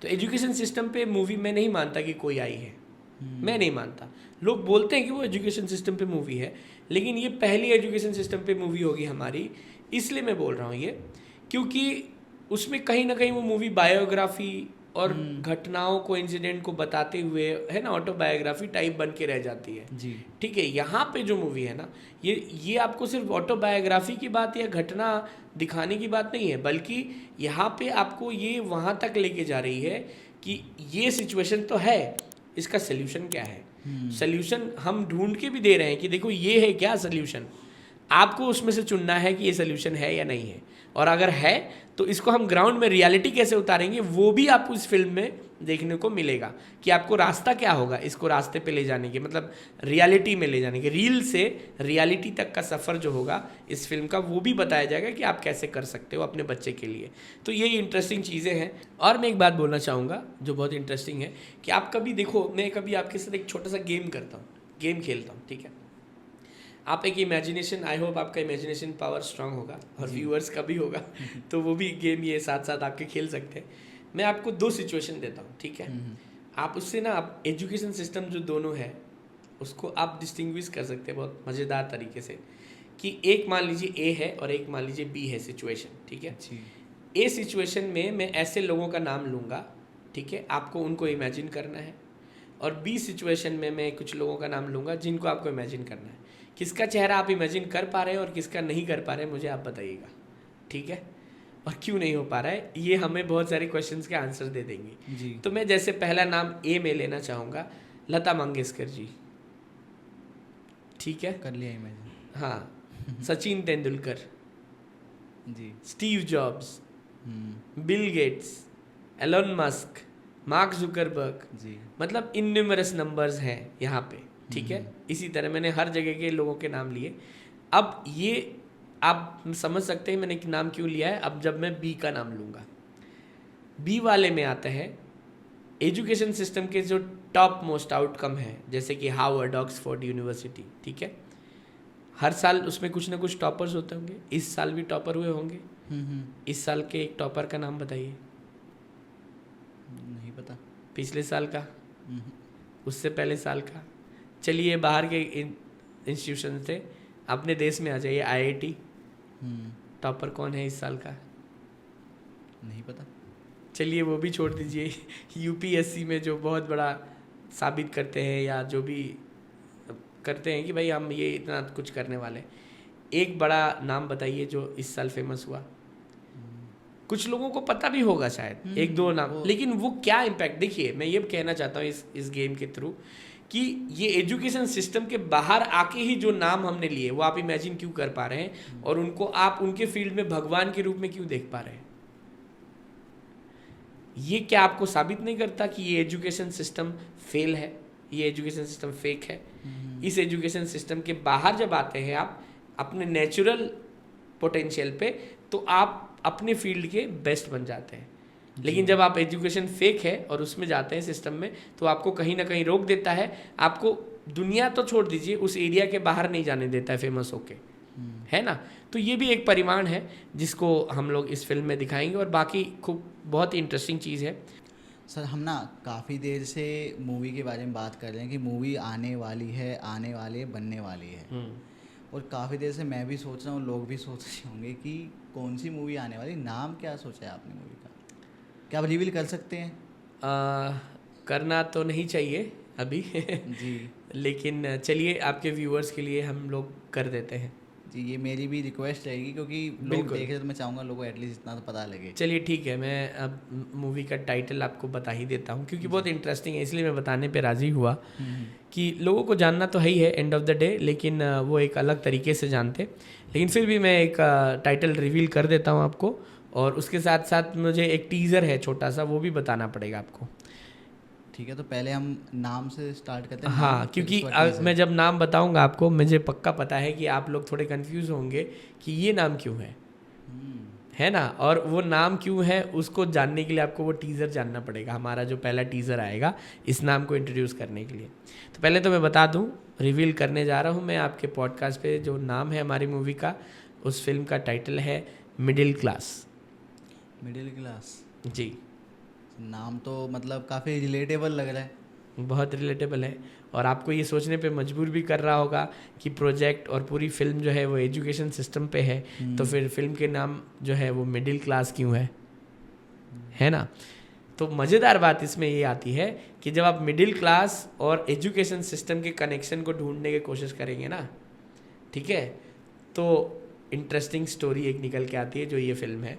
तो एजुकेशन सिस्टम पे मूवी मैं नहीं मानता कि कोई आई है, मैं नहीं मानता। लोग बोलते हैं कि वो एजुकेशन सिस्टम पे मूवी है, लेकिन ये पहली एजुकेशन सिस्टम पे मूवी होगी हमारी इसलिए मैं बोल रहा हूँ ये, क्योंकि उसमें कहीं ना कहीं वो मूवी बायोग्राफी और घटनाओं को, इंसिडेंट को बताते हुए, है ना, ऑटोबायोग्राफी टाइप बन के रह जाती है। जी। ठीक है, यहाँ पे जो मूवी है ना, ये आपको सिर्फ ऑटोबायोग्राफी की बात या घटना दिखाने की बात नहीं है, बल्कि यहाँ पे आपको ये वहाँ तक लेके जा रही है कि ये सिचुएशन तो है, इसका सोल्यूशन क्या है। सोल्यूशन हम ढूंढ के भी दे रहे हैं कि देखो ये है क्या सोल्यूशन, आपको उसमें से चुनना है कि ये सोल्यूशन है या नहीं है, और अगर है तो इसको हम ग्राउंड में रियलिटी कैसे उतारेंगे वो भी आपको इस फिल्म में देखने को मिलेगा कि आपको रास्ता क्या होगा इसको रास्ते पे ले जाने के, मतलब रियलिटी में ले जाने के, रील से रियलिटी तक का सफ़र जो होगा इस फिल्म का वो भी बताया जाएगा कि आप कैसे कर सकते हो अपने बच्चे के लिए। तो ये इंटरेस्टिंग चीज़ें हैं। और मैं एक बात बोलना चाहूँगा जो बहुत इंटरेस्टिंग है कि आप कभी देखो, मैं कभी आपके साथ एक छोटा सा गेम करता हूँ, गेम खेलता हूँ, ठीक है, आप एक इमेजिनेशन, आई होप आपका इमेजिनेशन पावर स्ट्रांग होगा और व्यूअर्स का भी होगा तो वो भी गेम ये साथ साथ आपके खेल सकते हैं। मैं आपको 2 सिचुएशन देता हूँ, ठीक है, आप उससे ना आप एजुकेशन सिस्टम जो दोनों है उसको आप डिस्टिंग्विश कर सकते हैं बहुत मज़ेदार तरीके से, कि एक मान लीजिए ए है और एक मान लीजिए बी है सिचुएशन, ठीक है। ए सिचुएशन में मैं ऐसे लोगों का नाम लूँगा, ठीक है, आपको उनको इमेजिन करना है, और बी सिचुएशन में मैं कुछ लोगों का नाम लूँगा जिनको आपको इमेजिन करना है। किसका चेहरा आप इमेजिन कर पा रहे हैं और किसका नहीं कर पा रहे हैं मुझे आप बताइएगा, ठीक है, और क्यों नहीं हो पा रहा है ये हमें बहुत सारे क्वेश्चंस के आंसर दे देंगे जी। तो मैं जैसे पहला नाम ए में लेना चाहूँगा, लता मंगेशकर जी, ठीक है, कर लिया इमेजिन। हाँ, Sachin Tendulkar ji. Steve Jobs, Bill Gates, Elon Musk, Mark Zuckerberg, जी। मतलब इनन्यूमरस नंबर्स हैं यहाँ पे, ठीक है। इसी तरह मैंने हर जगह के लोगों के नाम लिए। अब ये आप समझ सकते हैं मैंने नाम क्यों लिया है। अब जब मैं बी का नाम लूँगा, बी वाले में आता है एजुकेशन सिस्टम के जो टॉप मोस्ट आउटकम है, जैसे कि हार्वर्ड, ऑक्सफोर्ड यूनिवर्सिटी, ठीक है, हर साल उसमें कुछ ना कुछ टॉपर्स होते होंगे, इस साल भी टॉपर हुए होंगे। इस साल के एक टॉपर का नाम बताइए। नहीं पता। पिछले साल का, उससे पहले साल का, चलिए बाहर के इंस्टीट्यूशन से अपने देश में आ जाइए, आईआईटी, टॉपर कौन है इस साल का? नहीं पता। चलिए वो भी छोड़ दीजिए। यूपीएससी में जो बहुत बड़ा साबित करते हैं या जो भी करते हैं कि भाई हम ये इतना कुछ करने वाले, एक बड़ा नाम बताइए जो इस साल फेमस हुआ। कुछ लोगों को पता भी होगा शायद, एक दो नाम, लेकिन वो क्या इम्पैक्ट, देखिए मैं ये कहना चाहता हूँ इस गेम के थ्रू कि ये एजुकेशन सिस्टम के बाहर आके ही जो नाम हमने लिए वो आप इमेजिन क्यों कर पा रहे हैं और उनको आप उनके फील्ड में भगवान के रूप में क्यों देख पा रहे हैं। ये क्या आपको साबित नहीं करता कि ये एजुकेशन सिस्टम फेल है, ये एजुकेशन सिस्टम फेक है। इस एजुकेशन सिस्टम के बाहर जब आते हैं आप अपने नेचुरल पोटेंशियल पे, तो आप अपने फील्ड के बेस्ट बन जाते हैं। लेकिन जब आप एजुकेशन फेक है और उसमें जाते हैं सिस्टम में, तो आपको कहीं ना कहीं रोक देता है। आपको दुनिया तो छोड़ दीजिए, उस एरिया के बाहर नहीं जाने देता है फेमस होके, है ना। तो ये भी एक परिमाण है जिसको हम लोग इस फिल्म में दिखाएंगे, और बाकी खूब बहुत ही इंटरेस्टिंग चीज़ है। सर हम ना काफ़ी देर से मूवी के बारे में बात कर रहे हैं कि मूवी आने वाली है, आने वाली है, बनने वाली है, और काफ़ी देर से मैं भी सोच रहा हूँ, लोग भी सोच रहे होंगे कि कौन सी मूवी आने वाली, नाम क्या सोचा है आपने मूवी का, क्या आप रिवील कर सकते हैं? करना तो नहीं चाहिए अभी जी। लेकिन चलिए आपके व्यूअर्स के लिए हम लोग कर देते हैं। जी, ये मेरी भी रिक्वेस्ट रहेगी क्योंकि लोग देख रहे तो मैं चाहूँगा लोगों को एटलीस्ट इतना तो पता लगे। चलिए ठीक है, मैं अब मूवी का टाइटल आपको बता ही देता हूँ क्योंकि बहुत इंटरेस्टिंग है, इसलिए मैं बताने पे राज़ी हुआ कि लोगों को जानना तो है ही है एंड ऑफ द डे, लेकिन वो एक अलग तरीके से जानते। लेकिन फिर भी मैं एक टाइटल रिवील कर देता हूँ आपको, और उसके साथ साथ मुझे एक टीज़र है छोटा सा, वो भी बताना पड़ेगा आपको। ठीक है, तो पहले हम नाम से स्टार्ट करते हैं। हाँ, क्योंकि मैं जब नाम बताऊंगा आपको, मुझे पक्का पता है कि आप लोग थोड़े कंफ्यूज होंगे कि ये नाम क्यों है ना, और वो नाम क्यों है उसको जानने के लिए आपको वो टीज़र जानना पड़ेगा। हमारा जो पहला टीज़र आएगा इस नाम को इंट्रोड्यूस करने के लिए, तो पहले तो मैं बता दूं, रिवील करने जा रहा हूं मैं आपके पॉडकास्ट पे जो नाम है हमारी मूवी का, उस फिल्म का टाइटल है मिडिल क्लास। मिडिल क्लास, जी। नाम तो मतलब काफ़ी रिलेटेबल लग रहा है। बहुत रिलेटेबल है और आपको ये सोचने पे मजबूर भी कर रहा होगा कि प्रोजेक्ट और पूरी फिल्म जो है वो एजुकेशन सिस्टम पे है, तो फिर फिल्म के नाम जो है वो मिडिल क्लास क्यों है ना। तो मज़ेदार बात इसमें ये आती है कि जब आप मिडिल क्लास और एजुकेशन सिस्टम के कनेक्शन को ढूंढने की कोशिश करेंगे ना, ठीक है, तो इंटरेस्टिंग स्टोरी एक निकल के आती है जो ये फिल्म है।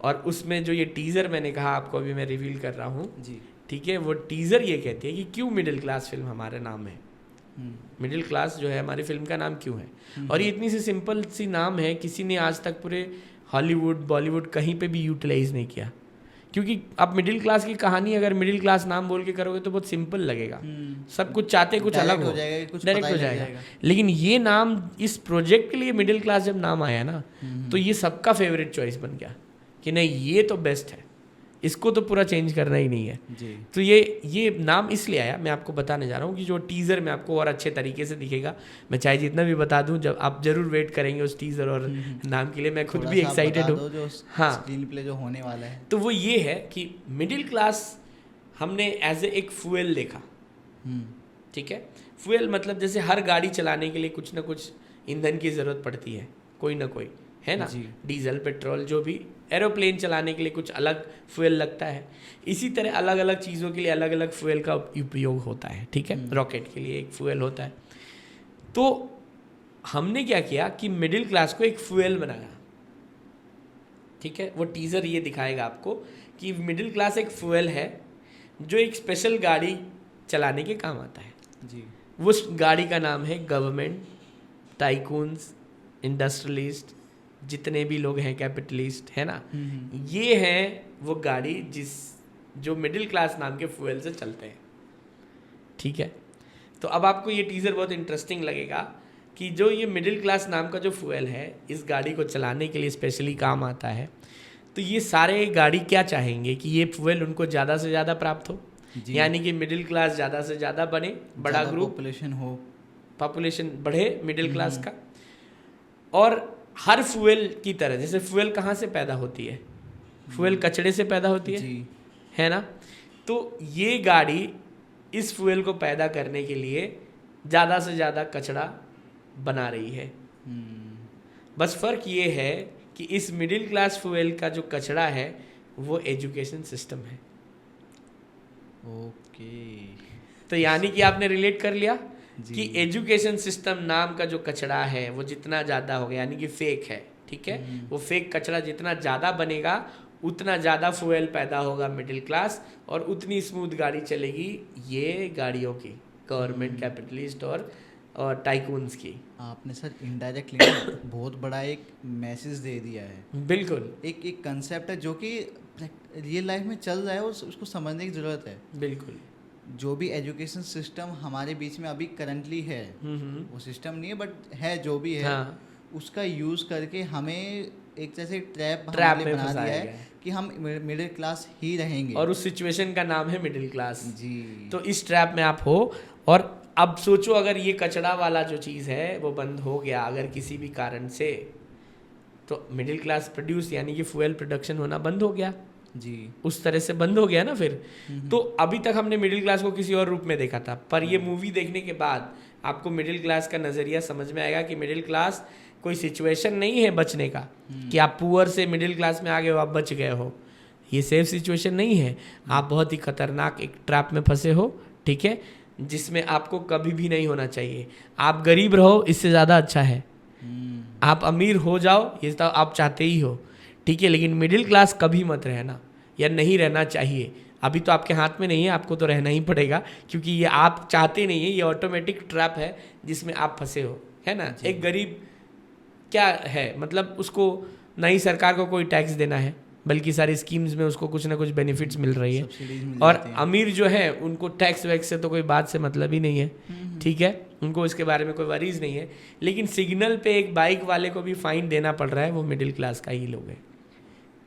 और उसमें जो ये टीज़र मैंने कहा आपको अभी मैं रिवील कर रहा हूँ जी, ठीक है, वो टीज़र ये कहती है कि क्यों मिडिल क्लास फिल्म हमारे नाम है, मिडिल क्लास जो है हमारी फिल्म का नाम क्यों है। और ये इतनी सी सिंपल सी नाम है, किसी ने आज तक पूरे हॉलीवुड बॉलीवुड कहीं पे भी यूटिलाइज नहीं किया, क्योंकि आप मिडिल क्लास की कहानी अगर मिडिल क्लास नाम बोल के करोगे तो बहुत सिंपल लगेगा, सब कुछ चाहते कुछ अलग हो जाएगा, कुछ डायरेक्ट पता हो ही लग जाएगा। लेकिन ये नाम इस प्रोजेक्ट के लिए मिडिल क्लास जब नाम आया ना, तो ये सबका फेवरेट चॉइस बन गया कि नहीं ये तो बेस्ट है, इसको तो पूरा चेंज करना ही नहीं है जी। तो ये नाम इसलिए आया, मैं आपको बताने जा रहा हूँ कि जो टीज़र में आपको और अच्छे तरीके से दिखेगा। मैं चाहे जितना भी बता दूँ, जब आप जरूर वेट करेंगे उस टीज़र और नाम के लिए, मैं खुद भी एक्साइटेड हूँ। हाँ, स्क्रीन प्ले जो होने वाला है तो वो ये है कि मिडिल क्लास हमने एज ए एक फ्यूल देखा, ठीक है। फ्यूल मतलब जैसे हर गाड़ी चलाने के लिए कुछ ना कुछ ईंधन की ज़रूरत पड़ती है, कोई ना कोई, है ना, डीजल पेट्रोल जो भी। एरोप्लेन चलाने के लिए कुछ अलग फ्यूल लगता है, इसी तरह अलग अलग चीज़ों के लिए अलग अलग फ्यूल का उपयोग होता है, ठीक है। रॉकेट के लिए एक फ्यूल होता है। तो हमने क्या किया कि मिडिल क्लास को एक फ्यूल बनाया, ठीक है। वो टीज़र ये दिखाएगा आपको कि मिडिल क्लास एक फ्यूल है जो एक स्पेशल गाड़ी चलाने के काम आता है जी। वो गाड़ी का नाम है गवर्नमेंट, टाइकून्स, इंडस्ट्रियलिस्ट, जितने भी लोग हैं कैपिटलिस्ट, है ना, ये हैं वो गाड़ी जो मिडिल क्लास नाम के फ्यूल से चलते हैं, ठीक है। तो अब आपको ये टीज़र बहुत इंटरेस्टिंग लगेगा कि जो ये मिडिल क्लास नाम का जो फ्यूल है इस गाड़ी को चलाने के लिए स्पेशली काम आता है। तो ये सारे गाड़ी क्या चाहेंगे कि ये फ्यूल उनको ज़्यादा से ज़्यादा प्राप्त हो, यानी कि मिडिल क्लास ज़्यादा से ज़्यादा बने, बड़ा ग्रुप, पॉपुलेशन बढ़े मिडिल क्लास का। और हर फ्यूल की तरह, जैसे फ्यूल कहाँ से पैदा होती है, फ्यूल कचड़े से पैदा होती है ना, तो ये गाड़ी इस फ्यूल को पैदा करने के लिए ज़्यादा से ज़्यादा कचड़ा बना रही है। बस फ़र्क ये है कि इस मिडिल क्लास फ्यूल का जो कचड़ा है वो एजुकेशन सिस्टम है। ओके, तो यानी कि आपने रिलेट कर लिया कि एजुकेशन सिस्टम नाम का जो कचड़ा है वो जितना ज़्यादा हो गया, यानी कि फेक है, ठीक है। वो फेक कचड़ा जितना ज़्यादा बनेगा उतना ज़्यादा फ्यूल पैदा होगा मिडिल क्लास, और उतनी स्मूथ गाड़ी चलेगी ये गाड़ियों की, गवर्नमेंट, कैपिटलिस्ट और टाइकून्स की। आपने सर इनडायरेक्टली बहुत बड़ा एक मैसेज दे दिया है। बिल्कुल, एक कंसेप्ट है जो कि रियल लाइफ में चल रहा है, उसको समझने की ज़रूरत है। बिल्कुल, जो भी एजुकेशन सिस्टम हमारे बीच में अभी करंटली है, वो सिस्टम नहीं है बट है जो भी है, हाँ, उसका यूज़ करके हमें एक जैसे ट्रैप में बना फंसाया दिया गया है कि हम मिडिल क्लास ही रहेंगे, और उस सिचुएशन का नाम है मिडिल क्लास जी। तो इस ट्रैप में आप हो। और अब सोचो अगर ये कचड़ा वाला जो चीज़ है वो बंद हो गया अगर किसी भी कारण से, तो मिडिल क्लास प्रोड्यूस यानी कि फ्यूल प्रोडक्शन होना बंद हो गया जी, उस तरह से बंद हो गया ना फिर। तो अभी तक हमने मिडिल क्लास को किसी और रूप में देखा था, पर ये मूवी देखने के बाद आपको मिडिल क्लास का नज़रिया समझ में आएगा कि मिडिल क्लास कोई सिचुएशन नहीं है बचने का, कि आप पुअर से मिडिल क्लास में आ गए हो, आप बच गए हो। ये सेफ सिचुएशन नहीं है, आप बहुत ही खतरनाक एक ट्रैप में फंसे हो, ठीक है, जिसमें आपको कभी भी नहीं होना चाहिए। आप गरीब रहो इससे ज़्यादा अच्छा है, आप अमीर हो जाओ ये तो आप चाहते ही हो, ठीक है, लेकिन मिडिल क्लास कभी मत रहना या नहीं रहना चाहिए। अभी तो आपके हाथ में नहीं है, आपको तो रहना ही पड़ेगा, क्योंकि ये आप चाहते नहीं है, ये ऑटोमेटिक ट्रैप है जिसमें आप फंसे हो, है ना। एक गरीब क्या है, मतलब उसको ना ही सरकार को कोई टैक्स देना है, बल्कि सारी स्कीम्स में उसको कुछ ना कुछ बेनिफिट्स मिल रही है, और अमीर जो है उनको टैक्स वैक्स से तो कोई बात से मतलब ही नहीं है, ठीक है, उनको इसके बारे में कोई वरीज नहीं है। लेकिन सिग्नल पे एक बाइक वाले को भी फाइन देना पड़ रहा है, वो मिडिल क्लास का ही लोग है।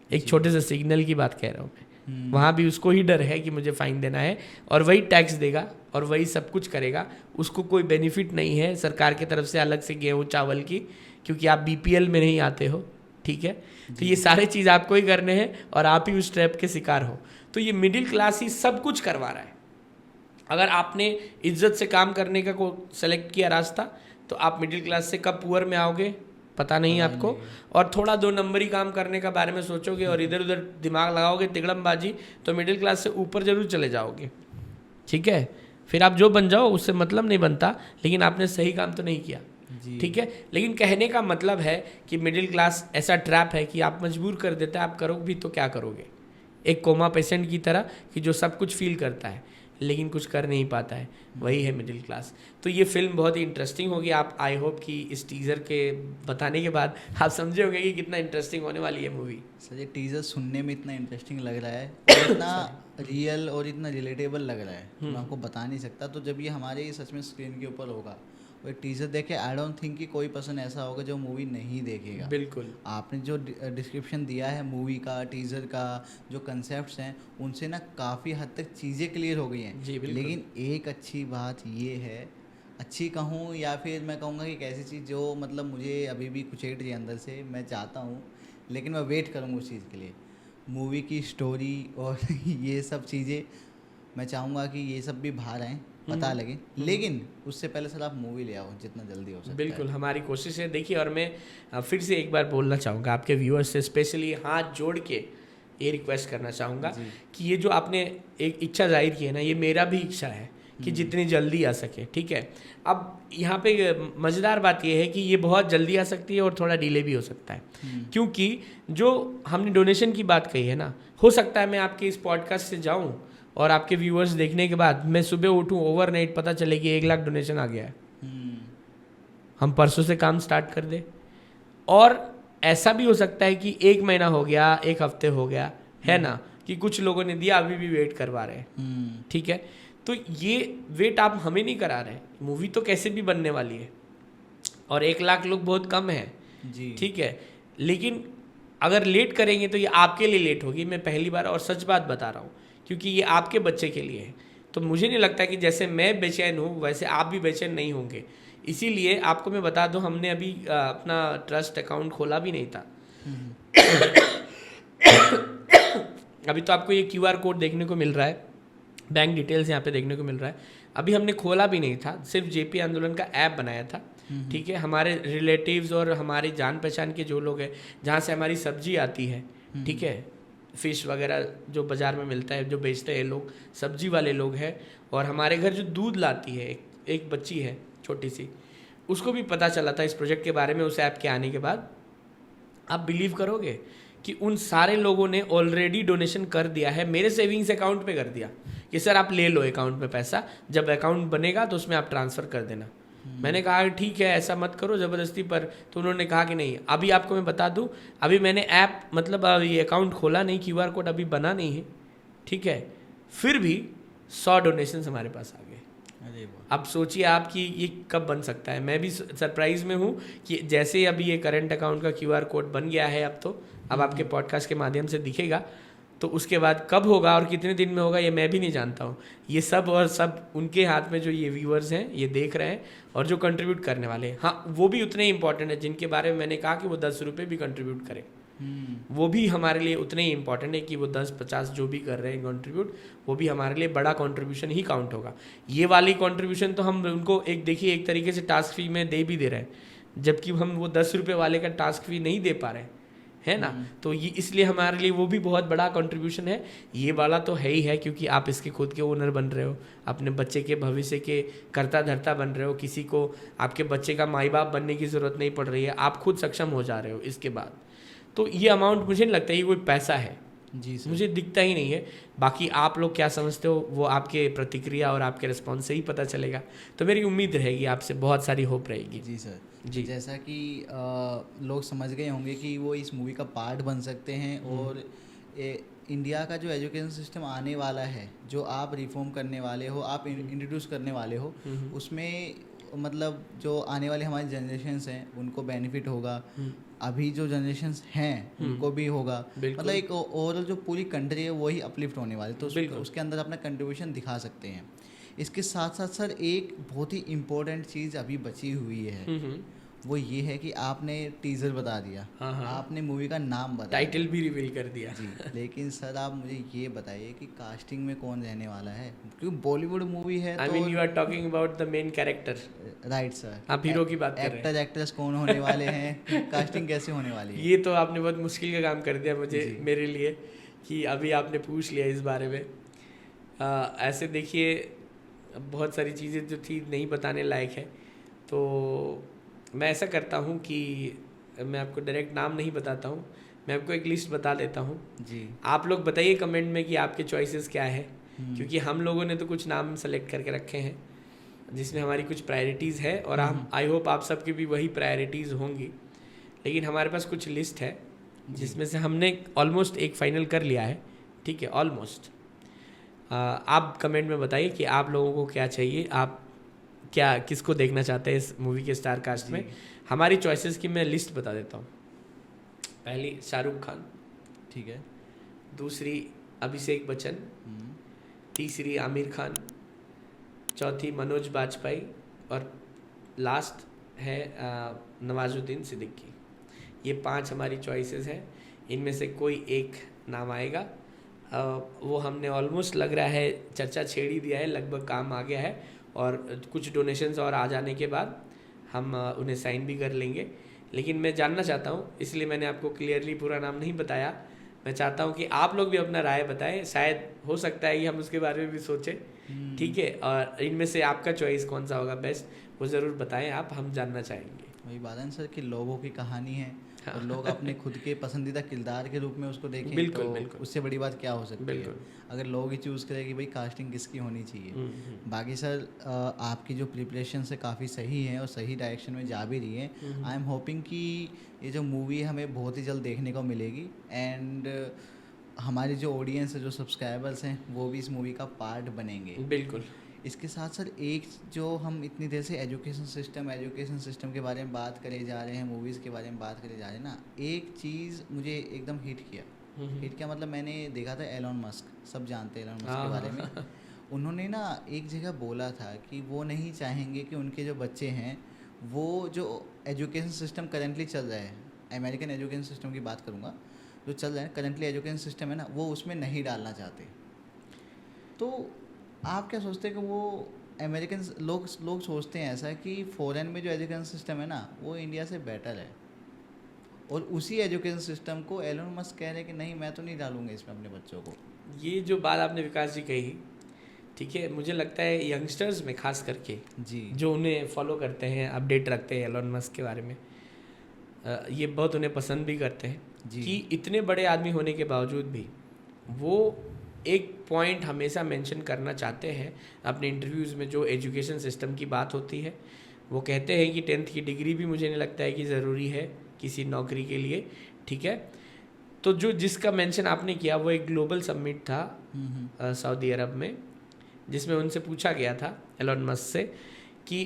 एक छोटे से सिग्नल की बात कह रहा हूँ मैं, वहाँ भी उसको ही डर है कि मुझे फाइन देना है, और वही टैक्स देगा और वही सब कुछ करेगा, उसको कोई बेनिफिट नहीं है सरकार की तरफ से अलग से गेहूँ चावल की, क्योंकि आप बीपीएल में नहीं आते हो, ठीक है। तो ये सारे चीज़ आपको ही करने हैं और आप ही उस ट्रैप के शिकार हो। तो ये मिडिल क्लास ही सब कुछ करवा रहा है, अगर आपने इज्जत से काम करने का को सेलेक्ट किया रास्ता, तो आप मिडिल क्लास से कब पुअर में आओगे पता नहीं आपको। और थोड़ा 2 नंबरी काम करने का बारे में सोचोगे और इधर उधर दिमाग लगाओगे तिगड़मबाजी, तो मिडिल क्लास से ऊपर जरूर चले जाओगे, ठीक है। फिर आप जो बन जाओ उससे मतलब नहीं बनता, लेकिन आपने सही काम तो नहीं किया, ठीक है। लेकिन कहने का मतलब है कि मिडिल क्लास ऐसा ट्रैप है कि आप मजबूर कर देता है, आप करोगे भी तो क्या करोगे, एक कोमा पेशेंट की तरह कि जो सब कुछ फील करता है लेकिन कुछ कर नहीं पाता है, वही है मिडिल क्लास। तो ये फिल्म बहुत ही इंटरेस्टिंग होगी। आप आई होप कि इस टीज़र के बताने के बाद आप समझे होंगे कि कितना इंटरेस्टिंग होने वाली है मूवी। सर ये टीज़र सुनने में इतना इंटरेस्टिंग लग रहा है और इतना रियल और इतना रिलेटेबल लग रहा है, मैं आपको बता नहीं सकता। तो जब ये हमारे सच में स्क्रीन के ऊपर होगा और टीज़र देखे, आई डोंट थिंक कि कोई पर्सन ऐसा होगा जो मूवी नहीं देखेगा। बिल्कुल, आपने जो डिस्क्रिप्शन दिया है मूवी का, टीज़र का, जो कंसेप्ट्स हैं, उनसे ना काफ़ी हद तक चीज़ें क्लियर हो गई हैं। जी बिल्कुल। लेकिन एक अच्छी बात ये है, अच्छी कहूँ या फिर मैं कहूँगा कि एक ऐसी चीज़ जो मतलब मुझे अभी भी कुचेट रही है अंदर से, मैं चाहता हूँ लेकिन मैं वेट करूँगा उस चीज़ के लिए, मूवी की स्टोरी और ये सब चीज़ें मैं चाहूँगा कि ये सब भी बाहर आएँ, पता लगे। लेकिन उससे पहले सर आप मूवी ले आओ जितना जल्दी हो सकता है। बिल्कुल, हमारी कोशिश है। देखिए, और मैं फिर से एक बार बोलना चाहूँगा आपके व्यूअर्स से, स्पेशली हाथ जोड़ के ये रिक्वेस्ट करना चाहूँगा कि ये जो आपने एक इच्छा जाहिर की है ना, ये मेरा भी इच्छा है कि जितनी जल्दी आ सके, ठीक है। अब यहाँ पे मज़ेदार बात ये है कि ये बहुत जल्दी आ सकती है और थोड़ा डिले भी हो सकता है, क्योंकि जो हमने डोनेशन की बात कही है ना, हो सकता है मैं आपके इस पॉडकास्ट से जाऊँ और आपके व्यूअर्स देखने के बाद मैं सुबह उठूँ, ओवरनाइट पता चले कि 1 लाख डोनेशन आ गया है, हम परसों से काम स्टार्ट कर दे। और ऐसा भी हो सकता है कि 1 महीना हो गया, 1 हफ्ते हो गया, है ना, कि कुछ लोगों ने दिया, अभी भी वेट करवा रहे हैं, ठीक है। तो ये वेट आप हमें नहीं करा रहे, मूवी तो कैसे भी बनने वाली है और 1 लाख लोग बहुत कम है जी, ठीक है। लेकिन अगर लेट करेंगे तो ये आपके लिए लेट होगी, मैं पहली बार और सच बात बता रहा हूँ, क्योंकि ये आपके बच्चे के लिए है। तो मुझे नहीं लगता कि जैसे मैं बेचैन हूँ वैसे आप भी बेचैन नहीं होंगे। इसीलिए आपको मैं बता दूँ, हमने अभी अपना ट्रस्ट अकाउंट खोला भी नहीं था। अभी तो आपको ये QR कोड देखने को मिल रहा है, बैंक डिटेल्स यहाँ पे देखने को मिल रहा है। अभी हमने खोला भी नहीं था, सिर्फ JP आंदोलन का ऐप बनाया था, ठीक है। हमारे रिलेटिव्स और हमारे जान पहचान के जो लोग हैं, जहाँ से हमारी सब्जी आती है, ठीक है, फ़िश वगैरह जो बाज़ार में मिलता है, जो बेचते हैं लोग, सब्जी वाले लोग हैं। और हमारे घर जो दूध लाती है एक बच्ची है छोटी सी, उसको भी पता चला था इस प्रोजेक्ट के बारे में उस ऐप के आने के बाद। आप बिलीव करोगे कि उन सारे लोगों ने ऑलरेडी डोनेशन कर दिया है, मेरे सेविंग्स अकाउंट पे कर दिया कि सर आप ले लो अकाउंट में पैसा, जब अकाउंट बनेगा तो उसमें आप ट्रांसफ़र कर देना। मैंने कहा ठीक है, ऐसा मत करो ज़बरदस्ती पर। तो उन्होंने कहा कि नहीं। अभी आपको मैं बता दूं, अभी मैंने ऐप मतलब ये अकाउंट खोला नहीं, QR कोड अभी बना नहीं है, ठीक है, फिर भी 100 डोनेशन हमारे पास आ गए। अब सोचिए आप कि ये कब बन सकता है। मैं भी सरप्राइज में हूँ कि जैसे अभी ये करंट अकाउंट का QR कोड बन गया है, अब आपके पॉडकास्ट के माध्यम से दिखेगा, तो उसके बाद कब होगा और कितने दिन में होगा ये मैं भी नहीं जानता हूँ। ये सब और सब उनके हाथ में, जो ये व्यूअर्स हैं ये देख रहे हैं और जो कंट्रीब्यूट करने वाले हैं। हाँ, वो भी उतने ही इंपॉर्टेंट है, जिनके बारे में मैंने कहा कि वो 10 रुपये भी कंट्रीब्यूट करें, वो भी हमारे लिए उतने ही इंपॉर्टेंट है कि वो 10-50 जो भी कर रहे हैं कंट्रीब्यूट, वो भी हमारे लिए बड़ा कंट्रीब्यूशन ही काउंट होगा। ये वाली कंट्रीब्यूशन तो हम उनको देखिए एक तरीके से टास्क फी में दे भी दे रहे हैं, जबकि हम वो 10 रुपये वाले का टास्क फी नहीं दे पा रहे हैं, है ना। तो ये इसलिए हमारे लिए वो भी बहुत बड़ा कंट्रीब्यूशन है। ये वाला तो है ही है, क्योंकि आप इसके खुद के ओनर बन रहे हो, अपने बच्चे के भविष्य के कर्ता धर्ता बन रहे हो। किसी को आपके बच्चे का माई बाप बनने की ज़रूरत नहीं पड़ रही है, आप खुद सक्षम हो जा रहे हो इसके बाद। तो ये अमाउंट मुझे नहीं लगता ये कोई पैसा है जी सर, मुझे दिखता ही नहीं है। बाकी आप लोग क्या समझते हो वो आपके प्रतिक्रिया और आपके रिस्पॉन्स से ही पता चलेगा। तो मेरी उम्मीद रहेगी आपसे, बहुत सारी होप रहेगी। जी सर जी, जैसा कि लोग समझ गए होंगे कि वो इस मूवी का पार्ट बन सकते हैं। और इंडिया का जो एजुकेशन सिस्टम आने वाला है, जो आप रिफॉर्म करने वाले हो, आप इंट्रोड्यूस करने वाले हो, उसमें मतलब जो आने वाले हमारी जनरेशन्स हैं उनको बेनिफिट होगा, अभी जो जनरेशन्स हैं उनको भी होगा। मतलब एक ओवरऑल जो पूरी कंट्री है वही अपलिफ्ट होने वाली, तो उसके अंदर अपना कंट्रीब्यूशन दिखा सकते हैं। इसके साथ साथ सर एक बहुत ही इम्पोर्टेंट चीज़ अभी बची हुई है, वो ये है कि आपने टीज़र बता दिया, हाँ हाँ, आपने मूवी का नाम बता टाइटल भी रिवील कर दिया। जी, लेकिन सर आप मुझे ये बताइए कि कास्टिंग में कौन रहने वाला है, क्योंकि बॉलीवुड मूवी है आई तो। Mean you are talking about the main character, right sir. आप हीरो की बात कर रहे एक्टर एक्ट्रेस कौन होने वाले हैं, कास्टिंग कैसे होने वाली हैं। है? ये तो आपने बहुत मुश्किल का काम कर दिया मुझे, जी। मेरे लिए, कि अभी आपने पूछ लिया इस बारे में। ऐसे देखिए, बहुत सारी चीज़ें जो थी नहीं बताने लायक है, तो मैं ऐसा करता हूँ कि मैं आपको डायरेक्ट नाम नहीं बताता हूँ, मैं आपको एक लिस्ट बता देता हूँ। जी। आप लोग बताइए कमेंट में कि आपके चॉइसेस क्या है, हम्म। क्योंकि हम लोगों ने तो कुछ नाम सेलेक्ट करके रखे हैं जिसमें हमारी कुछ प्रायोरिटीज़ है, और हम आई होप आप सबकी भी वही प्रायोरिटीज़ होंगी। लेकिन हमारे पास कुछ लिस्ट है जिसमें से हमने ऑलमोस्ट एक फाइनल कर लिया है, ठीक है, ऑलमोस्ट। आप कमेंट में बताइए कि आप लोगों को क्या चाहिए, आप क्या किसको देखना चाहते हैं इस मूवी के स्टार कास्ट में। हमारी चॉइसेस की मैं लिस्ट बता देता हूँ। पहली शाहरुख खान, ठीक है। दूसरी अभिषेक बच्चन, तीसरी आमिर खान, चौथी मनोज बाजपेयी, और लास्ट है नवाजुद्दीन सिद्दीकी। ये 5 हमारी चॉइसेस हैं, इनमें से कोई एक नाम आएगा। वो हमने ऑलमोस्ट लग रहा है चर्चा छेड़ ही दिया है, लगभग काम आ गया है, और कुछ डोनेशंस और आ जाने के बाद हम उन्हें साइन भी कर लेंगे। लेकिन मैं जानना चाहता हूँ, इसलिए मैंने आपको क्लियरली पूरा नाम नहीं बताया। मैं चाहता हूँ कि आप लोग भी अपना राय बताएं, शायद हो सकता है कि हम उसके बारे में भी सोचें, ठीक है। और इनमें से आपका चॉइस कौन सा होगा बेस्ट, वो ज़रूर बताएं आप, हम जानना चाहेंगे। वही बात है ना सर कि लोगों की कहानी है, और लोग अपने खुद के पसंदीदा किरदार के रूप में उसको देखें, बिल्कुल, तो बिल्कुल। उससे बड़ी बात क्या हो सकती है, बिल्कुल। अगर लोग ही चूज़ करें कि भाई कास्टिंग किसकी होनी चाहिए। बाकी सर आपकी जो प्रिपरेशन से काफ़ी सही है और सही डायरेक्शन में जा भी रही है। आई एम होपिंग कि ये जो मूवी हमें बहुत ही जल्द देखने को मिलेगी, एंड हमारी जो ऑडियंस है, जो सब्सक्राइबर्स हैं, वो भी इस मूवी का पार्ट बनेंगे। बिल्कुल। इसके साथ सर एक जो हम इतनी देर से एजुकेशन सिस्टम के बारे में बात करे जा रहे हैं, मूवीज़ के बारे में बात करे जा रहे हैं ना, एक चीज़ मुझे एकदम हिट किया मतलब मैंने देखा था एलोन मस्क, सब जानते हैं एलोन मस्क के बारे में। उन्होंने ना एक जगह बोला था कि वो नहीं चाहेंगे कि उनके जो बच्चे हैं, वो जो एजुकेशन सिस्टम करेंटली चल रहा है, अमेरिकन एजुकेशन सिस्टम की बात करूँगा, जो चल रहा है करेंटली एजुकेशन सिस्टम है ना, वो उसमें नहीं डालना चाहते। तो आप क्या सोचते हैं कि वो अमेरिकन लोग सोचते हैं ऐसा कि फ़ॉरेन में जो एजुकेशन सिस्टम है ना, वो इंडिया से बेटर है, और उसी एजुकेशन सिस्टम को एलोन मस्क कह रहे हैं कि नहीं, मैं तो नहीं डालूंगा इसमें अपने बच्चों को। ये जो बात आपने विकास जी कही, ठीक है, मुझे लगता है यंगस्टर्स में खास करके जी, जो उन्हें फॉलो करते हैं, अपडेट रखते हैं एलोन मस्क के बारे में, ये बहुत उन्हें पसंद भी करते हैं कि इतने बड़े आदमी होने के बावजूद भी वो एक पॉइंट हमेशा मेंशन करना चाहते हैं अपने इंटरव्यूज़ में। जो एजुकेशन सिस्टम की बात होती है, वो कहते हैं कि 10th की डिग्री भी मुझे नहीं लगता है कि ज़रूरी है किसी नौकरी के लिए, ठीक है। तो जो जिसका मेंशन आपने किया, वो एक ग्लोबल समिट था सऊदी अरब में, जिसमें उनसे पूछा गया था एलोन मस्क से कि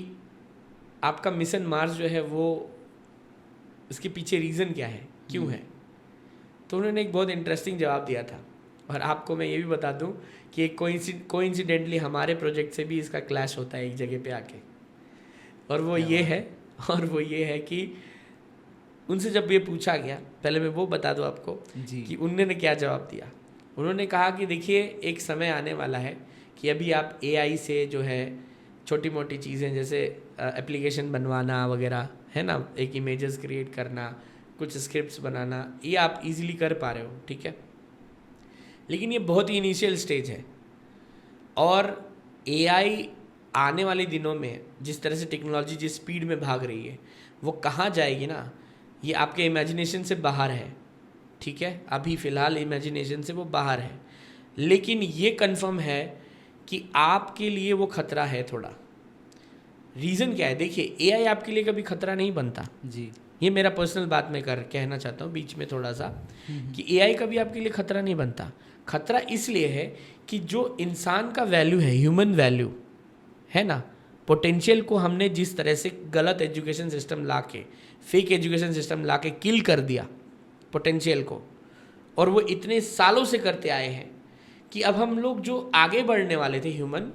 आपका मिशन मार्स जो है वो उसके पीछे रीज़न क्या है, क्यों है। तो उन्होंने एक बहुत इंटरेस्टिंग जवाब दिया था, और आपको मैं ये भी बता दूं कि एक कोइंसिडेंटली हमारे प्रोजेक्ट से भी इसका क्लैश होता है एक जगह पे आके, और वो ये है कि उनसे जब ये पूछा गया, पहले मैं वो बता दूं आपको कि उन्होंने क्या जवाब दिया। उन्होंने कहा कि देखिए, एक समय आने वाला है कि अभी आप AI से जो है छोटी मोटी चीज़ें जैसे एप्लीकेशन बनवाना वगैरह है ना, एक इमेजेस क्रिएट करना, कुछ स्क्रिप्ट्स बनाना, ये आप इजीली कर पा रहे हो, ठीक है। लेकिन ये बहुत ही इनिशियल स्टेज है, और AI आने वाले दिनों में जिस तरह से टेक्नोलॉजी जिस स्पीड में भाग रही है, वो कहाँ जाएगी ना, ये आपके इमेजिनेशन से बाहर है, ठीक है। अभी फ़िलहाल इमेजिनेशन से वो बाहर है, लेकिन ये कंफर्म है कि आपके लिए वो खतरा है थोड़ा। रीज़न क्या है, देखिए, AI आपके लिए कभी खतरा नहीं बनता जी। ये मेरा पर्सनल बात मैं कहना चाहता हूँ बीच में थोड़ा सा, कि AI कभी आपके लिए खतरा नहीं बनता। खतरा इसलिए है कि जो इंसान का वैल्यू है, ह्यूमन वैल्यू है ना, पोटेंशियल को हमने जिस तरह से गलत एजुकेशन सिस्टम ला के, फेक एजुकेशन सिस्टम ला के किल कर दिया पोटेंशियल को, और वो इतने सालों से करते आए हैं कि अब हम लोग जो आगे बढ़ने वाले थे, ह्यूमन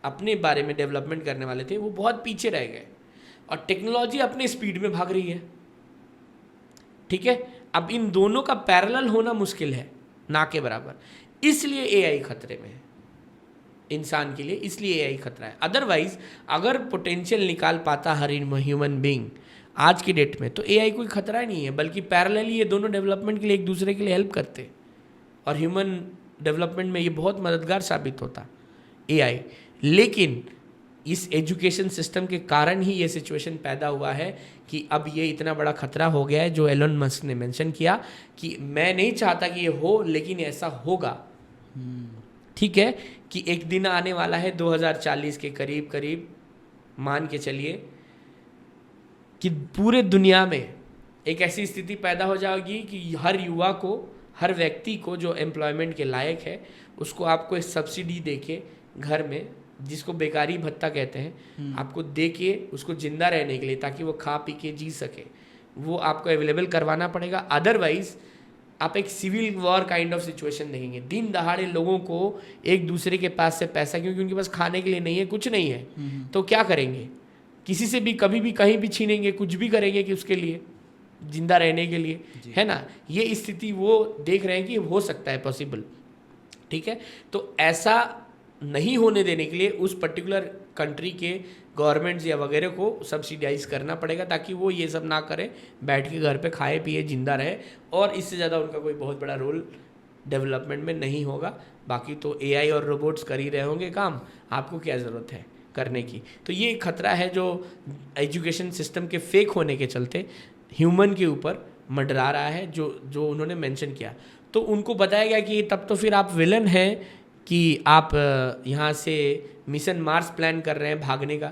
अपने बारे में डेवलपमेंट करने वाले थे, वो बहुत पीछे रह गए। और टेक्नोलॉजी अपने स्पीड में भाग रही है, ठीक है। अब इन दोनों का पैरेलल होना मुश्किल है, ना के बराबर, इसलिए एआई खतरे में है इंसान के लिए, इसलिए एआई खतरा है। अदरवाइज अगर पोटेंशियल निकाल पाता हर ह्यूमन बीइंग आज की डेट में, तो एआई कोई खतरा ही नहीं है, बल्कि पैरेलली ये दोनों डेवलपमेंट के लिए एक दूसरे के लिए हेल्प करते और ह्यूमन डेवलपमेंट में ये बहुत मददगार साबित होता एआई। लेकिन इस एजुकेशन सिस्टम के कारण ही ये सिचुएशन पैदा हुआ है कि अब ये इतना बड़ा खतरा हो गया है, जो एलन मस्क ने मेंशन किया कि मैं नहीं चाहता कि ये हो, लेकिन ऐसा होगा, ठीक है। कि एक दिन आने वाला है 2040 के करीब करीब, मान के चलिए कि पूरे दुनिया में एक ऐसी स्थिति पैदा हो जाएगी कि हर युवा को, हर व्यक्ति को जो एम्प्लॉयमेंट के लायक है, उसको आपको एक सब्सिडी देके घर में, जिसको बेकारी भत्ता कहते हैं, आपको दे के उसको जिंदा रहने के लिए, ताकि वो खा पी के जी सके, वो आपको अवेलेबल करवाना पड़ेगा। अदरवाइज आप एक civil war kind of situation देखेंगे। दिन दहाड़े लोगों को एक दूसरे के पास से पैसा, क्योंकि उनके पास खाने के लिए नहीं है, कुछ नहीं है, तो क्या करेंगे? किसी से भी कभी भी कहीं भी छीनेंगे, कुछ भी करेंगे कि उसके लिए, जिंदा रहने के लिए, है ना। ये स्थिति वो देख रहे हैं कि हो सकता है पॉसिबल, ठीक है। तो ऐसा नहीं होने देने के लिए उस पर्टिकुलर कंट्री के गवर्नमेंट्स या वगैरह को सब्सिडाइज करना पड़ेगा, ताकि वो ये सब ना करें, बैठ के घर पे खाए पिए जिंदा रहे, और इससे ज़्यादा उनका कोई बहुत बड़ा रोल डेवलपमेंट में नहीं होगा। बाकी तो एआई और रोबोट्स कर ही रहे होंगे काम, आपको क्या ज़रूरत है करने की। तो ये एक खतरा है जो एजुकेशन सिस्टम के फेक होने के चलते ह्यूमन के ऊपर मंडरा रहा है, जो उन्होंने मेंशन किया। तो उनको बताया गया कि तब तो फिर आप विलन हैं कि आप यहाँ से मिशन मार्स प्लान कर रहे हैं भागने का,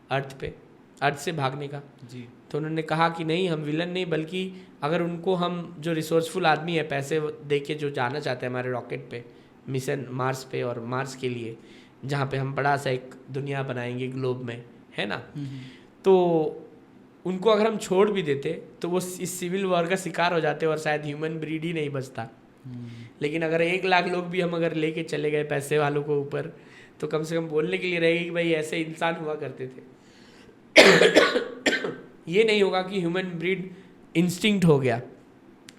अर्थ से भागने का जी। तो उन्होंने कहा कि नहीं, हम विलन नहीं, बल्कि अगर उनको हम जो रिसोर्सफुल आदमी है, पैसे दे के जो जाना चाहते हैं हमारे रॉकेट पे, मिशन मार्स पे और मार्स के लिए, जहाँ पे हम बड़ा सा एक दुनिया बनाएंगे ग्लोब में, है ना, तो उनको अगर हम छोड़ भी देते तो वो इस सिविल वॉर का शिकार हो जाते और शायद ह्यूमन ब्रीड ही नहीं बचता। लेकिन अगर 1 लाख लोग भी हम अगर लेके चले गए पैसे वालों को ऊपर, तो कम से कम बोलने के लिए रहेगी कि भाई ऐसे इंसान हुआ करते थे। ये नहीं होगा कि ह्यूमन ब्रीड इंस्टिंक्ट हो गया,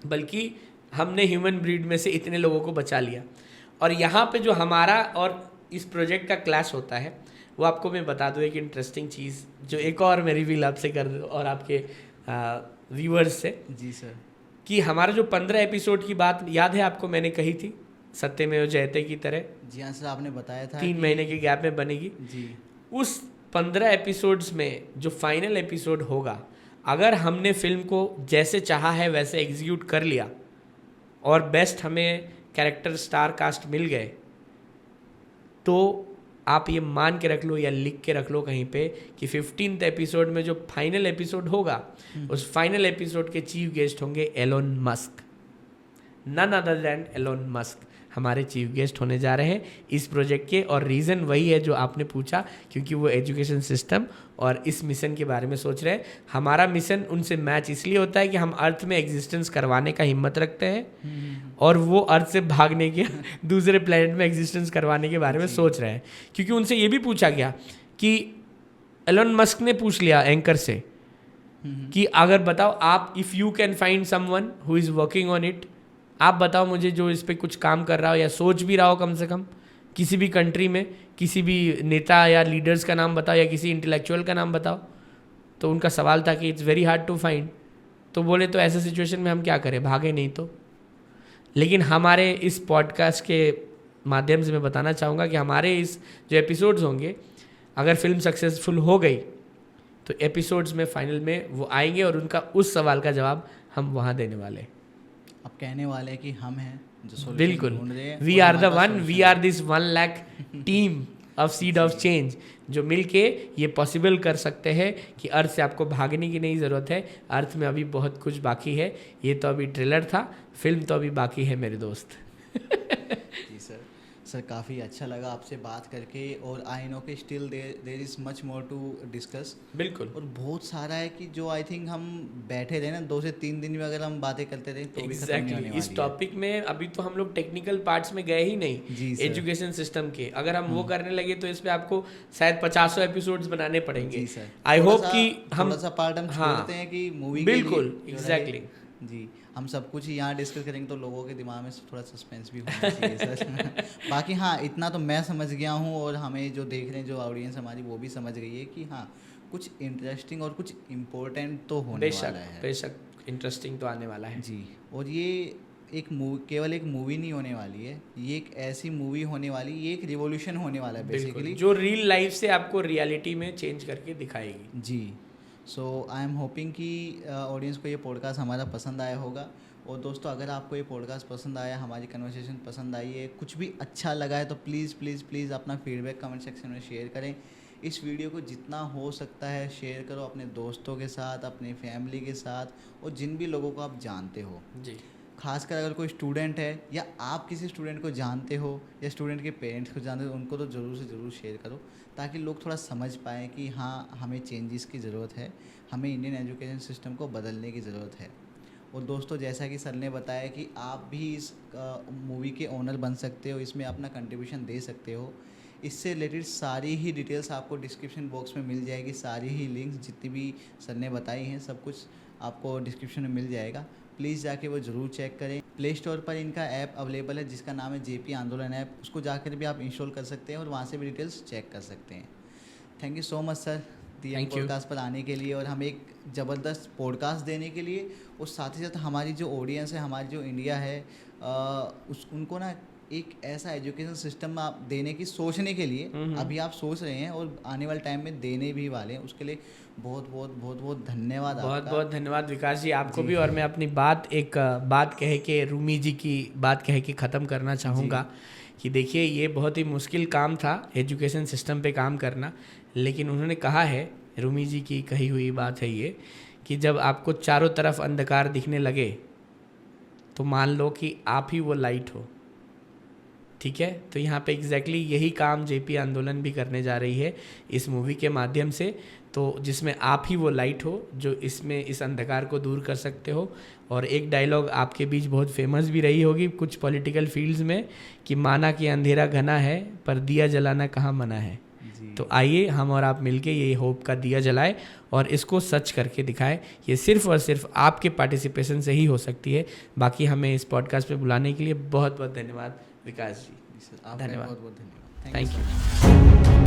बल्कि हमने ह्यूमन ब्रीड में से इतने लोगों को बचा लिया। और यहाँ पे जो हमारा और इस प्रोजेक्ट का क्लैश होता है, वो आपको मैं बता दूँ एक इंटरेस्टिंग चीज़, जो एक और मैं रिवील आपसे कर दूँ और आपके व्यूअर्स से। जी सर। कि हमारा जो 15 एपिसोड की बात याद है आपको, मैंने कही थी सत्यमेव जयते की तरह। जी हाँ सर, आपने बताया था 3 महीने के गैप में बनेगी जी। उस 15 एपिसोड्स में जो फाइनल एपिसोड होगा, अगर हमने फिल्म को जैसे चाहा है वैसे एग्जीक्यूट कर लिया और बेस्ट हमें कैरेक्टर स्टार कास्ट मिल गए, तो आप ये मान के रख लो या लिख के रख लो कहीं पे कि 15th एपिसोड में जो फाइनल एपिसोड होगा, उस फाइनल एपिसोड के चीफ गेस्ट होंगे Elon Musk. None other than Elon Musk हमारे चीफ गेस्ट होने जा रहे हैं इस प्रोजेक्ट के। और रीज़न वही है जो आपने पूछा, क्योंकि वो एजुकेशन सिस्टम और इस मिशन के बारे में सोच रहे हैं। हमारा मिशन उनसे मैच इसलिए होता है कि हम अर्थ में एग्जिस्टेंस करवाने का हिम्मत रखते हैं और वो अर्थ से भागने के दूसरे प्लेनेट में एग्जिस्टेंस करवाने के बारे में सोच रहे हैं। क्योंकि उनसे ये भी पूछा गया कि एलोन मस्क ने पूछ लिया एंकर से कि अगर बताओ आप, if you can find someone who is working on it, आप बताओ मुझे जो इस पे कुछ काम कर रहा हो या सोच भी रहा हो, कम से कम किसी भी कंट्री में किसी भी नेता या लीडर्स का नाम बताओ या किसी इंटेलेक्चुअल का नाम बताओ। तो उनका सवाल था कि it's very hard to find. तो बोले तो ऐसे सिचुएशन में हम क्या करें, भागे नहीं तो। लेकिन हमारे इस पॉडकास्ट के माध्यम से मैं बताना चाहूँगा कि हमारे इस जो एपिसोड्स होंगे, अगर फिल्म सक्सेसफुल हो गई तो एपिसोड्स में फाइनल में वो आएंगे और उनका उस सवाल का जवाब हम वहाँ देने वाले हैं। अब कहने वाले हैं कि हम हैं जो बिल्कुल, we are the one, we are this 1 lakh team of seed of change, जो मिलके ये पॉसिबल कर सकते हैं कि अर्थ से आपको भागने की नहीं ज़रूरत है। अर्थ में अभी बहुत कुछ बाकी है। ये तो अभी ट्रेलर था, फिल्म तो अभी बाकी है मेरे दोस्त। जी सर। सर काफ़ी अच्छा लगा आपसे बात करके और आई नो कि still there is much more to discuss. बिल्कुल और बहुत सारा है कि जो आई थिंक हम बैठे रहे ना 2 से 3 दिन में अगर हम बातें करते रहे तो भी खत्म नहीं होने एग्जैक्टली इस वाली टॉपिक में अभी तो हम लोग टेक्निकल पार्ट्स में गए ही नहीं जी सर। एजुकेशन सिस्टम के। अगर हम वो करने लगे तो इस पे आपको शायद 50 एपिसोड्स बनाने पड़ेंगे। जी सर। आई थोड़ा होप सा- कि हम थोड़ा सा पार्ट हम हाँ, छोड़ते हैं कि मूवी बिल्कुल, के लिए exactly। जी हम सब कुछ ही यहाँ डिस्कस करेंगे तो लोगों के दिमाग में थोड़ा सस्पेंस भी होना चाहिए सर। बाकी हाँ इतना तो मैं समझ गया हूँ और हमें जो देख रहे हैं जो ऑडियंस हमारी वो भी समझ गई है कि हाँ कुछ इंटरेस्टिंग और कुछ इम्पोर्टेंट तो होने वाला है। बेशक इंटरेस्टिंग तो आने वाला है जी। और ये एक मूवी केवल एक मूवी नहीं होने वाली है, ये एक ऐसी मूवी होने वाली, ये एक रिवॉल्यूशन होने वाला है बेसिकली, जो रियल लाइफ से आपको रियलिटी में चेंज करके दिखाएगी। जी। सो आई एम होपिंग कि ऑडियंस को ये पॉडकास्ट हमारा पसंद आया होगा। और दोस्तों अगर आपको ये पॉडकास्ट पसंद आया, हमारी कन्वर्सेशन पसंद आई है, कुछ भी अच्छा लगा है तो प्लीज़ प्लीज़ प्लीज़ अपना फीडबैक कमेंट सेक्शन में शेयर करें। इस वीडियो को जितना हो सकता है शेयर करो अपने दोस्तों के साथ, अपने फैमिली के साथ और जिन भी लोगों को आप जानते हो जी। खासकर अगर कोई स्टूडेंट है या आप किसी स्टूडेंट को जानते हो या स्टूडेंट के पेरेंट्स को जानते हो उनको तो ज़रूर से ज़रूर शेयर करो ताकि लोग थोड़ा समझ पाएँ कि हाँ हमें चेंजेस की ज़रूरत है, हमें इंडियन एजुकेशन सिस्टम को बदलने की ज़रूरत है। और दोस्तों जैसा कि सर ने बताया कि आप भी इस मूवी के ओनर बन सकते हो, इसमें अपना कंट्रीब्यूशन दे सकते हो। इससे रिलेटेड सारी ही डिटेल्स आपको डिस्क्रिप्शन बॉक्स में मिल जाएगी, सारी ही लिंक्स जितनी भी सर ने बताई हैं सब कुछ आपको डिस्क्रिप्शन में मिल जाएगा। प्लीज़ जाके वो ज़रूर चेक करें। प्ले स्टोर पर इनका ऐप अवेलेबल है जिसका नाम है जेपी आंदोलन ऐप, उसको जाकर भी आप इंस्टॉल कर सकते हैं और वहाँ से भी डिटेल्स चेक कर सकते हैं। Thank you so much sir the podcast पर आने के लिए और हमें एक ज़बरदस्त पॉडकास्ट देने के लिए और साथ ही साथ हमारी जो ऑडियंस है, हमारी जो इंडिया है उनको ना एक ऐसा एजुकेशन सिस्टम आप देने की सोचने के लिए अभी आप सोच रहे हैं और आने वाले टाइम में देने भी वाले हैं, उसके लिए बहुत बहुत बहुत बहुत धन्यवाद। बहुत बहुत धन्यवाद विकास जी आपको भी। और मैं अपनी बात कह के रूमी जी की बात कह के ख़त्म करना चाहूँगा कि देखिए ये बहुत ही मुश्किल काम था एजुकेशन सिस्टम पे काम करना, लेकिन उन्होंने कहा है, रूमी जी की कही हुई बात है ये कि जब आपको चारों तरफ अंधकार दिखने लगे तो मान लो कि आप ही वो लाइट हो। ठीक है, तो यहाँ पे एग्जैक्टली यही काम जेपी आंदोलन भी करने जा रही है इस मूवी के माध्यम से, तो जिसमें आप ही वो लाइट हो जो इसमें इस अंधकार को दूर कर सकते हो। और एक डायलॉग आपके बीच बहुत फेमस भी रही होगी कुछ पॉलिटिकल फील्ड्स में कि माना कि अंधेरा घना है पर दिया जलाना कहाँ मना है। तो आइए हम और आप मिलके ये होप का दिया जलाए और इसको सच करके दिखाएं। ये सिर्फ और सिर्फ आपके पार्टिसिपेशन से ही हो सकती है। बाकी हमें इस पॉडकास्ट पे बुलाने के लिए बहुत बहुत धन्यवाद विकास जी। धन्यवाद, बहुत बहुत धन्यवाद, थैंक यू।